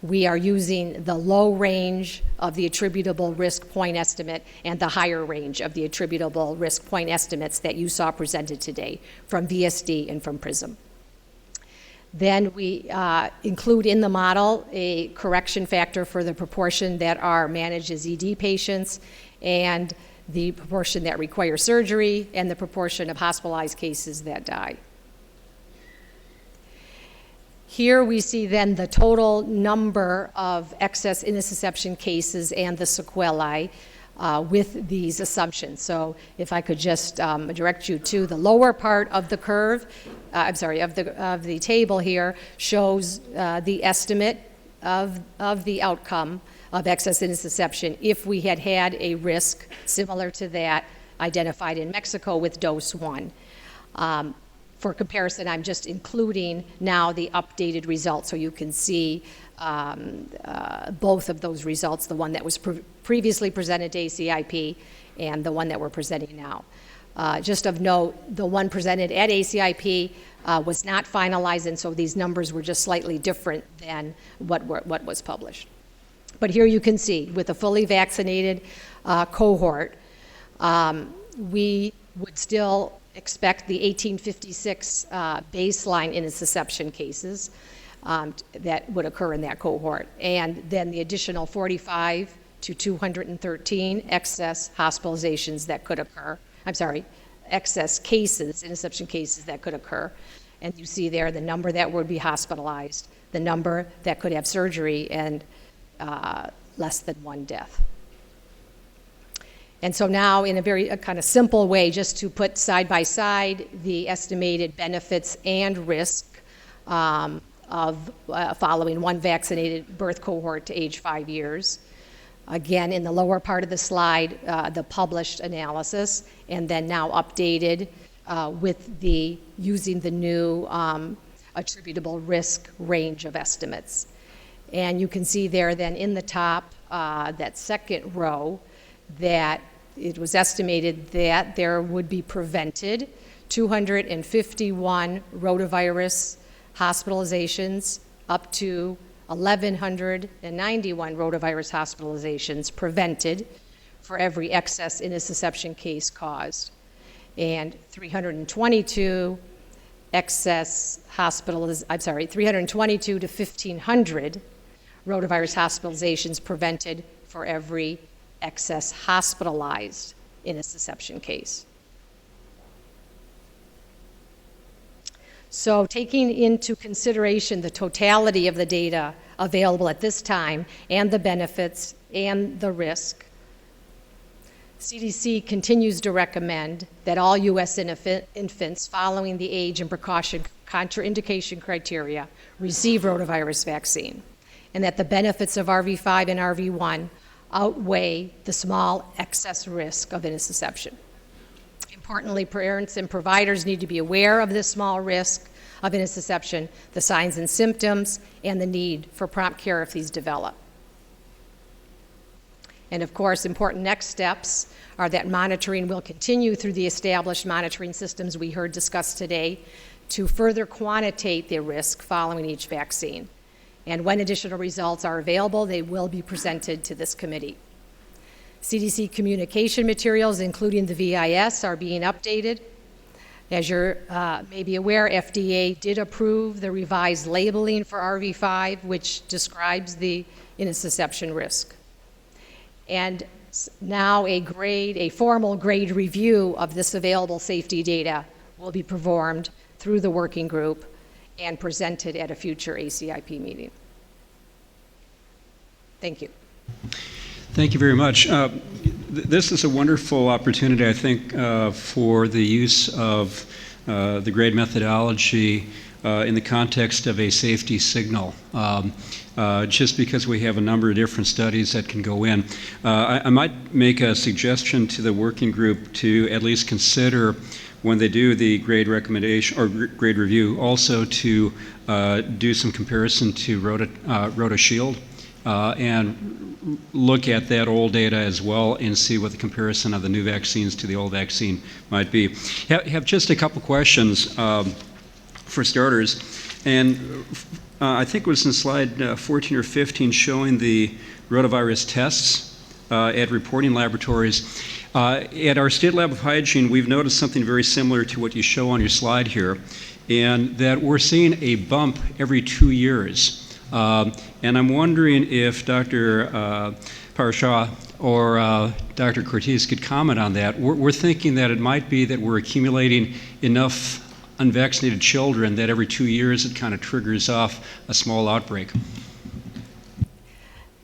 we are using the low range of the attributable risk point estimate and the higher range of the attributable risk point estimates that you saw presented today from VSD and from PRISM. Then we include in the model a correction factor for the proportion that are managed as ED patients and the proportion that require surgery and the proportion of hospitalized cases that die. Here we see then the total number of excess intussusception cases and the sequelae with these assumptions. So if I could just direct you to the lower part of the curve, of the table here, shows the estimate of the outcome of excess intussusception if we had had a risk similar to that identified in Mexico with dose 1. For comparison, I'm just including now the updated results so you can see both of those results, the one that was previously presented to ACIP and the one that we're presenting now. Just of note, the one presented at ACIP was not finalized, and so these numbers were just slightly different than what was published. But here you can see, with a fully vaccinated cohort, we would still expect the 1856 baseline intussusception cases that would occur in that cohort, and then the additional 45 to 213 excess hospitalizations that could occur. I'm sorry, excess cases, intussusception cases that could occur. And you see there the number that would be hospitalized, the number that could have surgery, and less than one death. And so now, in a very kind of simple way, just to put side by side the estimated benefits and risk of following one vaccinated birth cohort to age 5 years. Again, in the lower part of the slide, the published analysis, and then now updated with using the new attributable risk range of estimates. And you can see there then in the top, that second row, that it was estimated that there would be prevented 251 rotavirus hospitalizations up to 1,191 rotavirus hospitalizations prevented for every excess intussusception case caused, and 322 322 to 1,500 rotavirus hospitalizations prevented for every excess hospitalized intussusception case. So taking into consideration the totality of the data available at this time and the benefits and the risk, CDC continues to recommend that all U.S. infants following the age and precaution contraindication criteria receive rotavirus vaccine, and that the benefits of RV5 and RV1 outweigh the small excess risk of intussusception. Importantly, parents and providers need to be aware of this small risk of intussusception, the signs and symptoms, and the need for prompt care if these develop. And of course, important next steps are that monitoring will continue through the established monitoring systems we heard discussed today to further quantitate the risk following each vaccine. And when additional results are available, they will be presented to this committee. CDC communication materials, including the VIS, are being updated. As you may be aware, FDA did approve the revised labeling for RV5, which describes the intussusception risk. And now a formal grade review of this available safety data will be performed through the working group and presented at a future ACIP meeting. Thank you. Thank you very much. This is a wonderful opportunity, I think, for the use of the grade methodology in the context of a safety signal, just because we have a number of different studies that can go in. I might make a suggestion to the working group to at least consider, when they do the grade recommendation or grade review, also to do some comparison to RotaShield and look at that old data as well and see what the comparison of the new vaccines to the old vaccine might be. Have just a couple questions for starters. And I think it was in slide 14 or 15 showing the rotavirus tests at reporting laboratories. At our State Lab of Hygiene, we've noticed something very similar to what you show on your slide here, and that we're seeing a bump every 2 years. And I'm wondering if Dr. Parashah or Dr. Cortese could comment on that. We're thinking that it might be that we're accumulating enough unvaccinated children that every 2 years it kind of triggers off a small outbreak.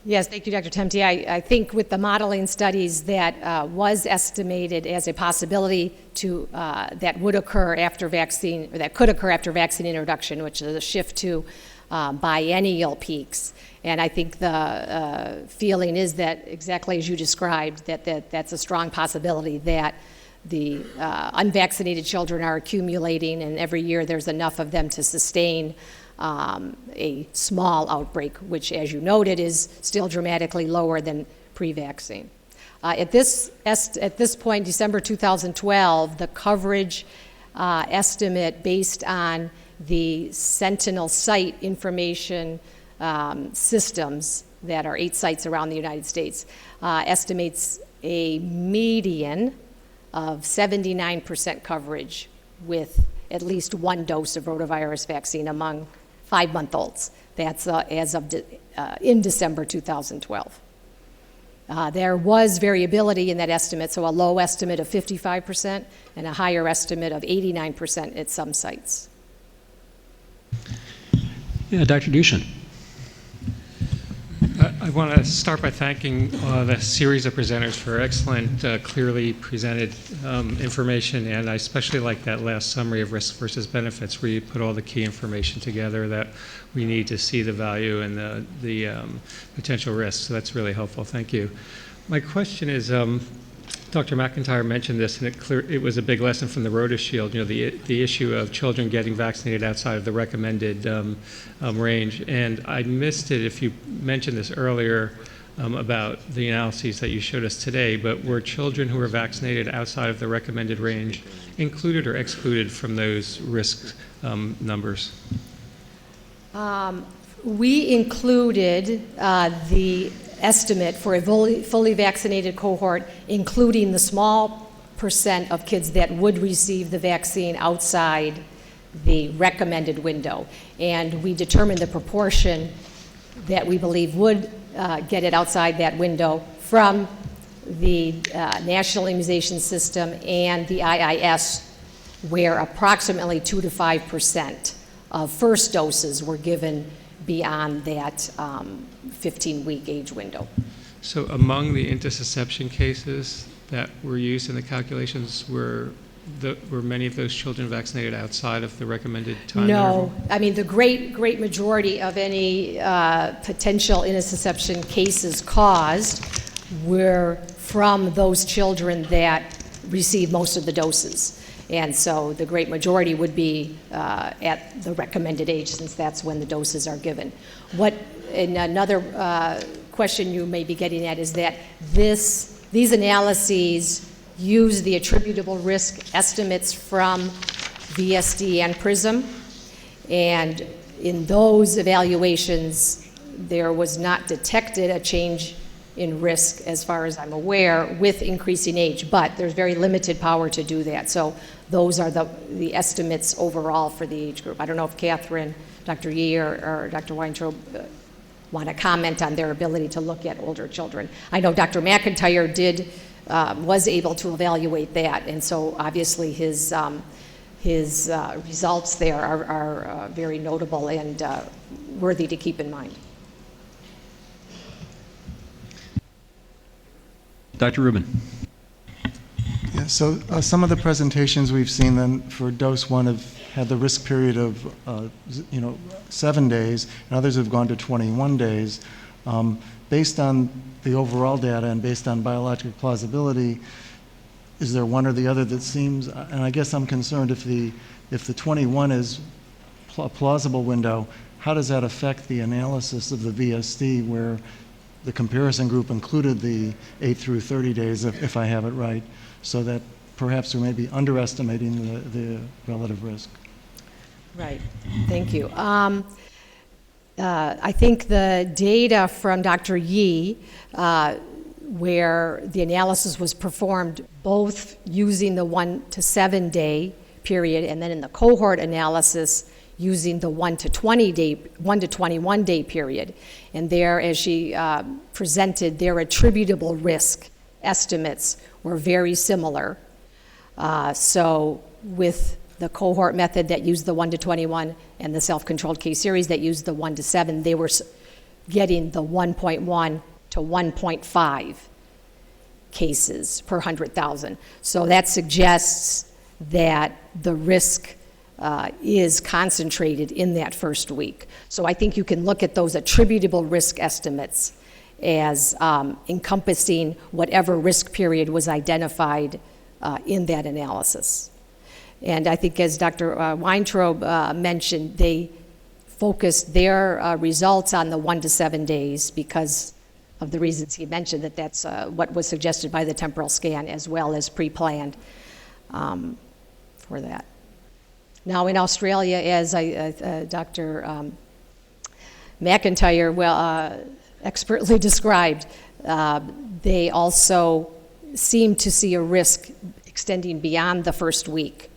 Yes, thank you, Dr. Temte. I think with the modeling studies that was estimated as a possibility to that would occur after vaccine, or that could occur after vaccine introduction, which is a shift to biennial peaks. And I think the feeling is that, exactly as you described, that's a strong possibility that unvaccinated children are accumulating, and every year there's enough of them to sustain a small outbreak, which, as you noted, is still dramatically lower than pre-vaccine. At this point, December 2012, the coverage estimate based on the Sentinel site information systems that are 8 sites around the United States estimates a median of 79% coverage with at least 1 dose of rotavirus vaccine among 5-month-olds. That's as of in December 2012. There was variability in that estimate, so a low estimate of 55% and a higher estimate of 89% at some sites. Yeah, Dr. Dushan. I want to start by thanking the series of presenters for excellent, clearly presented information, and I especially like that last summary of risks versus benefits where you put all the key information together that we need to see the value and the potential risks. So that's really helpful. Thank you. My question is, Dr. McIntyre mentioned this, and it was a big lesson from the RotaShield, the issue of children getting vaccinated outside of the recommended range. And I missed it if you mentioned this earlier about the analyses that you showed us today, but were children who were vaccinated outside of the recommended range included or excluded from those risk numbers? We included the estimate for a fully vaccinated cohort, including the small percent of kids that would receive the vaccine outside the recommended window. And we determined the proportion that we believe would get it outside that window from the National Immunization System and the IIS, where approximately 2 to 5% of first doses were given beyond that 15-week age window. So among the intussusception cases that were used in the calculations, were many of those children vaccinated outside of the recommended time interval? No. I mean, the great majority of any potential intussusception cases caused were from those children that received most of the doses. And so the great majority would be at the recommended age, since that's when the doses are given. Another question you may be getting at is that these analyses use the attributable risk estimates from VSD and PRISM, and in those evaluations, there was not detected a change in risk, as far as I'm aware, with increasing age, but there's very limited power to do that. So those are the estimates overall for the age group. I don't know if Catherine, Dr. Yee, or Dr. Weintraub want to comment on their ability to look at older children. I know Dr. McIntyre was able to evaluate that, and so obviously his results there are very notable and worthy to keep in mind. Dr. Rubin. Yeah, so some of the presentations we've seen then for dose 1 have had the risk period of 7 days, and others have gone to 21 days. Based on the overall data and based on biological plausibility, is there one or the other that seems, and I guess I'm concerned if the 21 is a plausible window, how does that affect the analysis of the VSD where the comparison group included the 8 through 30 days, if I have it right, so that perhaps we may be underestimating the relative risk? Right. Thank you. I think the data from Dr. Yee, where the analysis was performed both using the 1 to 7 day period and then in the cohort analysis using the 1 to 21 day period. And there, as she presented, their attributable risk estimates were very similar. So with the cohort method that used the 1 to 21 and the self-controlled case series that used the 1 to 7, they were getting the 1.1 to 1.5 cases per 100,000. So that suggests that the risk is concentrated in that first week. So I think you can look at those attributable risk estimates as encompassing whatever risk period was identified in that analysis. And I think, as Dr. Weintraub mentioned, they focused their results on the 1 to 7 days because of the reasons he mentioned, that that's what was suggested by the temporal scan as well as pre-planned for that. Now in Australia, as Dr. McIntyre expertly described, they also seem to see a risk extending beyond the first week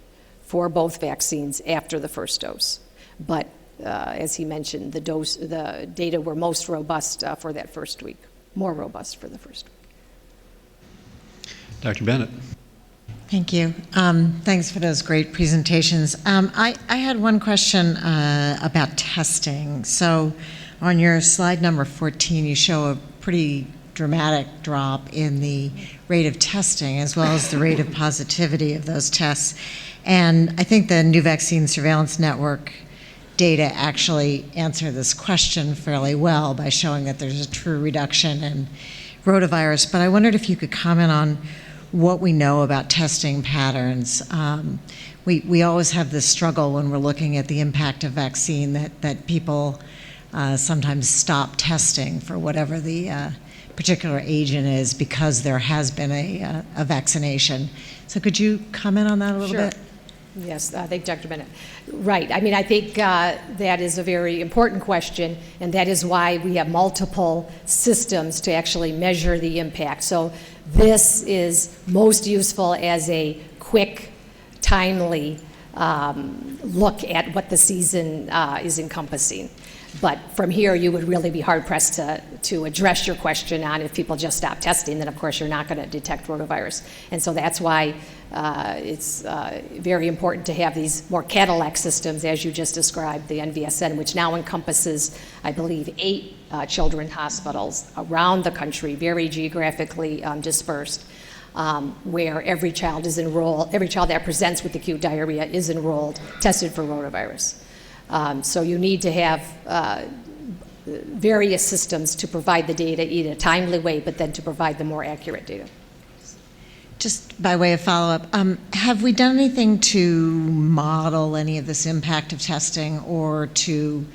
for both vaccines after the first dose. But as he mentioned, the data were most robust for that first week, more robust for the first week. Dr. Bennett. Thank you. Thanks for those great presentations. I had one question about testing. So on your slide number 14, you show a pretty dramatic drop in the rate of testing as well as the rate of positivity of those tests. And I think the new vaccine surveillance network data actually answer this question fairly well by showing that there's a true reduction in rotavirus. But I wondered if you could comment on what we know about testing patterns. We always have this struggle when we're looking at the impact of vaccine that people sometimes stop testing for whatever the particular agent is because there has been a vaccination. So could you comment on that a little bit? Yes, thank Dr. Bennett. Right. I mean, I think that is a very important question, and that is why we have multiple systems to actually measure the impact. So this is most useful as a quick, timely look at what the season is encompassing. But from here, you would really be hard-pressed to address your question on if people just stop testing, then of course you're not going to detect rotavirus. And so that's why it's very important to have these more Cadillac systems, as you just described, the NVSN, which now encompasses, I believe, 8 children's hospitals around the country, very geographically dispersed, where every child is enrolled, every child that presents with acute diarrhea is enrolled, tested for rotavirus. So you need to have various systems to provide the data in a timely way, but then to provide the more accurate data. Just by way of follow-up, have we done anything to model any of this impact of testing or to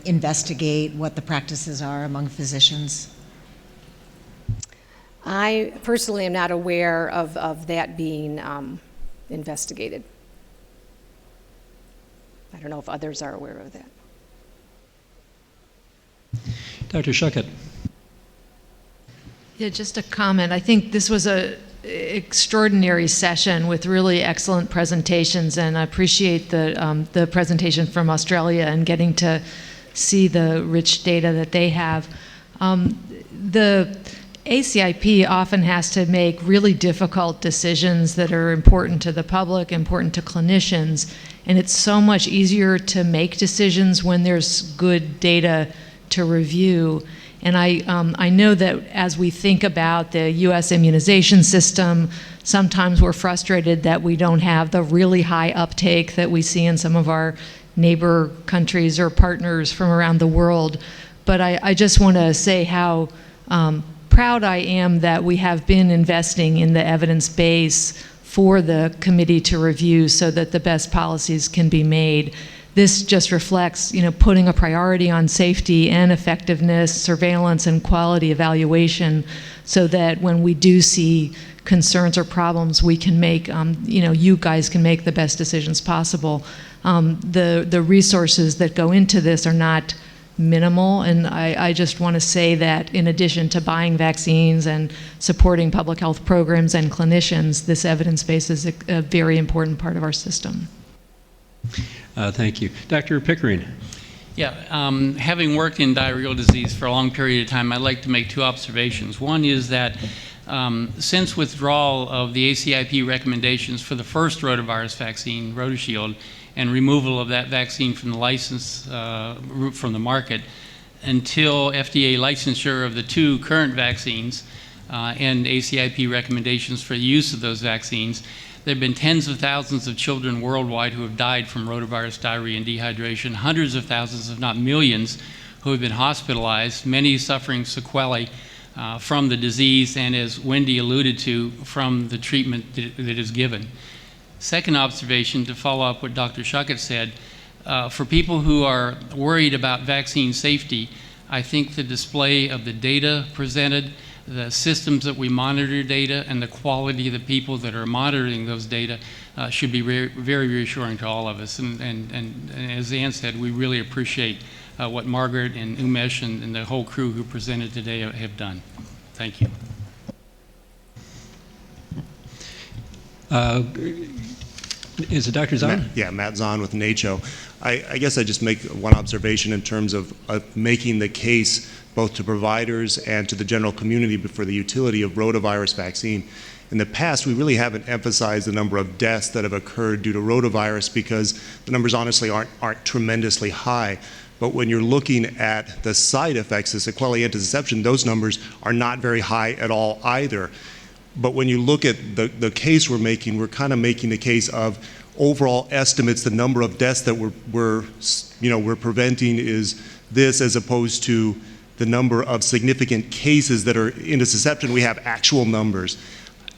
investigate what the practices are among physicians? I personally am not aware of that being investigated. I don't know if others are aware of that. Dr. Schuckett. Yeah, just a comment. I think this was an extraordinary session with really excellent presentations, and I appreciate the presentation from Australia and getting to see the rich data that they have. The ACIP often has to make really difficult decisions that are important to the public, important to clinicians, and it's so much easier to make decisions when there's good data to review. And I know that as we think about the U.S. immunization system, sometimes we're frustrated that we don't have the really high uptake that we see in some of our neighbor countries or partners from around the world. But I just want to say how proud I am that we have been investing in the evidence base for the committee to review so that the best policies can be made. This just reflects, putting a priority on safety and effectiveness, surveillance and quality evaluation, so that when we do see concerns or problems, we can make, you guys can make the best decisions possible. The resources that go into this are not minimal, and I just want to say that in addition to buying vaccines and supporting public health programs and clinicians, this evidence base is a very important part of our system. Thank you. Dr. Pickering. Yeah, having worked in diarrheal disease for a long period of time, I'd like to make 2 observations. One is that since withdrawal of the ACIP recommendations for the first rotavirus vaccine, RotaShield, and removal of that vaccine from the license from the market until FDA licensure of the 2 current vaccines and ACIP recommendations for the use of those vaccines, there have been tens of thousands of children worldwide who have died from rotavirus diarrhea and dehydration, hundreds of thousands, if not millions, who have been hospitalized, many suffering sequelae from the disease and, as Wendy alluded to, from the treatment that is given. Second observation, to follow up what Dr. Schuckert said, for people who are worried about vaccine safety, I think the display of the data presented, the systems that we monitor data, and the quality of the people that are monitoring those data should be very reassuring to all of us. And as Ann said, we really appreciate what Margaret and Umesh and the whole crew who presented today have done. Thank you. Is it Dr. Zahn? Yeah, Matt Zahn with NACHO. I guess I just make one observation in terms of making the case both to providers and to the general community for the utility of rotavirus vaccine. In the past, we really haven't emphasized the number of deaths that have occurred due to rotavirus because the numbers honestly aren't tremendously high. But when you're looking at the side effects, the sequelae intussusception, those numbers are not very high at all either. But when you look at the case we're making, we're kind of making the case of overall estimates, the number of deaths that we're preventing is this, as opposed to the number of significant cases that are intussusception. We have actual numbers.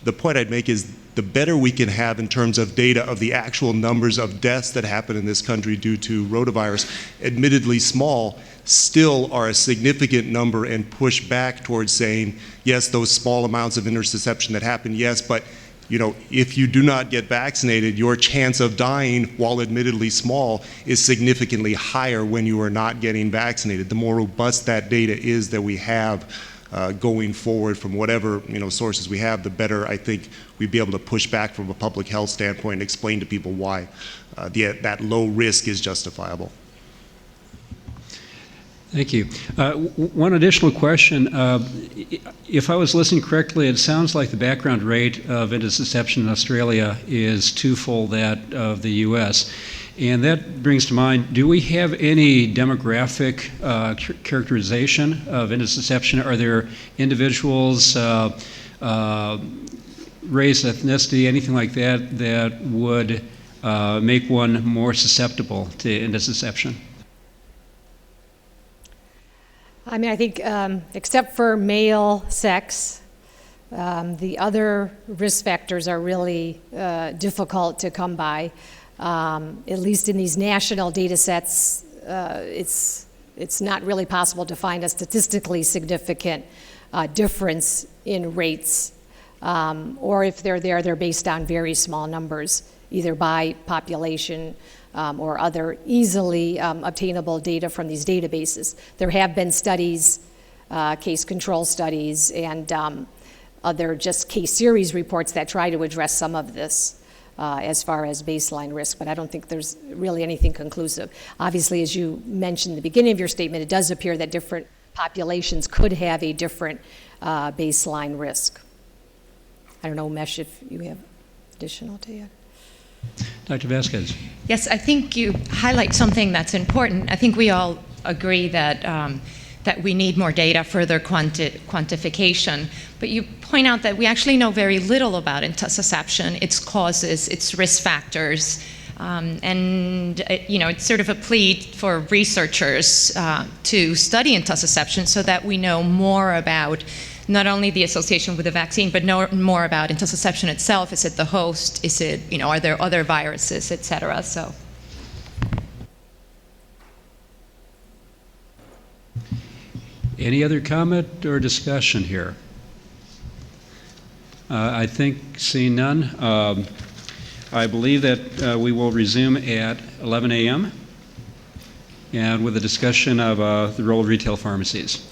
The point I'd make is the better we can have in terms of data of the actual numbers of deaths that happen in this country due to rotavirus, admittedly small, still are a significant number and push back towards saying, yes, those small amounts of intussusception that happen, yes, but if you do not get vaccinated, your chance of dying, while admittedly small, is significantly higher when you are not getting vaccinated. The more robust that data is that we have going forward from whatever sources we have, the better I think we'd be able to push back from a public health standpoint and explain to people why that low risk is justifiable. Thank you. One additional question. If I was listening correctly, it sounds like the background rate of intussusception in Australia is twofold that of the U.S. And that brings to mind, do we have any demographic characterization of intussusception? Are there individuals, race, ethnicity, anything like that, that would make one more susceptible to intussusception? I mean, I think except for male sex, the other risk factors are really difficult to come by. At least in these national data sets, it's not really possible to find a statistically significant difference in rates, or if they're there, they're based on very small numbers, either by population or other easily obtainable data from these databases. There have been studies, case control studies, and other just case series reports that try to address some of this as far as baseline risk, but I don't think there's really anything conclusive. Obviously, as you mentioned at the beginning of your statement, it does appear that different populations could have a different baseline risk. I don't know, Umesh, if you have additional to add. Dr. Vázquez. Yes, I think you highlight something that's important. I think we all agree that that we need more data, further quantification. But you point out that we actually know very little about intussusception, its causes, its risk factors, and it's sort of a plea for researchers to study intussusception so that we know more about not only the association with the vaccine, but know more about intussusception itself. Is it the host? Is it, are there other viruses, et cetera? So. Any other comment or discussion here? I think, seeing none, I believe that we will resume at 11 a.m. and with a discussion of the role of retail pharmacies.